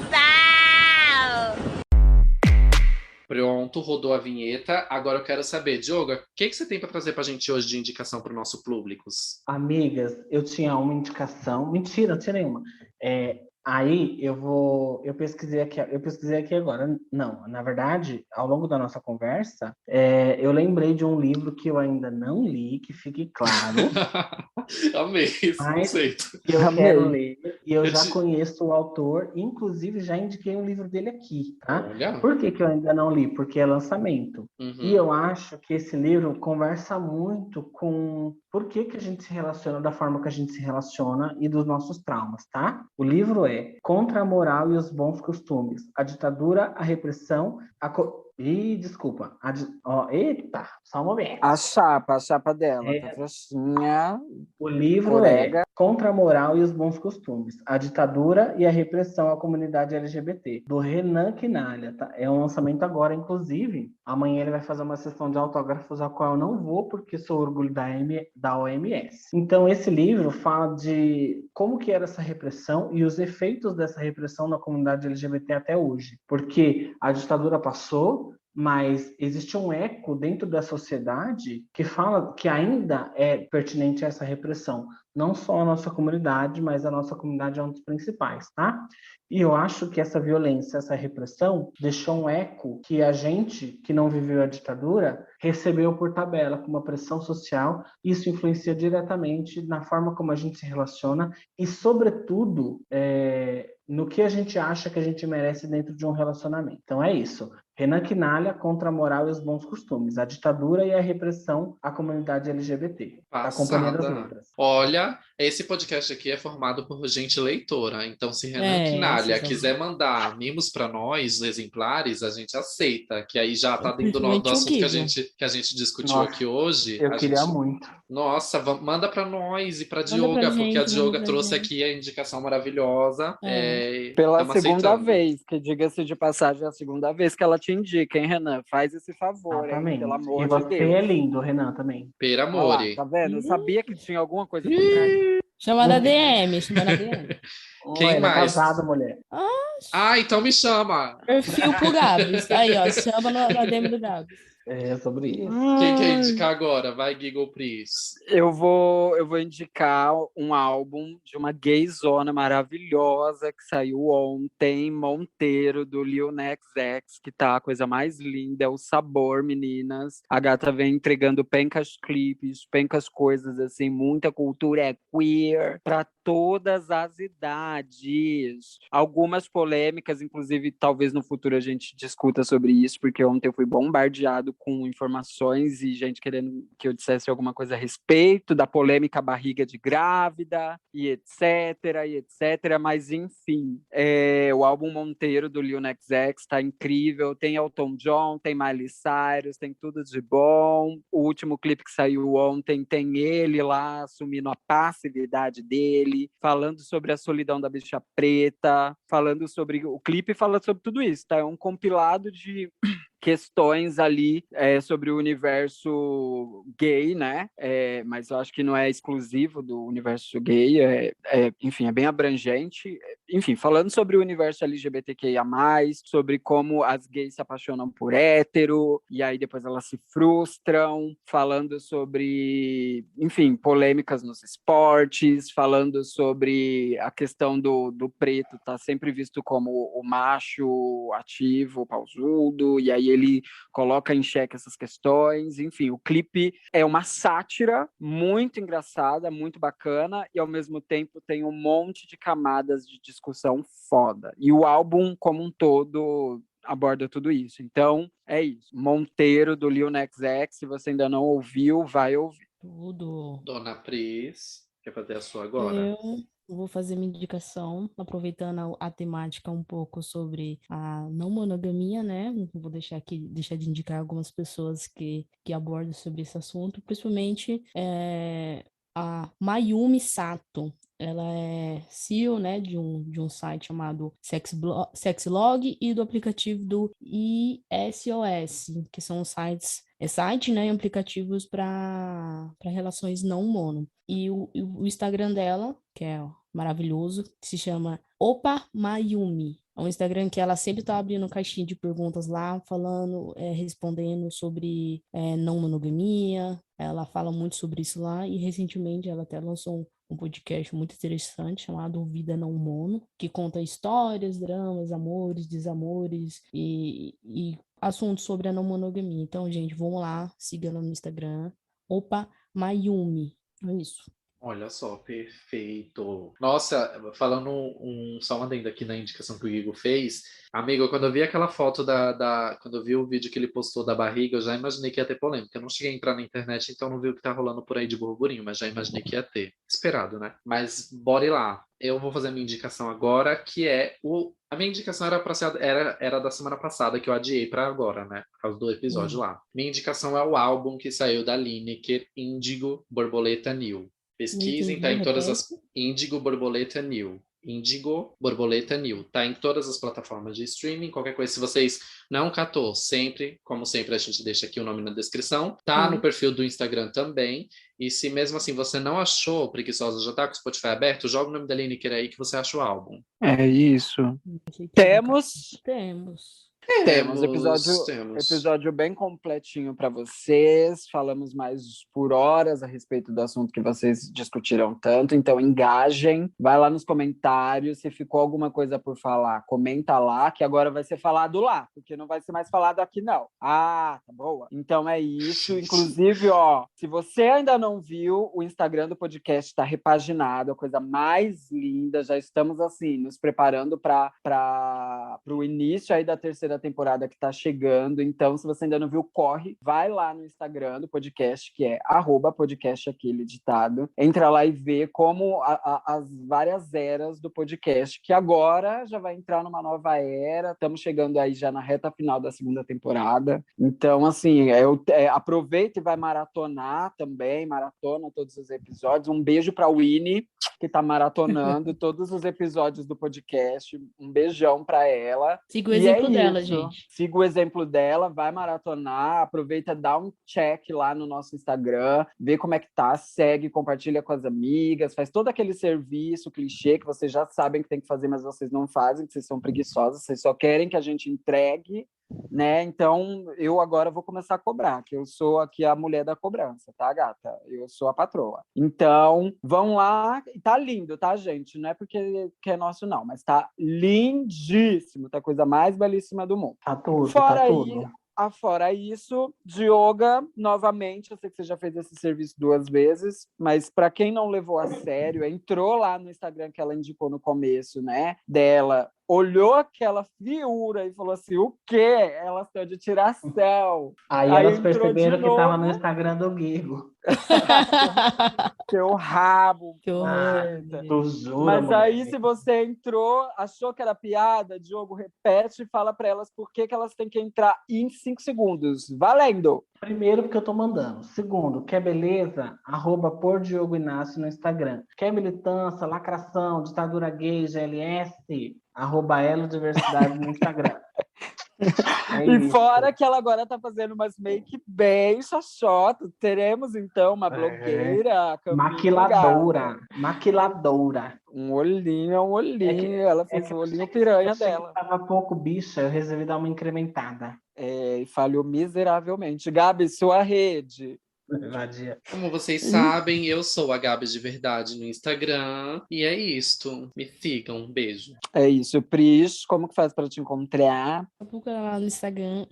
Pronto, rodou a vinheta. Agora eu quero saber, Dioga, o que você tem para trazer para a gente hoje de indicação para o nosso Públicos? Amigas, eu tinha uma indicação. Mentira, não tinha nenhuma. Aí eu pesquisei aqui agora. Não, na verdade, ao longo da nossa conversa, eu lembrei de um livro que eu ainda não li, que fique claro. Amei esse conceito. Eu quero ler, e eu já conheço o autor, inclusive já indiquei um livro dele aqui, tá? Olha. Por que eu ainda não li? Porque é lançamento. E eu acho que esse livro conversa muito com por que a gente se relaciona da forma que a gente se relaciona e dos nossos traumas, tá? O livro é Contra a Moral e os Bons Costumes, a Ditadura, a Repressão, desculpa. Eita, só um momento. A chapa dela, tá frouxinha. O livro é Contra a Moral e os Bons Costumes, a Ditadura e a Repressão à Comunidade LGBT, do Renan Quinalha, tá? É um lançamento agora, inclusive. Amanhã ele vai fazer uma sessão de autógrafos, a qual eu não vou, porque sou orgulho da OMS. Então, esse livro fala de como que era essa repressão e os efeitos dessa repressão na comunidade LGBT até hoje. Porque a ditadura passou, mas existe um eco dentro da sociedade que fala que ainda é pertinente a essa repressão. Não só a nossa comunidade, mas a nossa comunidade é um dos principais, tá? E eu acho que essa violência, essa repressão, deixou um eco que a gente, que não viveu a ditadura, recebeu por tabela, com uma pressão social. Isso influencia diretamente na forma como a gente se relaciona e, sobretudo, no que a gente acha que a gente merece dentro de um relacionamento. Então é isso. Renan Quinalha contra a moral e os bons costumes, a ditadura e a repressão à comunidade LGBT. Da Companhia das Passada. Letras. Olha, esse podcast aqui é formado por gente leitora. Então, se Renan Quinalha quiser mandar mimos para nós, exemplares, a gente aceita. Que aí já tá dentro do assunto que a gente discutiu aqui hoje. Eu queria muito. Nossa, manda para nós e para Dioga, porque a Dioga trouxe aqui a indicação maravilhosa. Pela segunda vez, que diga-se de passagem, é a segunda vez que ela te indica, hein, Renan? Faz esse favor, hein? Pelo amor de Deus. E você é lindo, Renan, também. Per amore. Tá vendo? Eu sabia que tinha alguma coisa por trás. Chama na DM, chama na DM. Quem mais? É casado, mulher. Então me chama. Perfil pro Gabs. Aí, ó, chama na DM do Gabs. É sobre isso. Quem quer indicar agora? Vai, Giggle Pris. Eu vou indicar um álbum de uma gayzona maravilhosa que saiu ontem, Monteiro, do Lil Nas X, que tá a coisa mais linda, é o sabor, meninas. A gata vem entregando pencas clipes, pencas coisas assim, muita cultura queer pra todas as idades. Algumas polêmicas, inclusive, talvez no futuro a gente discuta sobre isso, porque ontem eu fui bombardeado com informações e gente querendo que eu dissesse alguma coisa a respeito da polêmica barriga de grávida e etc, mas enfim, o álbum Monteiro do Lil Nas X tá incrível, tem Elton John, tem Miley Cyrus, tem tudo de bom. O último clipe que saiu ontem tem ele lá assumindo a passividade dele, falando sobre a solidão da bicha preta, falando sobre o clipe, fala sobre tudo isso, tá? É um compilado de questões ali sobre o universo gay, né? Mas eu acho que não é exclusivo do universo gay, enfim, é bem abrangente. Enfim, falando sobre o universo LGBTQIA+, sobre como as gays se apaixonam por hétero, e aí depois elas se frustram, falando sobre, enfim, polêmicas nos esportes, falando sobre a questão do preto estar sempre visto como o macho ativo, pausudo, e aí ele coloca em xeque essas questões. Enfim, o clipe é uma sátira muito engraçada, muito bacana, e ao mesmo tempo tem um monte de camadas de discussão foda. E o álbum como um todo aborda tudo isso. Então, é isso. Monteiro, do Lil Nas X. Se você ainda não ouviu, vai ouvir. Tudo. Dona Pris, quer fazer a sua agora? Eu vou fazer minha indicação, aproveitando a temática um pouco sobre a não monogamia, né? Vou deixar de indicar algumas pessoas que abordam sobre esse assunto, principalmente a Mayumi Sato. Ela é CEO, né, de um site chamado Sexlog e do aplicativo do ISOS, que são sites, né, e aplicativos para relações não mono. E o Instagram dela, que é maravilhoso, se chama Opa Mayumi. É um Instagram que ela sempre tá abrindo caixinha de perguntas lá, falando, respondendo sobre não monogamia. Ela fala muito sobre isso lá e recentemente ela até lançou um podcast muito interessante chamado Vida Não Mono, que conta histórias, dramas, amores, desamores e assuntos sobre a não monogamia. Então, gente, vamos lá, siga ela no Instagram, Opa Mayumi. É isso. Olha só, perfeito. Nossa, falando só uma adenda aqui na indicação que o Igor fez. Amigo, quando eu vi aquela foto quando eu vi o vídeo que ele postou da barriga, eu já imaginei que ia ter polêmica. Eu não cheguei a entrar na internet, então não vi o que tá rolando por aí de burburinho, mas já imaginei que ia ter. Esperado, né? Mas bora ir lá. Eu vou fazer a minha indicação agora, que é a minha indicação era da semana passada, que eu adiei para agora, né? Por causa do episódio lá. Minha indicação é o álbum que saiu da Lineker, Índigo Borboleta New. Pesquisem, tá em todas as... Índigo Borboleta New. Índigo Borboleta New. Tá em todas as plataformas de streaming. Qualquer coisa, se vocês não catou, como sempre, a gente deixa aqui o nome na descrição. Tá no perfil do Instagram também. E se mesmo assim você não achou, preguiçosa, já tá com o Spotify aberto, joga o nome da Lineker aí que você acha o álbum. É isso. Temos. Temos temos. episódio bem completinho para vocês. Falamos mais por horas a respeito do assunto que vocês discutiram tanto. Então, engajem. Vai lá nos comentários. Se ficou alguma coisa por falar, comenta lá, que agora vai ser falado lá, porque não vai ser mais falado aqui, não. Ah, tá boa. Então é isso. Inclusive, ó, se você ainda não viu, o Instagram do podcast está repaginado, a coisa mais linda. Já estamos, assim, nos preparando para o início aí da terceira temporada que está chegando. Então, se você ainda não viu, corre, vai lá no Instagram do podcast, que é @podcastaqueleeditado. Entra lá e vê como as várias eras do podcast, que agora já vai entrar numa nova era. Estamos chegando aí já na reta final da segunda temporada. Então, assim, aproveita e vai maratonar também, maratona todos os episódios. Um beijo para a Winnie, que está maratonando todos os episódios do podcast. Um beijão para ela. Siga o exemplo dela, gente. Siga o exemplo dela, vai maratonar, aproveita, dá um check lá no nosso Instagram, vê como é que tá, segue, compartilha com as amigas, faz todo aquele serviço clichê que vocês já sabem que tem que fazer, mas vocês não fazem, que vocês são preguiçosas, vocês só querem que a gente entregue, né? Então, eu agora vou começar a cobrar, que eu sou aqui a mulher da cobrança, tá, gata? Eu sou a patroa. Então, vão lá, tá lindo, tá, gente? Não é porque que é nosso, não, mas tá lindíssimo, tá a coisa mais belíssima do mundo. Tá tudo, Fora tá aí, tudo. Fora isso, Dioga, novamente, eu sei que você já fez esse serviço 2 vezes, mas para quem não levou a sério, entrou lá no Instagram que ela indicou no começo, né, dela, olhou aquela figura e falou assim, o quê? Elas estão de tiração. Aí elas entrou perceberam de que tava novo. no Instagram do Guigo. Teu rabo. Que horror. Tu jura, Mas mulher? aí, se você entrou, achou que era piada, Diogo, repete e fala para elas por que elas têm que entrar em 5 segundos. Valendo! Primeiro, porque eu tô mandando. Segundo, quer beleza? @por Diogo Inácio no Instagram. Quer militância, lacração, ditadura gay, GLS? @elo diversidade no Instagram. E fora que ela agora tá fazendo umas make bem xoxotas. Teremos, então, uma blogueira. Maquiladora. Um olhinho é um olhinho. Ela fez o olhinho piranha dela. Tava pouco bicha, eu resolvi dar uma incrementada. E falhou miseravelmente. Gabi, sua rede. Como vocês sabem, eu sou a Gabi de Verdade no Instagram. E é isto. Me sigam. Um beijo. É isso. Pris, como que faz para te encontrar? Procura lá no Instagram,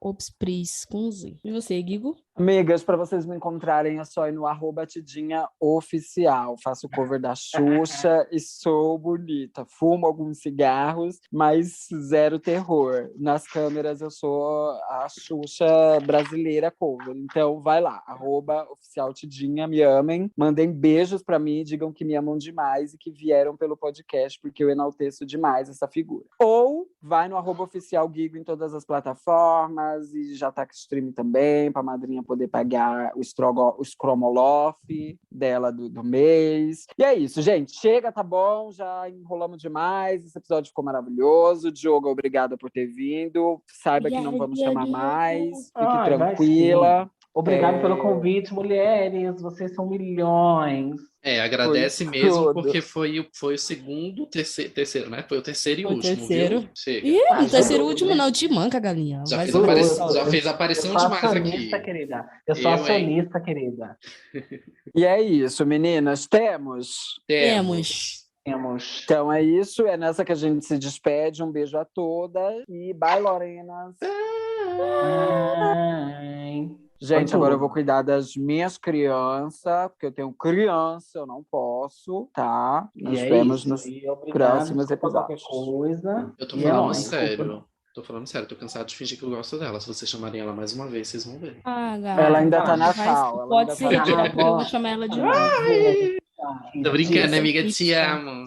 @opspris, com Z. E você, Guigo? Amigas, para vocês me encontrarem, é só ir no @tidinhaoficial. Faço cover da Xuxa e sou bonita. Fumo alguns cigarros, mas zero terror. Nas câmeras eu sou a Xuxa brasileira cover. Então vai lá, @oficialtidinha, me amem. Mandem beijos para mim, digam que me amam demais e que vieram pelo podcast, porque eu enalteço demais essa figura. Ou vai no @oficialguigo em todas as plataformas e já tá com stream também, para madrinha poder pagar o Scromoloff dela do mês. E é isso, gente. Chega, tá bom? Já enrolamos demais. Esse episódio ficou maravilhoso. Diogo, obrigada por ter vindo. Saiba que não vamos chamar mais. Fique tranquila. Obrigado pelo convite, mulheres. Vocês são milhões. Agradece mesmo, porque foi o segundo, terceiro, né? Foi o terceiro e último, viu? Chega. Ih, o terceiro e último não, te manca, galinha. Já fez aparição demais aqui. Querida. Eu sou acionista, querida. E é isso, meninas. Temos. Então é isso. É nessa que a gente se despede. Um beijo a todas. E bye, Lorenas. Gente, agora eu vou cuidar das minhas crianças, porque eu tenho criança, eu não posso, tá? Nos vemos nos próximos episódios. Eu tô falando sério. Tô cansado de fingir que eu gosto dela. Se vocês chamarem ela mais uma vez, vocês vão ver. Ela ainda tá na sala. Pode se retirar, porque eu vou chamar ela de novo. Tô brincando, amiga, te amo.